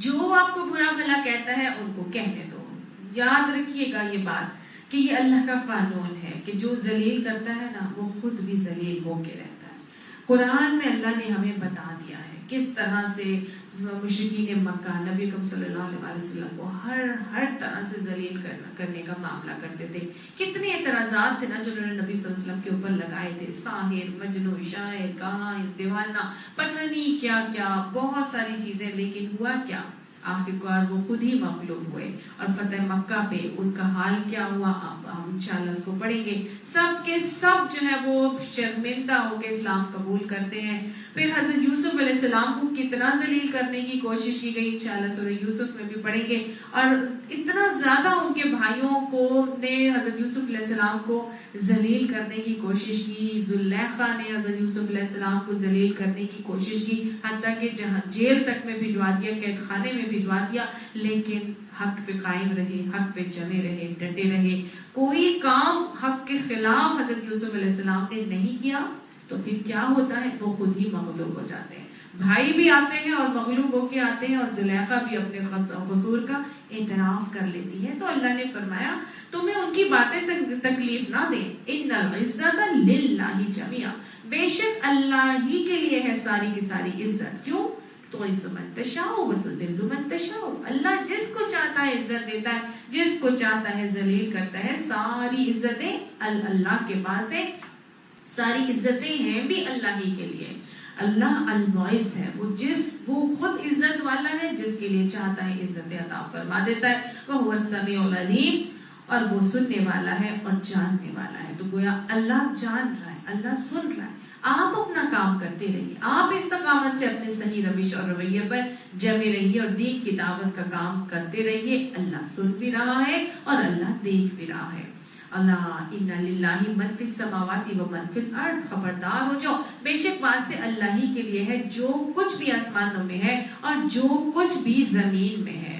جو آپ کو برا بھلا کہتا ہے ان کو کہنے دو. یاد رکھیے گا یہ بات کہ یہ اللہ کا قانون ہے کہ جو ذلیل کرتا ہے نا وہ خود بھی ذلیل ہو کے رہتا ہے. قرآن میں اللہ نے ہمیں بتا دیا ہے کس طرح سے مشرکین مکہ نبی اکرم صلی اللہ علیہ وسلم کو ہر طرح سے ذلیل کرنے کا معاملہ کرتے تھے. کتنے اعتراضات تھے نا جو انہوں نے نبی صلی اللہ علیہ وسلم کے اوپر لگائے تھے, ساحر, مجنون, شاعر, کہاں, دیوانہ, پتہ نہیں کیا کیا, بہت ساری چیزیں. لیکن ہوا کیا, آخرکار وہ خود ہی مغلوب ہوئے, اور فتح مکہ پہ ان کا حال کیا ہوا اب ہم انشاءاللہ اس کو پڑھیں گے. سب کے سب جو ہے وہ شرمندہ ہو کے اسلام قبول کرتے ہیں. پھر حضرت یوسف علیہ السلام کو کتنا ذلیل کرنے کی کوشش کی گئی, انشاءاللہ سورہ یوسف میں بھی پڑھیں گے. اور اتنا زیادہ ان کے بھائیوں کو نے حضرت یوسف علیہ السلام کو ذلیل کرنے کی کوشش کی. زلیخا نے حضرت یوسف علیہ السلام کو ذلیل کرنے کی کوشش کی, حتیٰ کہ جہاں جیل تک میں بھجوا دیا, قید خانے میں بھجوا دیا. لیکن حق پہ قائم رہے, حق پہ جمے رہے, ڈٹے رہے. کوئی کام حق کے خلاف حضرت یوسف علیہ السلام نے نہیں کیا, تو پھر کیا ہوتا ہے, وہ خود ہی مغلوب ہو جاتے ہیں. بھائی بھی آتے ہیں اور مغلوب ہو کے آتے ہیں, اور زلیخا بھی اپنے قصور کا اعتراف کر لیتی ہے. تو اللہ نے فرمایا تمہیں ان کی باتیں تکلیف نہ دیں. ان العزت للہ جمیعا, بے شک اللہ ہی کے لیے ہے ساری کی ساری عزت. کیوں؟ تعز من تشاء وتذل من تشاء, اللہ جس کو چاہتا ہے عزت دیتا ہے, جس کو چاہتا ہے ذلیل کرتا ہے. ساری عزتیں اللہ کے پاس ہے, ساری عزتیں ہیں بھی اللہ ہی کے لیے. اللہ المعز ہے, وہ خود عزت والا ہے, جس کے لیے چاہتا ہے عزت عطا فرما دیتا ہے. وہ السمیع العلیم, اور وہ سننے والا ہے اور جاننے والا ہے. تو گویا اللہ جان رہا ہے, اللہ سن رہا ہے. آپ اپنا کام کرتے رہیے, آپ استقامت سے اپنے صحیح روش اور رویے پر جمے رہیے اور دین کی دعوت کا کام کرتے رہیے. اللہ سن بھی رہا ہے اور اللہ دیکھ بھی رہا ہے. اللہ ان للہ من فی السماوات و من فی الارض, خبردار ہو جاؤ, بے شک واسطے اللہ ہی کے لیے ہے جو کچھ بھی آسمانوں میں ہے اور جو کچھ بھی زمین میں ہے.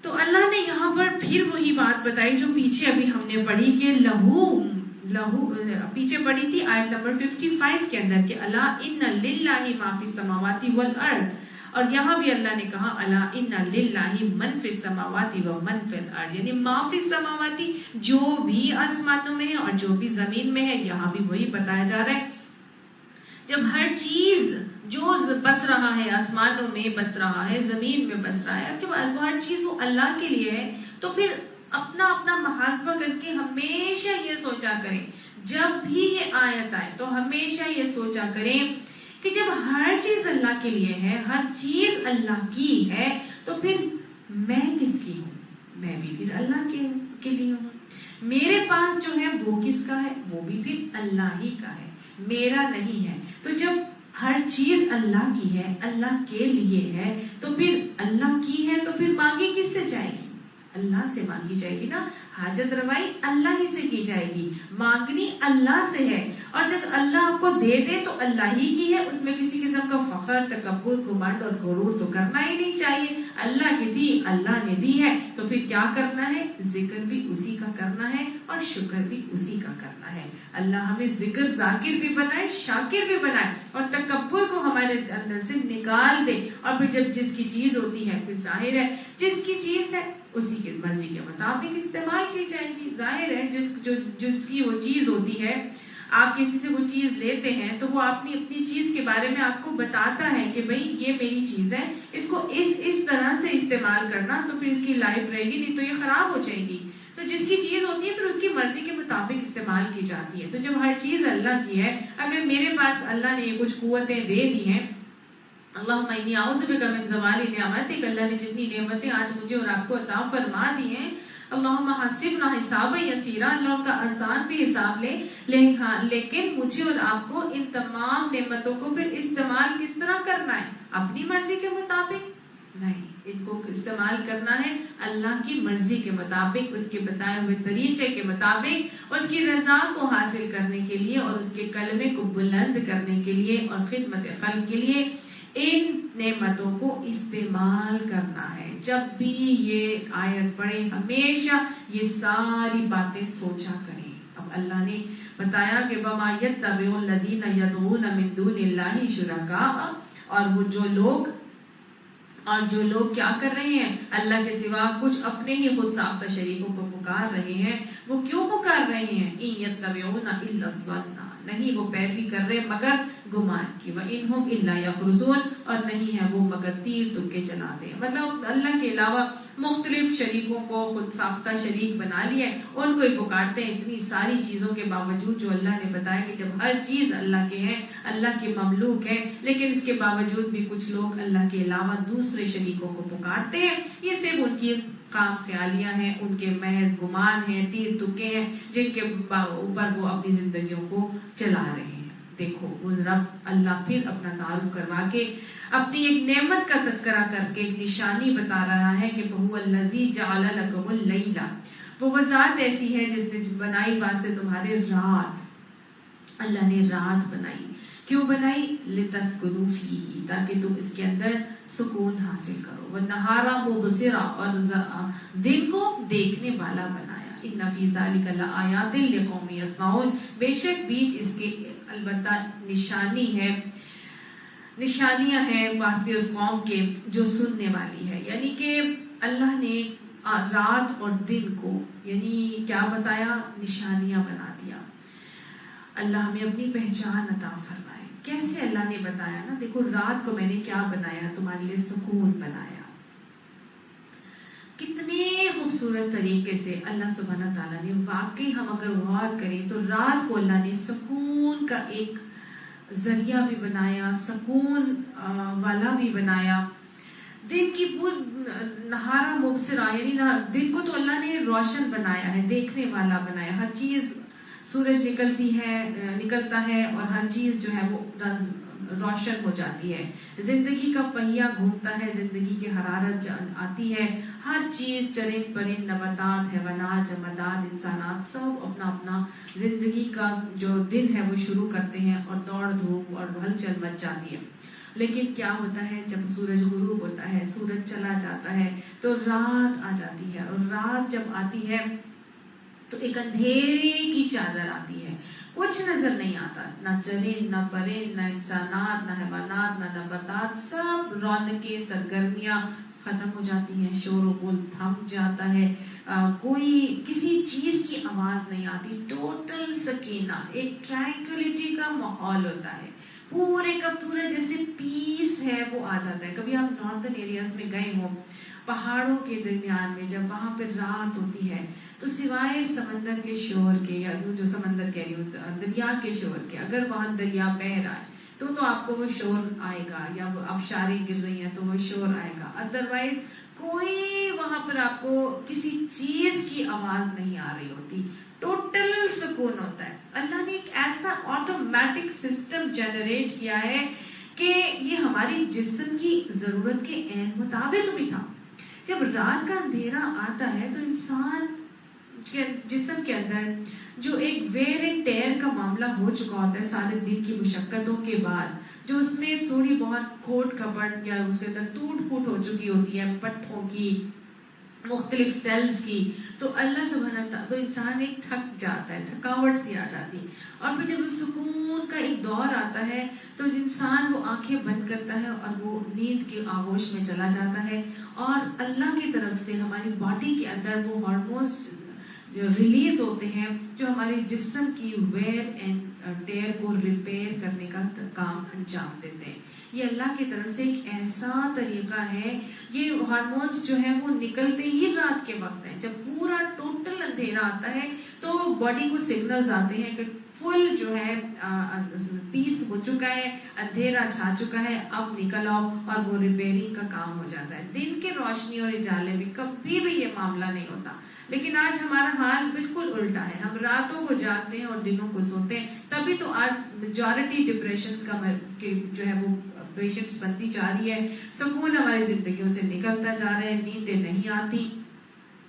تو اللہ نے یہاں پر پھر وہی بات بتائی جو پیچھے ابھی ہم نے پڑھی کہ لہو پیچھے پڑھی تھی آیت نمبر 55 کے اندر کہ الا ان للہ ما فی السماوات والارض, اور یہاں بھی اللہ نے کہا الا ان للہ من فی السماوات و من فی الارض, یعنی ما فی السماوات جو بھی آسمانوں میں ہے اور جو بھی زمین میں ہے. یہاں بھی وہی بتایا جا رہا ہے جب ہر چیز جو بس رہا ہے, آسمانوں میں بس رہا ہے, زمین میں بس رہا ہے, کہ ہر چیز وہ اللہ کے لیے ہے, تو پھر اپنا اپنا محاسبہ کر کے ہمیشہ یہ سوچا کریں, جب بھی یہ آیت آئے تو ہمیشہ یہ سوچا کریں کہ جب ہر چیز اللہ کے لیے ہے, ہر چیز اللہ کی ہے, تو پھر میں کس کی ہوں؟ میں بھی پھر اللہ کے لیے ہوں. میرے پاس جو ہے وہ کس کا ہے؟ وہ بھی پھر اللہ ہی کا ہے, میرا نہیں ہے. تو جب ہر چیز اللہ کی ہے, اللہ کے لیے ہے, تو پھر اللہ کی ہے, تو پھر مانگی کس سے جائے گی؟ اللہ سے مانگی جائے گی نا. حاجت روائی اللہ ہی سے کی جائے گی, مانگنی اللہ سے ہے. اور جب اللہ آپ کو دے دے تو اللہ ہی کی ہے, اس میں کسی قسم کا فخر, تکبر, گھمنڈ اور غرور تو کرنا ہی نہیں چاہیے. اللہ کی دی, اللہ نے دی ہے, تو پھر کیا کرنا ہے؟ ذکر بھی اسی کا کرنا ہے اور شکر بھی اسی کا کرنا ہے. اللہ ہمیں ذکر ذاکر بھی بنائے, شاکر بھی بنائے, اور تکبر کو ہمارے اندر سے نکال دے. اور پھر جب جس کی چیز ہوتی ہے, پھر ظاہر ہے جس کی چیز ہے اسی کی مرضی کے مطابق استعمال کی جائے گی. ظاہر ہے جس کی وہ چیز ہوتی ہے, آپ کسی سے وہ چیز لیتے ہیں تو وہ اپنی چیز کے بارے میں آپ کو بتاتا ہے کہ بھئی یہ میری چیز ہے, اس کو اس طرح سے استعمال کرنا, تو پھر اس کی لائف رہے گی, نہیں تو یہ خراب ہو جائے گی. تو جس کی چیز ہوتی ہے پھر اس کی مرضی کے مطابق استعمال کی جاتی ہے. تو جب ہر چیز اللہ کی ہے, اگر میرے پاس اللہ نے کچھ قوتیں دے دی ہیں, اللہم انی اعوذ بک من زوال نعمتک, اللہ نے جتنی نعمتیں آج مجھے اور آپ کو عطا فرما دی ہیں, اللہم حسبنا حسابا یسیرا, اللہ ان کا آسان بھی حساب لے, لیکن مجھے اور آپ کو ان تمام نعمتوں کو پھر استعمال کس طرح کرنا ہے؟ اپنی مرضی کے مطابق نہیں, ان کو استعمال کرنا ہے اللہ کی مرضی کے مطابق, اس کے بتائے ہوئے طریقے کے مطابق, اس کی رضا کو حاصل کرنے کے لیے اور اس کے کلمے کو بلند کرنے کے لیے اور خدمت خلق کے لیے ان نعمتوں کو استعمال کرنا ہے. جب بھی یہ آیت پڑھیں ہمیشہ یہ ساری باتیں سوچا کریں. اب اللہ نے بتایا کہ وَمَا يَتَّبِعُ الَّذِينَ يَدْعُونَ مِن دُونِ اللَّهِ شُرَكَاءَ, اور جو لوگ کیا کر رہے ہیں, اللہ کے سوا کچھ اپنے ہی خود ساختہ شریکوں کو پکار رہے ہیں. وہ کیوں پکار رہے ہیں؟ إِن يَتَّبِعُونَ إِلَّا الظَّنَّ, نہیں وہ پیروی کر رہے مگر گمان کی, وَإِنْ هُمْ إِلَّا يَخْرُصُونَ, اور نہیں ہے وہ مگر تیر تکے چلاتے ہیں. مطلب اللہ کے علاوہ مختلف شریکوں کو خود ساختہ شریک بنا لیا ہے, ان کو ہی پکارتے ہیں. اتنی ساری چیزوں کے باوجود جو اللہ نے بتایا کہ جب ہر چیز اللہ کے ہیں, اللہ کے مملوک ہے, لیکن اس کے باوجود بھی کچھ لوگ اللہ کے علاوہ دوسرے شریکوں کو پکارتے ہیں. یہ صرف ان کی کام خیالیاں ہیں, ان کے محض گمان ہیں, تیر تکے ہیں, جن کے اوپر وہ اپنی زندگیوں کو چلا رہے ہیں. دیکھو وہ رب اللہ پھر اپنا تعارف کروا کے اپنی ایک نعمت کا تذکرہ کر کے ایک نشانی بتا رہا ہے کہ بہو الذی جعل لکم اللیل, وہ ذات ایسی ہے جس نے بنائی واسطے تمہارے رات. اللہ نے رات بنائی, کیوں بنائی؟ لتسکنوا فیہ, تاکہ تم اس کے اندر سکون حاصل کرو. والنہار مبصرا, اور دن کو دیکھنے والا بنایا. ان فی ذلک لآیات لقوم یسمعون, بے شک بیچ اس کے البتہ نشانیاں ہیں واسطے اس قوم کے جو سننے والی ہے. یعنی کہ اللہ نے رات اور دن کو یعنی کیا بتایا؟ نشانیاں بنا دیا. اللہ ہمیں اپنی پہچان عطا فرمائے. کیسے اللہ نے بتایا نا، دیکھو رات کو میں نے کیا بنایا، تمہارے لیے سکون بنایا. کتنے خوبصورت طریقے سے اللہ سبحانہ تعالیٰ نے، واقعی ہم اگر غور کریں تو رات کو اللہ نے سکون کا ایک ذریعہ بھی بنایا، سکون والا بھی بنایا. دن کی نہارا مبصرہ، یعنی دن کو تو اللہ نے روشن بنایا ہے، دیکھنے والا بنایا. ہر چیز سورج نکلتا ہے اور ہر چیز جو ہے وہ روشن ہو جاتی ہے. زندگی کا پہیہ گھومتا ہے، زندگی کی حرارت آتی ہے. ہر چیز، چرند پرند، نباتات، حیوانات، جمادات، انسانات، سب اپنا اپنا زندگی کا جو دن ہے وہ شروع کرتے ہیں اور دوڑ دھوپ اور ہلچل مچ جاتی ہے. لیکن کیا ہوتا ہے جب سورج غروب ہوتا ہے، سورج چلا جاتا ہے تو رات آ جاتی ہے. اور رات جب آتی ہے تو ایک اندھیرے کی چادر آتی ہے. کچھ نظر نہیں آتا، نہ چرند، نہ پرند، نہ انسانات، نہ حیوانات، نہ نباتات. سب رونقیں، سرگرمیاں ختم ہو جاتی ہیں، شور و غل تھم جاتا ہے. کوئی کسی چیز کی آواز نہیں آتی. ٹوٹل سکینہ، ایک ٹرینکولیٹی کا ماحول ہوتا ہے. پورے کا پورا جیسے پیس ہے وہ آ جاتا ہے. کبھی آپ ناردرن ایریاز میں گئے ہوں، پہاڑوں کے درمیان میں جب وہاں پہ رات ہوتی ہے تو سوائے سمندر کے شور کے، یا جو سمندر کہہ رہی ہوں، دریا کے شور کے، اگر وہاں دریا بہہ رہا ہے تو آپ کو وہ شور آئے گا، یا وہ آبشاریں گر رہی ہیں تو وہ شور آئے گا. ادروائز کوئی وہاں پر آپ کو کسی چیز کی آواز نہیں آ رہی ہوتی. ٹوٹل سکون ہوتا ہے. اللہ نے ایک ایسا آٹومیٹک سسٹم جنریٹ کیا ہے کہ یہ ہماری جسم کی ضرورت کے عین مطابق بھی تھا. جب رات کا اندھیرا آتا ہے تو انسان کے جسم کے اندر جو ایک ویئر اینڈ ٹیئر کا معاملہ ہو چکا ہوتا ہے سارے دن کی مشقتوں کے بعد، جو اس میں تھوڑی بہت کھوٹ کپٹ یا اس کے اندر ٹوٹ پھوٹ ہو چکی ہوتی ہے، پٹھوں کی، مختلف سیلز کی، تو اللہ سبحانہ تعالیٰ انسان ایک تھک جاتا ہے، تھکاوٹ سی آ جاتی. اور پھر جب سکون کا ایک دور آتا ہے تو انسان وہ آنکھیں بند کرتا ہے اور وہ نیند کے آغوش میں چلا جاتا ہے. اور اللہ کی طرف سے ہماری باڈی کے اندر وہ ہارمونز جو ریلیز ہوتے ہیں جو ہمارے جسم کی ویئر اینڈ ٹیئر کو ریپیئر کرنے کا کام انجام دیتے ہیں. یہ اللہ کی طرف سے ایک ایسا طریقہ ہے. یہ ہارمونز جو ہیں وہ نکلتے ہی رات کے وقت ہیں. جب پورا ٹوٹل اندھیرا آتا ہے تو باڈی کو سگنلز آتے ہیں کہ فل جو ہے پیس ہو چکا ہے، اندھیرا چھا چکا ہے، اب نکل آؤ، اور وہ ریپیئرنگ کا کام ہو جاتا ہے. دن کے روشنی اور اجالے میں کبھی بھی یہ معاملہ نہیں ہوتا. لیکن آج ہمارا حال بالکل الٹا ہے. ہم راتوں کو جاگتے ہیں اور دنوں کو سوتے ہیں. تبھی تو آج میجورٹی ڈپریشنز کا جو ہے وہ پیشنٹس بنتی جا رہی ہے. سکون ہماری زندگیوں سے نکلتا جا رہا ہے، نیندیں نہیں آتی.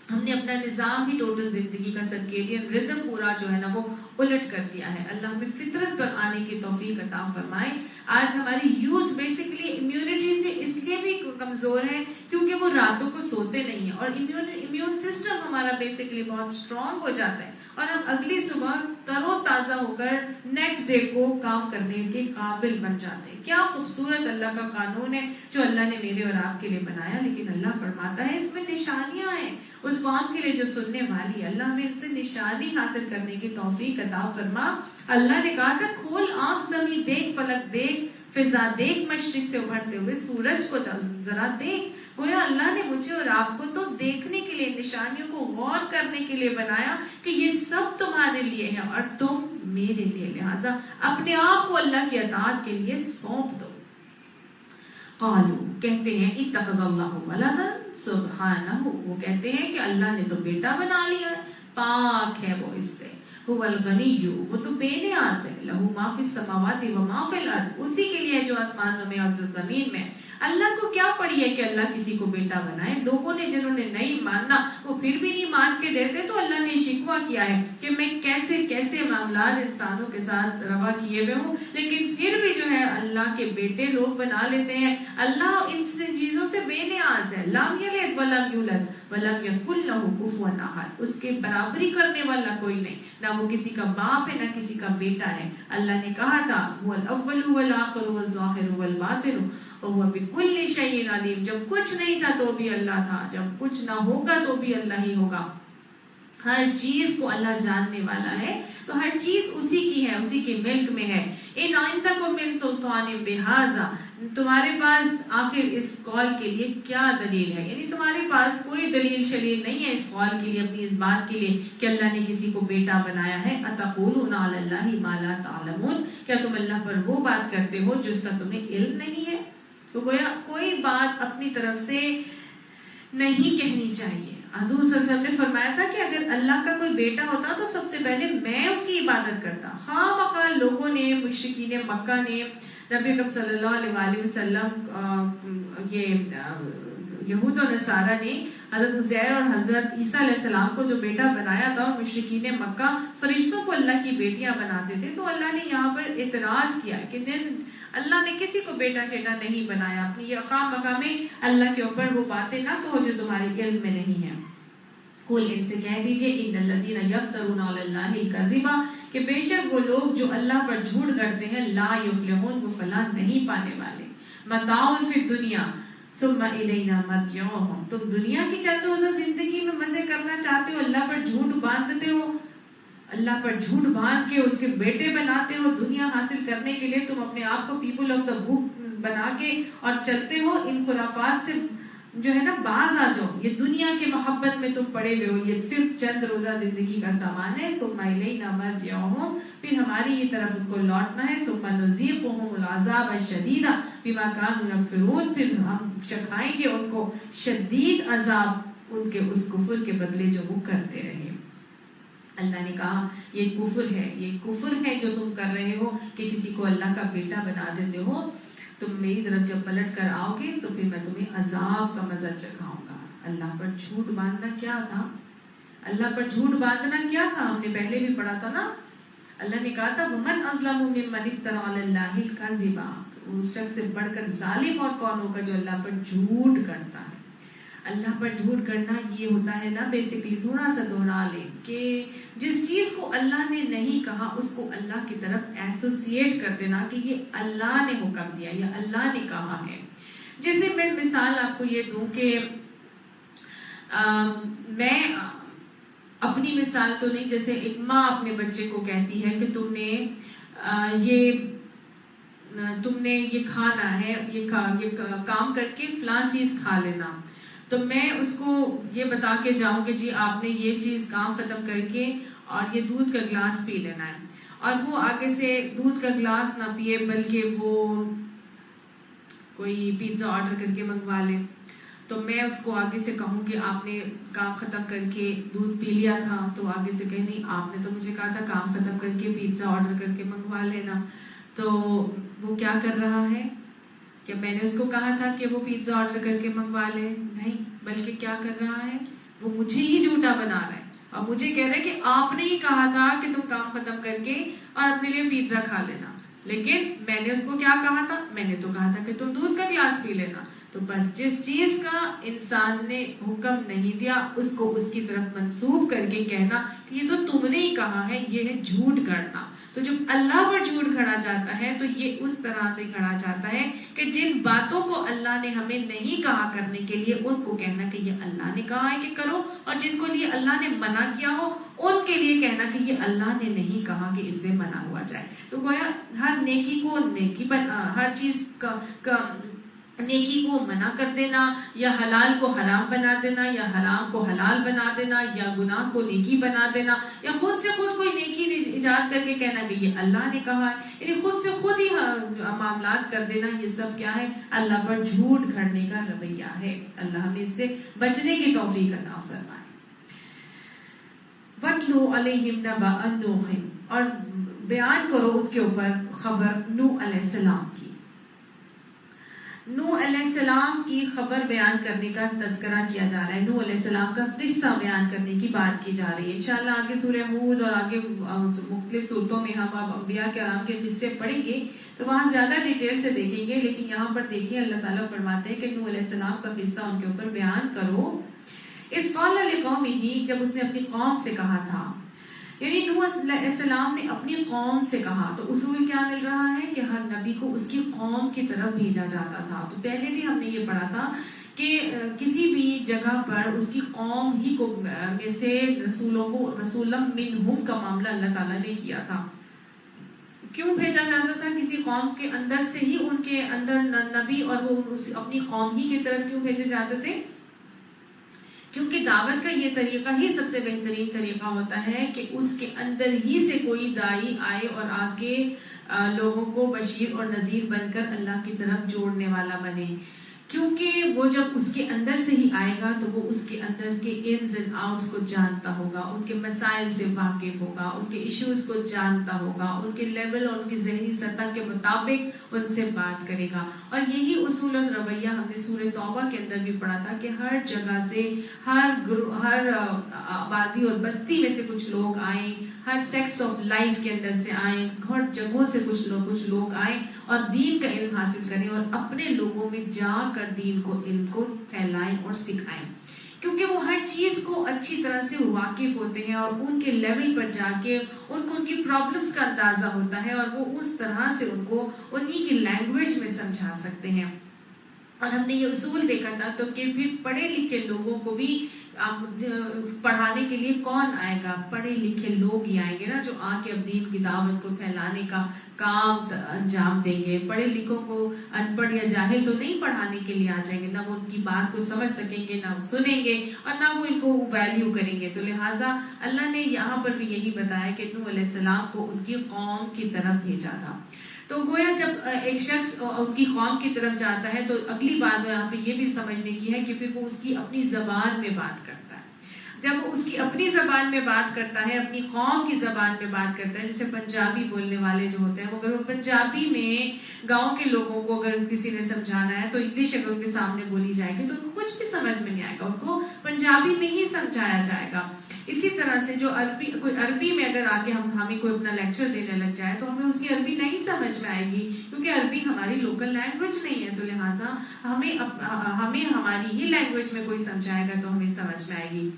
ہم نے اپنا نظام ہی ٹوٹل زندگی کا سرکیڈین ردم پورا جو ہے نا وہ الٹ کر دیا ہے. اللہ ہمیں فطرت پر آنے کی توفیق عطا فرمائے. آج ہماری یوتھ بیسیکلی امیونٹی سے اس لیے بھی کمزور ہے کیونکہ وہ راتوں کو سوتے نہیں ہیں، اور امیون سسٹم ہمارا بیسیکلی بہت اسٹرانگ ہو جاتا ہے اور ہم اگلی صبح تر و تازہ ہو کر نیکسٹ ڈے کو کام کرنے کے قابل بن جاتے ہیں. کیا خوبصورت اللہ کا قانون ہے جو اللہ نے میرے اور آپ کے لیے بنایا. لیکن اللہ فرماتا ہے اس میں نشانیاں ہیں اس قوم کے لیے جو سننے والی. اللہ ہمیں ان سے نشانی حاصل کرنے کی توفیق عطا فرما. اللہ نے کہا تھا کھول آنکھ زمین دیکھ، فلک دیکھ، فضا دیکھ، مشرق سے ابھرتے ہوئے سورج کو ذرا دیکھ. گویا اللہ نے مجھے اور آپ کو تو دیکھنے کے لیے، نشانیوں کو غور کرنے کے لیے بنایا کہ یہ سب تمہارے لیے ہے اور تم میرے لیے. لہٰذا اپنے آپ کو اللہ کی اطاعت کے لیے سونپ دو. قالو کہتے ہیں اتخذ اللہ ولدا سبحانہ، وہ کہتے ہیں کہ اللہ نے تو بیٹا بنا لیا، پاک ہے وہ اس سے. هو الغنی، وہ تو بے نیاز ہے. لہو ما فی السماوات و ما فی الارض، اسی کے لیے جو آسمانوں میں اور جو زمین میں. اللہ کو کیا پڑی ہے کہ اللہ کسی کو بیٹا بنائے؟ لوگوں نے جنہوں نے نہیں ماننا وہ پھر بھی نہیں مان کے دیتے تو اللہ نے شکوہ کیا ہے کہ میں کیسے کیسے معاملات انسانوں کے ساتھ روا کیے ہوئے ہوں، لیکن پھر بھی جو ہے اللہ کے بیٹے لوگ بنا لیتے ہیں۔ اللہ ان چیزوں سے بے نیاز ہے۔ لم یلد ولم یولد ولم یکن لہ کفوا احد، اس کے برابری کرنے والا کوئی نہیں، نہ وہ کسی کا باپ ہے نہ کسی کا بیٹا ہے۔ اللہ نے کہا تھا هو الاول والآخر والظاہر والباطن وهو بكل شيء علیم، جب کچھ نہیں تھا تو بھی اللہ تھا، جب کچھ نہ ہوگا تو بھی اللہ ہی ہوگا۔ ہر چیز کو اللہ جاننے والا ہے، تو ہر چیز اسی کی ہے، اسی کے ملک میں ہے۔ ان عندکم من سلطان بہذا، تمہارے پاس آخر اس قول کے لیے کیا دلیل ہے؟ یعنی تمہارے پاس کوئی دلیل شلیل نہیں ہے اس قول کے لیے، اپنی اس بات کے لیے کہ اللہ نے کسی کو بیٹا بنایا ہے۔ اتقولون علی اللہ ما لا تعلمون، کیا تم اللہ پر وہ بات کرتے ہو جس کا تمہیں علم نہیں ہے؟ تو گویا کوئی بات اپنی طرف سے نہیں کہنی چاہیے۔ حضور صلی اللہ علیہ وسلم نے فرمایا تھا کہ اگر اللہ کا کوئی بیٹا ہوتا تو سب سے پہلے میں اس کی عبادت کرتا۔ خواہ مخواہ لوگوں نے، مشرکین مکہ نے نبی اکرم صلی اللہ علیہ وآلہ وسلم، یہ یہود و نصارہ نے حضرت عزیر اور حضرت عیسیٰ علیہ السلام کو جو بیٹا بنایا تھا، اور مشرکین مکہ فرشتوں کو اللہ کی بیٹیاں بناتے تھے، تو اللہ نے یہاں پر اعتراض کیا کہ اللہ نے کسی کو بیٹا شیٹا نہیں بنایا۔ اپنی یہ خواہ مخواہ میں اللہ کے اوپر وہ باتیں نہ کہو جو تمہارے علم میں نہیں ہے۔ قل، ان سے کہہ دیجئے، ان الذین یفترون علی اللہ الکذب، کہ بے شک وہ لوگ جو اللہ پر جھوٹ گڑتے ہیں، لا یفلحون، وہ فلاح نہیں پانے والے۔ متاع فی الدنیا ثم الینا مرجعہم، تم دنیا کی چند روزہ زندگی میں مزے کرنا چاہتے ہو، اللہ پر جھوٹ باندھتے ہو، اللہ پر جھوٹ باندھ کے اس کے بیٹے بناتے ہو، دنیا حاصل کرنے کے لیے تم اپنے آپ کو پیپل آف دا بک بنا کے اور چلتے ہو۔ ان خرافات سے جو ہے نا باز آ جاؤ، یہ دنیا کے محبت میں تم پڑے ہوئے ہو، یہ صرف چند روزہ زندگی کا سامان ہے۔ ثم الینا مرجعہم، پھر ہماری ہی طرف ان کو لوٹنا ہے۔ ثم نذیقہم العذاب الشدید بما کانوا یکفرون، پھر ہم چکھائیں گے ان کو شدید عذاب ان کے اس کفر کے بدلے جو وہ کرتے رہے۔ اللہ نے کہا یہ کفر ہے، یہ کفر ہے جو تم کر رہے ہو کہ کسی کو اللہ کا بیٹا بنا دیتے ہو۔ تم میری طرف جب پلٹ کر آؤ گے تو پھر میں تمہیں عذاب کا مزہ چکھاؤں گا۔ اللہ پر جھوٹ باندھنا کیا تھا؟ اللہ پر جھوٹ باندھنا کیا تھا؟ ہم نے پہلے بھی پڑھا تھا نا، اللہ نے کہا تھا وَمَنْ أَظْلَمُ مِمَّنِ افْتَرَىٰ عَلَى اللَّهِ الْكَذِبَ، اس شخص سے بڑھ کر ظالم اور کون ہوگا جو اللہ پر جھوٹ کرتا ہے۔ اللہ پر جھوٹ کرنا یہ ہوتا ہے نا، بیسیکلی تھوڑا سا دوہرا لیں کہ جس چیز کو اللہ نے نہیں کہا اس کو اللہ کی طرف ایسوسیٹ کر دینا کہ یہ اللہ نے حکم دیا یا اللہ نے کہا ہے۔ جیسے میں مثال آپ کو یہ دوں کہ میں اپنی مثال تو نہیں، جیسے ایک ماں اپنے بچے کو کہتی ہے کہ تم نے یہ کھانا ہے، یہ کام کر کے فلاں چیز کھا لینا، تو میں اس کو یہ بتا کے جاؤں کہ جی آپ نے یہ چیز کام ختم کر کے اور یہ دودھ کا گلاس پی لینا ہے، اور وہ آگے سے دودھ کا گلاس نہ پیے بلکہ وہ کوئی پیزا آرڈر کر کے منگوا لے، تو میں اس کو آگے سے کہوں کہ آپ نے کام ختم کر کے دودھ پی لیا تھا، تو آگے سے کہ نہیں آپ نے تو مجھے کہا تھا کام ختم کر کے پیزا آرڈر کر کے منگوا لینا، تو وہ کیا کر رہا ہے کہ میں نے اس کو کہا تھا کہ وہ پیزا آرڈر کر کے منگوا لے؟ نہیں، بلکہ کیا کر رہا ہے، وہ مجھے ہی جھوٹا بنا رہا ہے اور مجھے کہہ رہا ہے کہ آپ نے ہی کہا تھا کہ تم کام ختم کر کے اور اپنے لیے پیزا کھا لینا، لیکن میں نے اس کو کیا کہا تھا، میں نے تو کہا تھا کہ تم دودھ کا گلاس پی لینا۔ تو بس جس چیز کا انسان نے حکم نہیں دیا اس کو اس کی طرف منسوب کر کے کہنا کہ یہ تو تم نے ہی کہا ہے، یہ ہے جھوٹ گھڑنا۔ تو جب اللہ پر جھوٹ گھڑا جاتا ہے تو یہ اس طرح سے گھڑا جاتا ہے کہ جن باتوں کو اللہ نے ہمیں نہیں کہا کرنے کے لیے ان کو کہنا کہ یہ اللہ نے کہا ہے کہ کرو، اور جن کو لیے اللہ نے منع کیا ہو ان کے لیے کہنا کہ یہ اللہ نے نہیں کہا کہ اس سے منع ہوا جائے۔ تو گویا ہر نیکی کو ہر چیز کا نیکی کو منع کر دینا، یا حلال کو حرام بنا دینا، یا حرام کو حلال بنا دینا، یا گناہ کو نیکی بنا دینا، یا خود سے خود کوئی نیکی ایجاد کر کے کہنا کہ یہ اللہ نے کہا ہے، یعنی خود سے خود ہی معاملات کر دینا، یہ سب کیا ہے؟ اللہ پر جھوٹ گھڑنے کا رویہ ہے۔ اللہ ہمیں اس سے بچنے کی توفیق عطا فرمائے۔ وَاتْلُو عَلَيْهِمْ نَبَأَ نُوحٍ، اور بیان کرو ان کے اوپر خبر نوح علیہ السلام کی۔ نوح علیہ السلام کی خبر بیان کرنے کا تذکرہ کیا جا رہا ہے، نوح علیہ السلام کا قصہ بیان کرنے کی بات کی جا رہی ہے. انشاءاللہ آگے سورہ ہود اور آگے مختلف صورتوں میں ہم اب انبیاء کرام کے قصے پڑھیں گے تو وہاں زیادہ ڈیٹیل سے دیکھیں گے، لیکن یہاں پر دیکھیں اللہ تعالیٰ فرماتے ہیں کہ نوح علیہ السلام کا قصہ ان کے اوپر بیان کرو. اس قال لقومہ، جب اس نے اپنی قوم سے کہا تھا، یعنی نوح علیہ السلام نے اپنی قوم سے کہا، تو اصول کیا مل رہا ہے کہ ہر نبی کو اس کی قوم کی طرف بھیجا جاتا تھا. تو پہلے بھی ہم نے یہ پڑھا تھا کہ کسی بھی جگہ پر اس کی قوم ہی کو میں سے رسولوں کو رسولم منہم کا معاملہ اللہ تعالیٰ نے کیا تھا. کیوں بھیجا جاتا تھا کسی قوم کے اندر سے ہی ان کے اندر نبی، اور وہ اپنی قوم ہی کی طرف کیوں بھیجے جاتے تھے؟ کیونکہ دعوت کا یہ طریقہ ہی سب سے بہترین طریقہ ہوتا ہے کہ اس کے اندر ہی سے کوئی داعی آئے اور آ کے لوگوں کو بشیر اور نذیر بن کر اللہ کی طرف جوڑنے والا بنے. کیونکہ وہ جب اس کے اندر سے ہی آئے گا تو وہ اس کے اندر کے انز اینڈ آؤٹس کو جانتا ہوگا، ان کے مسائل سے واقف ہوگا، ان کے ایشوز کو جانتا ہوگا، ان کے لیول اور ان کی ذہنی سطح کے مطابق ان سے بات کرے گا. اور یہی اصول اور رویہ ہم نے سورہ توبہ کے اندر بھی پڑھا تھا کہ ہر جگہ سے ہر آبادی اور بستی میں سے کچھ لوگ آئیں، ہر سیکٹس آف لائف کے اندر سے آئیں، ہر جگہوں سے کچھ لوگ آئیں اور دین کا علم حاصل کریں اور اپنے لوگوں میں جا کر دین کو علم کو پھیلائیں اور سکھائیں. کیونکہ وہ ہر چیز کو اچھی طرح سے واقف ہوتے ہیں اور ان کے لیول پر جا کے ان کو ان کی پرابلمز کا اندازہ ہوتا ہے اور وہ اس طرح سے ان کو انہی کی لینگویج میں سمجھا سکتے ہیں. اور ہم نے یہ اصول دیکھا تھا تو کہ پھر پڑھے لکھے لوگوں کو بھی پڑھانے کے لیے کون آئے گا؟ پڑھے لکھے لوگ ہی آئیں گے نا، جو آ کے اب دین کی دعوت کو پھیلانے کا کام انجام دیں گے. پڑھے لکھوں کو ان پڑھ یا جاہل تو نہیں پڑھانے کے لیے آ جائیں گے، نہ وہ ان کی بات کو سمجھ سکیں گے، نہ وہ سنیں گے اور نہ وہ ان کو ویلیو کریں گے. تو لہٰذا اللہ نے یہاں پر بھی یہی بتایا کہ نوح علیہ السلام کو ان کی قوم کی طرف بھیجا تھا. تو گویا جب ایک شخص ان کی قوم کی طرف جاتا ہے تو اگلی بات یہاں پہ یہ بھی سمجھنے کی ہے کہ پھر وہ اس کی اپنی زبان میں بات کرتا ہے. جب وہ اس کی اپنی زبان میں بات کرتا ہے، اپنی قوم کی زبان میں بات کرتا ہے، جیسے پنجابی بولنے والے جو ہوتے ہیں، اگر وہ پنجابی میں گاؤں کے لوگوں کو اگر کسی نے سمجھانا ہے تو انگلش اگر ان کے سامنے بولی جائے گی تو ان کو کچھ بھی سمجھ میں نہیں آئے گا، ان کو پنجابی میں ہی سمجھایا جائے گا. اسی طرح سے جو عربی میں اگر آ کے ہمیں کوئی اپنا لیکچر دینے لگ جائے تو ہمیں اس کی عربی نہیں سمجھ میں آئے گی، کیونکہ عربی ہماری لوکل لینگویج نہیں ہے. تو لہٰذا ہمیں ہماری ہی لینگویج میں کوئی سمجھائے گا تو ہمیں سمجھ میں آئے گی.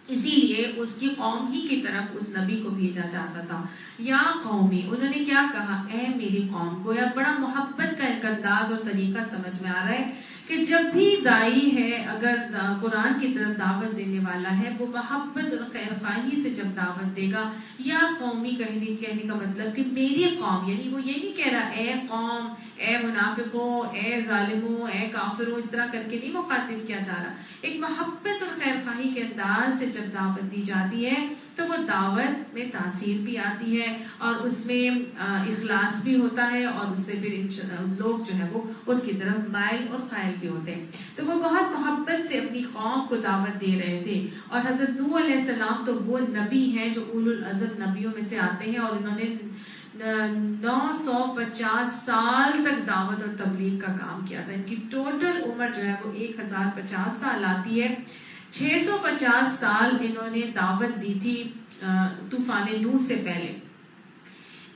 اسی لیے اس کی قوم ہی کی طرف اس نبی کو بھیجا جاتا تھا. یا قومی، انہوں نے کیا کہا؟ اے میری قوم. گویا بڑا محبت کا ایک انداز اور طریقہ سمجھ میں آ رہا ہے کہ جب بھی داعی ہے، اگر قرآن کی طرف دعوت دینے والا ہے، وہ محبت اور خیر خواہی سے جب دعوت دے گا. یا قومی کہنے کا مطلب کہ میری قوم، یعنی وہ یہ نہیں کہہ رہا اے قوم، اے منافقوں، اے ظالموں، اے کافروں، اس طرح کر کے نہیں مخاطب کیا جا رہا. ایک محبت اور خیر خواہی کے انداز سے جب دعوت دی جاتی ہے تو وہ دعوت میں تاثیر بھی آتی ہے اور اس میں اخلاص بھی ہوتا ہے اور اس سے پھر لوگ جو ہے وہ اس کی طرف مائل اور قائل بھی ہوتے ہیں. تو وہ بہت محبت سے اپنی قوم کو دعوت دے رہے تھے. اور حضرت نوح علیہ السلام تو وہ نبی ہیں جو اولو العزم نبیوں میں سے آتے ہیں اور انہوں نے 950 سال تک دعوت اور تبلیغ کا کام کیا تھا. ان کی ٹوٹل عمر جو ہے وہ 1050 سال آتی ہے. 650 سال انہوں نے دعوت دی تھی طوفان نوح سے پہلے.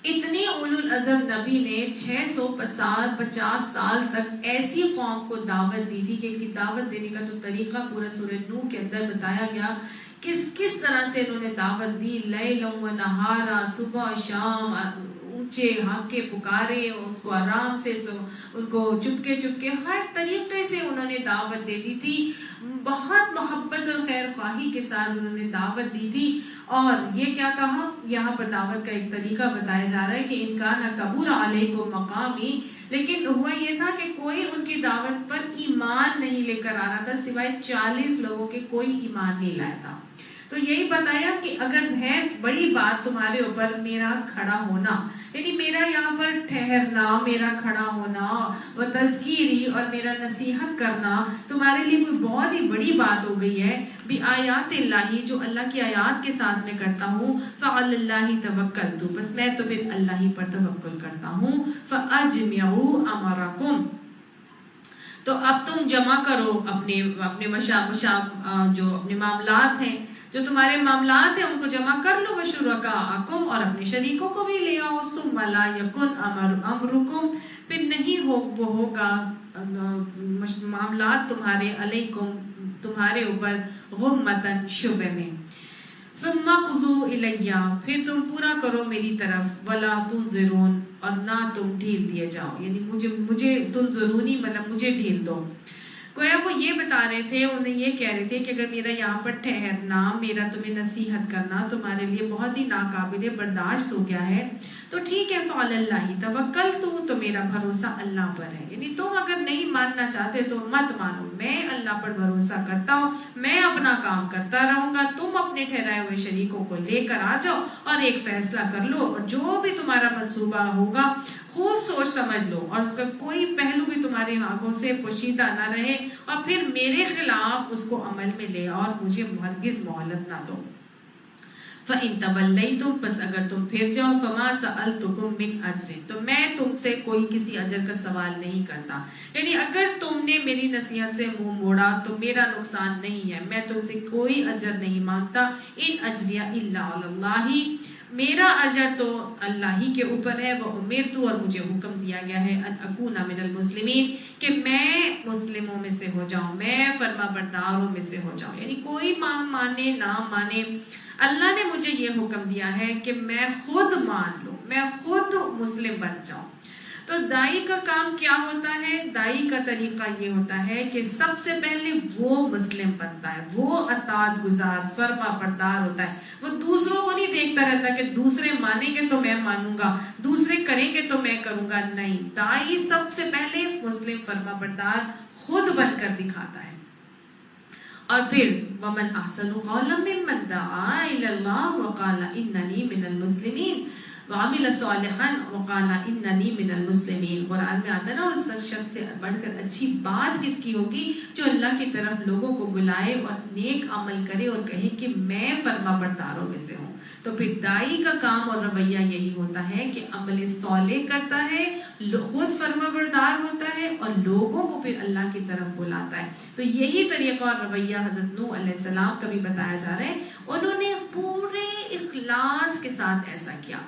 اتنی اولو العزم نبی نے 650 سال تک ایسی قوم کو دعوت دی تھی کہ ان کی دعوت دینے کا تو طریقہ پورا سورہ نوح کے اندر بتایا گیا. کس طرح سے انہوں نے دعوت دی. لیلا و نہارا، صبح شام، اونچے ہانکے پکارے، ان کو آرام سے ان کو چپکے ہر طریقے سے انہوں نے دعوت دے دی تھی. بہت محبت اور خیر خواہی کے ساتھ انہوں نے دعوت دی تھی. اور یہ کیا کہا؟ یہاں پر دعوت کا ایک طریقہ بتایا جا رہا ہے کہ ان کا نہ کبور علیکم مقامی، لیکن ہوا یہ تھا کہ کوئی ان کی دعوت پر ایمان نہیں لے کر آ رہا تھا سوائے 40 لوگوں کے، کوئی ایمان نہیں لایا تھا. تو یہی بتایا کہ اگر ہے بڑی بات تمہارے اوپر میرا کھڑا ہونا، یعنی میرا یہاں پر ٹھہرنا، میرا کھڑا ہونا و تذکیری اور میرا نصیحت کرنا تمہارے لیے کوئی بہت ہی بڑی بات ہو گئی ہے. بآیات اللہ، جو اللہ کی آیات کے ساتھ میں کرتا ہوں. فعلی اللہ توکلت، بس میں تو پھر اللہ ہی پر توکل کرتا ہوں. فاجمعوا امرکم، تو اب تم جمع کرو اپنے جو اپنے معاملات ہیں، جو تمہارے معاملات ہیں ان کو جمع کر لو، وشرکاءکم، اور اپنے شریکوں کو بھی لے آؤ، ثم لا یکن امرکم، پھر نہیں وہ ہوگا معاملات تمہارے، علیکم تمہارے اوپر، غمتن شبہ میں، ثم قضوا الیہ، پھر تم پورا کرو میری طرف، ولا تنظرون، اور نہ تم ڈھیل دیے جاؤ، یعنی مجھے تنظرونی مطلب مجھے ڈھیل دو۔ گویا وہ یہ بتا رہے تھے، انہیں یہ کہہ رہے تھے کہ اگر میرا یہاں پر ٹھہرنا، میرا تمہیں نصیحت کرنا تمہارے لیے بہت ہی ناقابل برداشت ہو گیا ہے تو ٹھیک ہے، فعلی اللہ توکلت، تو میرا بھروسہ اللہ پر ہے، یعنی تم اگر نہیں ماننا چاہتے تو مت مانو، میں اللہ پر بھروسہ کرتا ہوں، میں اپنا کام کرتا رہوں گا، تم اپنے ٹھہرائے ہوئے شریکوں کو لے کر آ جاؤ اور ایک فیصلہ کر لو، اور جو بھی تمہارا منصوبہ ہوگا خوب سوچ سمجھ لو، اور اس کا کوئی پہلو بھی تمہارے آنکھوں سے پوشیدہ نہ رہے، اور پھر میرے خلاف اس کو عمل میں لے اور مجھے ہرگز مہلت نہ دو۔ فَإِن تَوَلَّيْتُمْ، بس اگر تم پھر جاؤ، فَمَا سَأَلْتُكُم مِّنْ أَجْرٍ، تو میں تم سے کوئی کسی اجر کا سوال نہیں کرتا، یعنی اگر تم نے میری نصیحت سے منہ موڑا تو میرا نقصان نہیں ہے، میں تم سے کوئی اجر نہیں مانگتا، ان اجریہ الا علی اللہ، میرا اجر تو اللہ ہی کے اوپر ہے، وہ امرت، اور مجھے حکم دیا گیا ہے، ان اکون من المسلمین، کہ میں مسلموں میں سے ہو جاؤں، میں فرما برداروں میں سے ہو جاؤں، یعنی کوئی مانے نہ مانے، اللہ نے مجھے یہ حکم دیا ہے کہ میں خود مان لوں، میں خود مسلم بن جاؤں۔ تو دائی کا کام کیا ہوتا ہے؟ دائی کا طریقہ یہ ہوتا ہے کہ سب سے پہلے وہ مسلم بنتا ہے، وہ اطاعت گزار فرما بردار ہوتا ہے، وہ دوسروں کو نہیں دیکھتا رہتا کہ دوسرے مانیں گے تو میں مانوں گا، دوسرے کریں گے تو میں کروں گا، نہیں، دائی سب سے پہلے مسلم فرما بردار خود بن کر دکھاتا ہے۔ اور پھر وَمَنْ أَحْسَنُ قَوْلًا مِّمَّنْ دَعَا إِلَى اللَّهِ وَقَالَ إِنَّنِي مِنَ الْمُسْلِمِينَ وَعَمِلَ صَالِحًا وَقَالَ إِنَّنِي مِنَ الْمُسْلِمِينَ۔ قرآن میں آتا ہے نا، اور اس شخص سے بڑھ کر اچھی بات کس کی ہوگی؟ جو اللہ کی طرف لوگوں کو بلائے اور نیک عمل کرے اور کہے کہ میں فرما برداروں میں سے ہوں۔ تو پھر دائی کا کام اور رویہ یہی ہوتا ہے کہ عمل صالح کرتا ہے، خود فرما بردار ہوتا ہے، اور لوگوں کو پھر اللہ کی طرف بلاتا ہے۔ تو یہی طریقہ اور رویہ حضرت نوح علیہ السلام کا بھی بتایا جا رہا ہے، انہوں نے پورے اخلاص کے ساتھ ایسا کیا۔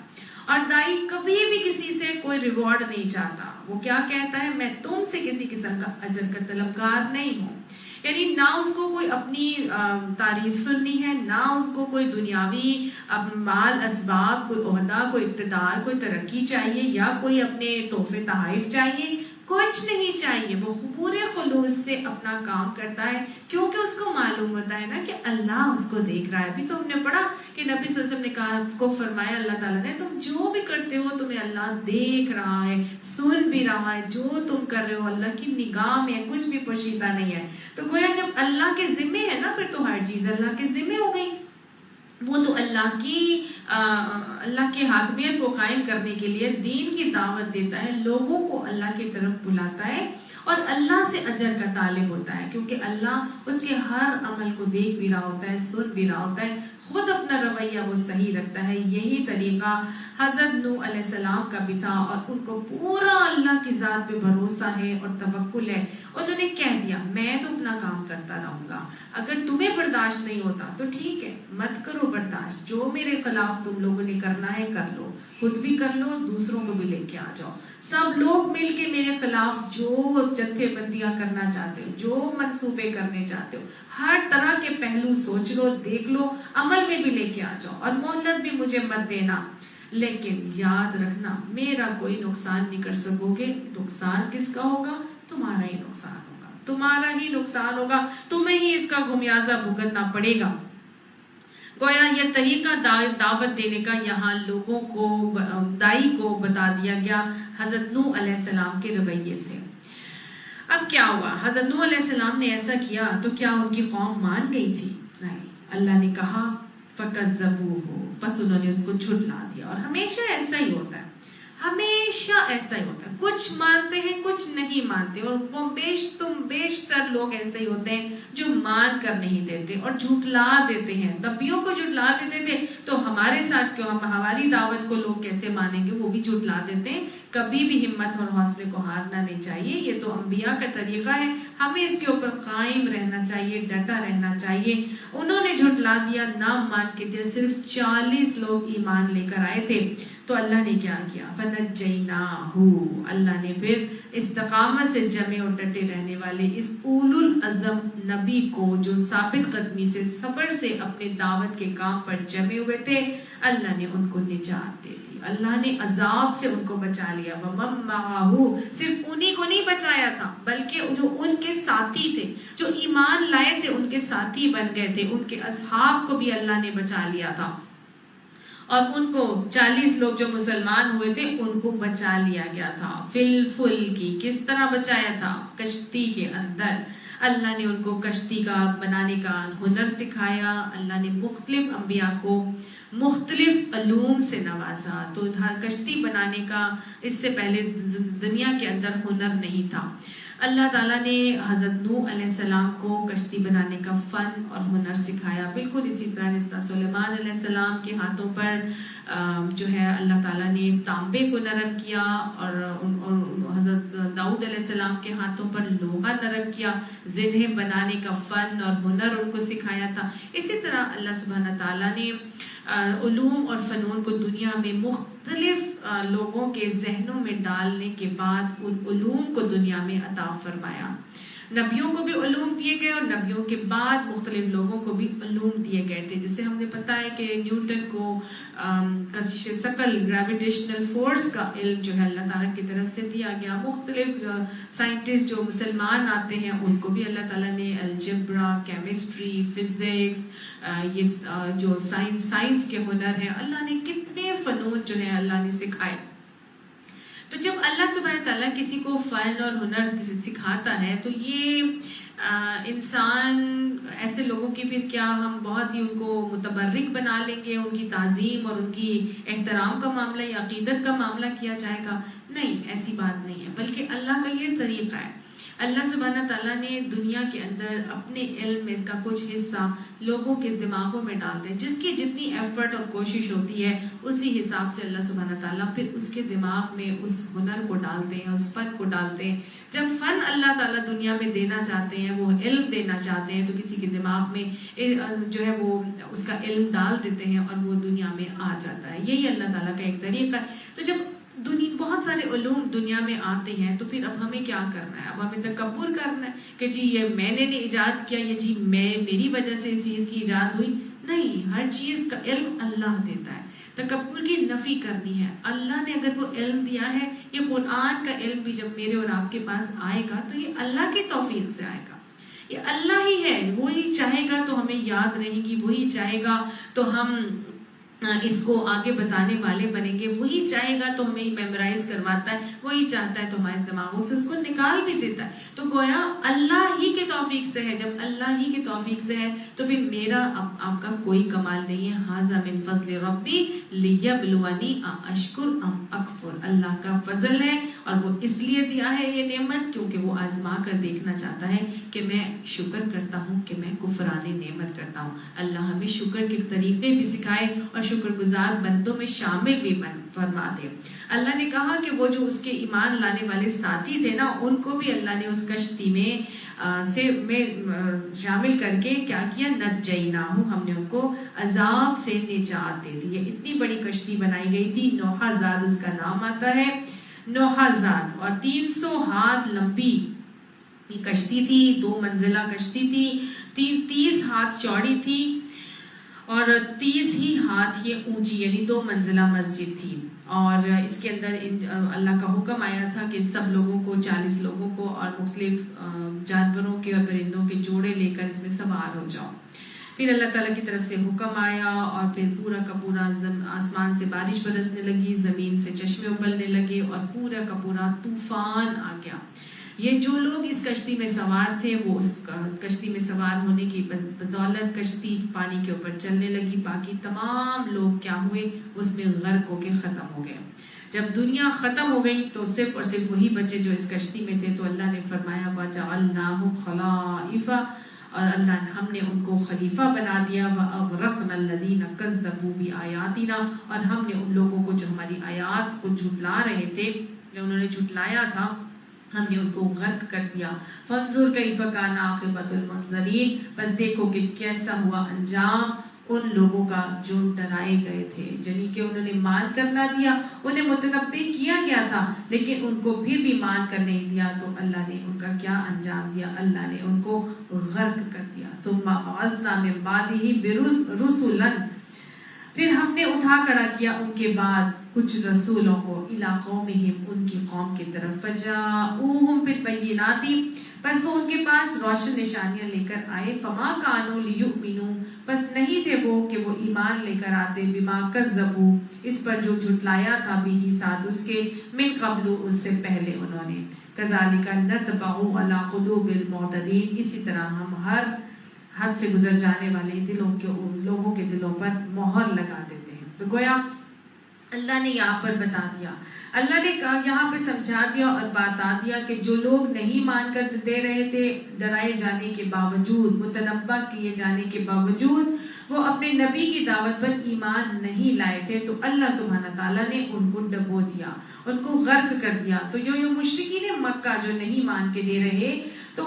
اور دائی کبھی بھی کسی سے کوئی ریوارڈ نہیں چاہتا، وہ کیا کہتا ہے؟ میں تم سے کسی قسم کا اجر کا طلبگار نہیں ہوں، یعنی نہ اس کو کوئی اپنی تعریف سننی ہے، نہ ان کو کوئی دنیاوی مال اسباب، کوئی عہدہ، کوئی اقتدار، کوئی ترقی چاہیے، یا کوئی اپنے تحفے تحائف چاہیے، کچھ نہیں چاہیے، وہ پورے خلوص سے اپنا کام کرتا ہے، کیونکہ اس کو معلوم ہوتا ہے نا کہ اللہ اس کو دیکھ رہا ہے۔ ابھی تو ہم نے پڑھا کہ نبی صلی اللہ علیہ وسلم نے کہا کو فرمایا اللہ تعالیٰ نے، تم جو بھی کرتے ہو تمہیں اللہ دیکھ رہا ہے، سن بھی رہا ہے، جو تم کر رہے ہو اللہ کی نگاہ میں، کچھ بھی پوشیدہ نہیں ہے۔ تو گویا جب اللہ کے ذمے ہے نا، پھر تو ہر چیز اللہ کے ذمے ہو گئی، وہ تو اللہ کی حاکمیت کو قائم کرنے کے لیے دین کی دعوت دیتا ہے، لوگوں کو اللہ کی طرف بلاتا ہے، اور اللہ سے اجر کا طالب ہوتا ہے، کیونکہ اللہ اس کے ہر عمل کو دیکھ بھی رہا ہوتا ہے، سن بھی رہا ہوتا ہے، خود اپنا رویہ وہ صحیح رکھتا ہے۔ یہی طریقہ حضرت نوح علیہ السلام کا بھی تھا، اور ان کو پورا اللہ کی ذات پہ بھروسہ ہے اور توکل ہے۔ انہوں نے کہہ دیا میں تو اپنا کام کرتا رہوں گا، اگر تمہیں برداشت نہیں ہوتا تو ٹھیک ہے، مت کرو برداشت، جو میرے خلاف تم لوگوں نے کرنا ہے کر لو، خود بھی کر لو، دوسروں کو بھی لے کے آ جاؤ، سب لوگ مل کے میرے خلاف جو جتھے بندیاں کرنا چاہتے ہو، جو منصوبے کرنے چاہتے ہو، ہر طرح کے پہلو سوچ لو، دیکھ لو، عمل میں بھی لے کے آ جاؤ، اور مہلت بھی مجھے مت دینا، لیکن یاد رکھنا میرا کوئی نقصان نہیں کر سکو گے، نقصان کس کا ہوگا؟ تمہارا ہی نقصان ہوگا، تمہارا ہی نقصان ہوگا، تمہیں ہی اس کا خمیازہ بھگتنا پڑے گا۔ گویا یہ طریقہ دعوت دینے کا یہاں لوگوں کو، دائی کو بتا دیا گیا حضرت نوح علیہ السلام کے رویے سے۔ اب کیا ہوا؟ حضرت نوح علیہ السلام نے ایسا کیا تو کیا ان کی قوم مان گئی تھی؟ نہیں، اللہ نے کہا فَكَذَّبُوهُ، بس انہوں نے اس کو جھٹلا دیا، اور ہمیشہ ایسا ہی ہوتا ہے، ہمیشہ ہمیشہ ایسا ہی ہوتا ہے، کچھ مانتے ہیں کچھ نہیں مانتے، اور وہ بیشتر لوگ ایسے ہی ہوتے ہیں جو مان کر نہیں دیتے اور جھٹلا دیتے ہیں. نبیوں کو جھٹلا دیتے تھے تو ہمارے ساتھ کیوں، ہماری دعوت کو لوگ کیسے مانیں گے؟ وہ بھی جھٹلا دیتے ہیں. کبھی بھی ہمت اور حوصلے کو ہارنا نہیں چاہیے، یہ تو انبیاء کا طریقہ ہے، ہمیں اس کے اوپر قائم رہنا چاہیے، ڈٹا رہنا چاہیے. انہوں نے جھٹلا دیا، نام مان کے دیا، صرف 40 لوگ ایمان لے کر آئے تھے. تو اللہ نے کیا کیا؟ فَنَجَّيْنَاهُ، اللہ نے پھر استقامت سے جمے اور ڈٹے رہنے والے اس اولو العزم نبی کو، جو ثابت قدمی سے صبر سے اپنے دعوت کے کام پر جمے ہوئے تھے، اللہ نے ان کو نجات دے دی. اللہ نے عذاب سے ان کو بچا لیا. وَمَن مَّعَهُ، صرف انہی کو نہیں بچایا تھا بلکہ جو ان کے ساتھی تھے، جو ایمان لائے تھے، ان کے ساتھی بن گئے تھے، ان کے اصحاب کو بھی اللہ نے بچا لیا تھا. اور ان کو 40 لوگ جو مسلمان ہوئے تھے ان کو بچا لیا گیا تھا. فل کی کس طرح بچایا تھا؟ کشتی کے اندر. اللہ نے ان کو کشتی کا بنانے کا ہنر سکھایا. اللہ نے مختلف انبیاء کو مختلف علوم سے نوازا. تو کشتی بنانے کا اس سے پہلے دنیا کے اندر ہنر نہیں تھا. اللہ تعالیٰ نے حضرت نوح علیہ السلام کو کشتی بنانے کا فن اور ہنر سکھایا. بالکل اسی طرح سلیمان علیہ السلام کے ہاتھوں پر جو ہے اللہ تعالیٰ نے تانبے کو نرم کیا، اور حضرت داؤد علیہ السلام کے ہاتھوں پر لوہا نرم کیا. زنہیں بنانے کا فن اور ہنر ان کو سکھایا تھا. اسی طرح اللہ سبحانہ تعالیٰ نے علوم اور فنون کو دنیا میں مختلف لوگوں کے ذہنوں میں ڈالنے کے بعد ان علوم کو دنیا میں عطا فرمایا. نبیوں کو بھی علوم دیے گئے اور نبیوں کے بعد مختلف لوگوں کو بھی علوم دیے گئے تھے. جسے ہم نے پتا ہے کہ نیوٹن کو کشش ثقل، گریویٹیشنل فورس کا علم جو ہے اللہ تعالیٰ کی طرف سے دیا گیا. مختلف سائنٹسٹ جو مسلمان آتے ہیں ان کو بھی اللہ تعالیٰ نے الجبرا، کیمسٹری، فزکس، یہ جو سائنس کے ہنر ہیں، اللہ نے کتنے فنون جو ہے اللہ نے سکھائے. تو جب اللہ سبحانہ تعالیٰ کسی کو فن اور ہنر سکھاتا ہے تو یہ انسان ایسے لوگوں کی پھر کیا ہم بہت ہی ان کو متبرک بنا لیں گے، ان کی تعظیم اور ان کی احترام کا معاملہ یا عقیدت کا معاملہ کیا جائے گا؟ نہیں، ایسی بات نہیں ہے، بلکہ اللہ کا یہ طریقہ ہے. اللہ سبحانہ تعالیٰ نے دنیا کے اندر اپنے علم میں اس کا کچھ حصہ لوگوں کے دماغوں میں ڈالتے ہیں. جس کی جتنی ایفرٹ اور کوشش ہوتی ہے اسی حساب سے اللہ سبحانہ تعالیٰ پھر اس کے دماغ میں اس ہنر کو ڈالتے ہیں، اس فن کو ڈالتے ہیں. جب فن اللہ تعالیٰ دنیا میں دینا چاہتے ہیں، وہ علم دینا چاہتے ہیں، تو کسی کے دماغ میں جو ہے وہ اس کا علم ڈال دیتے ہیں اور وہ دنیا میں آ جاتا ہے. یہی اللہ تعالیٰ کا ایک طریقہ ہے. تو جب بہت سارے علوم دنیا میں آتے ہیں تو پھر اب ہمیں کیا کرنا ہے؟ اب ہمیں تکبر کرنا ہے کہ جی یہ میں نے ایجاد کیا، یہ جی میری وجہ سے اس چیز کی ایجاد ہوئی. نہیں، ہر چیز کا علم اللہ دیتا ہے. تکبر کی نفی کرنی ہے. اللہ نے اگر وہ علم دیا ہے، یہ قرآن کا علم بھی جب میرے اور آپ کے پاس آئے گا تو یہ اللہ کی توفیق سے آئے گا. یہ اللہ ہی ہے، وہی چاہے گا تو ہمیں یاد رہے گی، وہی چاہے گا تو ہم اس کو آگے بتانے والے بنیں گے، وہی چاہے گا تو ہمیں میمورائز کرواتا ہے، وہی چاہتا ہے تو ہمارے دماغوں سے اس کو نکال بھی دیتا ہے. تو گویا اللہ ہی کے توفیق سے ہے. جب اللہ ہی کے توفیق سے ہے تو پھر میرا آپ کا کوئی کمال نہیں ہے. ھذا من فضل ربی لیبلونی اشکر ام اکفر. اللہ کا فضل ہے اور وہ اس لیے دیا ہے یہ نعمت کیونکہ وہ آزما کر دیکھنا چاہتا ہے کہ میں شکر کرتا ہوں کہ میں کفران نعمت کرتا ہوں. اللہ ہمیں شکر کے طریقے بھی سکھائے اور شکر گزار بندوں میں شامل بھی فرما دے. اللہ نے کہا کہ وہ جو اس کے ایمان لانے والے ساتھی تھے نا، ان کو بھی اللہ نے اس کشتی میں شامل کر کے کیا کیا؟ نجیناہ، ہم نے ان کو عذاب سے نجات دے دی. اتنی بڑی کشتی بنائی گئی تھی، نوحہ زاد اس کا نام آتا ہے. نوحہ زاد، اور 300 ہاتھ لمبی کشتی تھی، 2 منزلہ کشتی تھی، 30 ہاتھ چوڑی تھی اور 30 ہی ہاتھ یہ اونچی، یعنی 2 منزلہ مسجد تھی. اور اس کے اندر اللہ کا حکم آیا تھا کہ سب لوگوں کو، 40 لوگوں کو اور مختلف جانوروں کے اور پرندوں کے جوڑے لے کر اس میں سوار ہو جاؤ. پھر اللہ تعالیٰ کی طرف سے حکم آیا اور پھر پورا کا پورا آسمان سے بارش برسنے لگی، زمین سے چشمے ابلنے لگے اور پورا کا پورا طوفان آ گیا. یہ جو لوگ اس کشتی میں سوار تھے وہ اس کشتی میں سوار ہونے کی بدولت کشتی پانی کے اوپر چلنے لگی. باقی تمام لوگ کیا ہوئے؟ اس میں غرق ہو کے ختم ہو گئے. جب دنیا ختم ہو گئی تو صرف اور صرف وہی بچے جو اس کشتی میں تھے، تو اللہ نے فرمایا وَجَعَلْنَاهُمْ خَلَائِفَ، اور اللہ ہم نے ان کو خلیفہ بنا دیا، وَأَغْرَقْنَا الَّذِينَ كَذَّبُوا بِآيَاتِنَا، اور ہم نے ان لوگوں کو جو ہماری آیات کو جھٹلا رہے تھے، جو انہوں نے جھٹلایا تھا، ہم نے ان کو غرق کر دیا۔ فَانظُرْ كَيْفَ كَانَ عَاقِبَةُ الْمُنذَرِينَ، بس دیکھو کہ کیسا ہوا انجام ان لوگوں کا جو ڈرائے گئے تھے، یعنی کہ انہوں نے مان کر نہ دیا، انہیں متنبع کیا گیا تھا لیکن ان کو پھر بھی مان کر نہیں دیا، تو اللہ نے ان کا کیا انجام دیا، اللہ نے ان کو غرق کر دیا۔ ثُمَّ بَعَثْنَا مِن بَعْدِهِ رُسُلًا، پھر ہم نے اٹھا کھڑا کیا ان کے بعد کچھ رسولوں کو، اِلَىٰ قَوْمِهِمْ، ان کی قوم کی طرف، فَجَاءُوهُمْ بِالْبَيِّنَاتِ، بس وہ ان کے پاس روشن نشانیاں لے کر آئے، فَمَا كَانُوا لِيُؤْمِنُوا، بس نہیں تھے وہ کہ وہ ایمان لے کر آتے، بِمَا كَذَّبُوا، اس پر جو جھٹلایا تھا، بِهِ ساتھ اس کے، مِن قَبْلُ اس سے پہلے انہوں نے، كَذَلِكَ نَطْبَعُ عَلَىٰ قُلُوبِ الْمُعْتَدِينَ، اسی طرح ہم ہر حد سے گزر جانے والے لوگوں کے دلوں پر مہر لگا دیتے ہیں۔ تو گویا اللہ نے یہاں پر بتا دیا، اللہ نے یہاں پہ سمجھا دیا اور بتا دیا کہ جو لوگ نہیں مان کر دے رہے تھے، ڈرائے جانے کے باوجود، متنبہ کیے جانے کے باوجود، وہ اپنے نبی کی دعوت پر ایمان نہیں لائے تھے، تو اللہ سبحانہ تعالیٰ نے ان کو ڈبو دیا، ان کو غرق کر دیا۔ تو جو مشرکین مکہ جو نہیں مان کے دے رہے، تو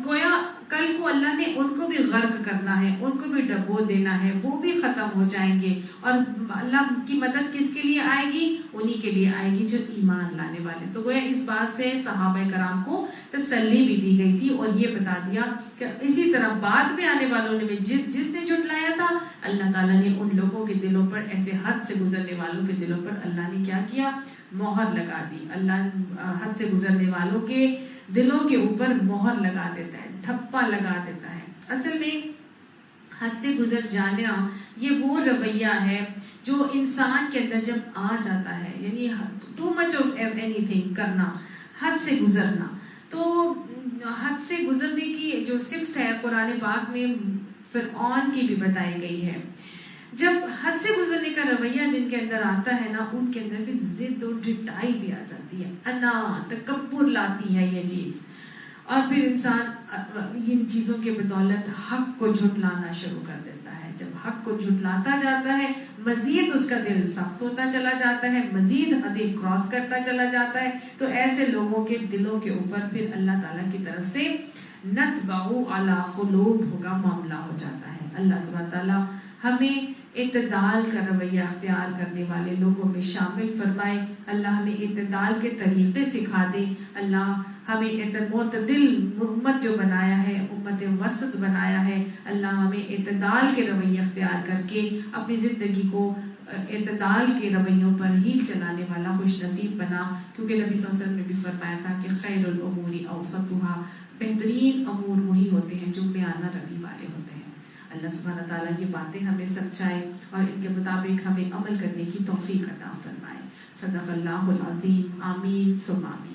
گویا کل کو اللہ نے ان کو بھی غرق کرنا ہے، ان کو بھی ڈبو دینا ہے، وہ بھی ختم ہو جائیں گے، اور اللہ کی مدد کس کے لیے آئے گی؟ انہی کے لیے آئے گی جو ایمان لانے والے۔ تو گویا اس بات سے صحابہ کرام کو تسلی بھی دی گئی تھی، اور یہ بتا دیا کہ اسی طرح بعد میں آنے والوں نے بھی جس نے جھٹلایا تھا، اللہ تعالیٰ نے ان لوگوں کے دلوں پر، ایسے حد سے گزرنے والوں کے دلوں پر اللہ نے کیا کیا؟ مہر لگا دی۔ اللہ حد سے گزرنے والوں کے دلوں کے اوپر مہر لگا دیتا ہے، ٹھپا لگا دیتا ہے۔ اصل میں حد سے گزر جانا یہ وہ رویہ ہے جو انسان کے اندر جب آ جاتا ہے، یعنی too much of any thing کرنا، حد سے گزرنا۔ تو حد سے گزرنے کی جو صفت ہے قرآن پاک میں فرعون کی بھی بتائی گئی ہے۔ جب حد سے گزرنے کا رویہ جن کے اندر آتا ہے نا، ان کے اندر بھی ضد اور ڈٹائی بھی آ جاتی ہے، انا، تکبر لاتی ہے یہ چیز، اور پھر انسان ان چیزوں کے بدولت حق کو جھٹلانا شروع کر دیتا ہے۔ جب حق کو جھٹلاتا جاتا ہے، مزید اس کا دل سخت ہوتا چلا جاتا ہے، مزید حدیں کراس کرتا چلا جاتا ہے، تو ایسے لوگوں کے دلوں کے اوپر پھر اللہ تعالیٰ کی طرف سے نطبع علی قلوب کا معاملہ ہو جاتا ہے۔ اللہ سبحانہ تعالیٰ ہمیں اعتدال کا رویہ اختیار کرنے والے لوگوں میں شامل فرمائے، اللہ ہمیں اعتدال کے طریقے سکھا دے، اللہ ہمیں معتدل امت جو بنایا ہے، امت وسط بنایا ہے، اللہ ہمیں اعتدال کے رویے اختیار کر کے اپنی زندگی کو اعتدال کے رویوں پر ہی چلانے والا خوش نصیب بنا، کیونکہ نبی صلی اللہ علیہ وسلم نے بھی فرمایا تھا کہ خیر الامور اوسطها، بہترین امور وہی ہوتے ہیں جو میانہ روی والے ہوتے ہیں۔ اللہ سبحانہ تعالیٰ یہ باتیں ہمیں سمجھائے اور ان کے مطابق ہمیں عمل کرنے کی توفیق عطا فرمائے۔ صدق اللہ العظیم، آمین ثم آمین۔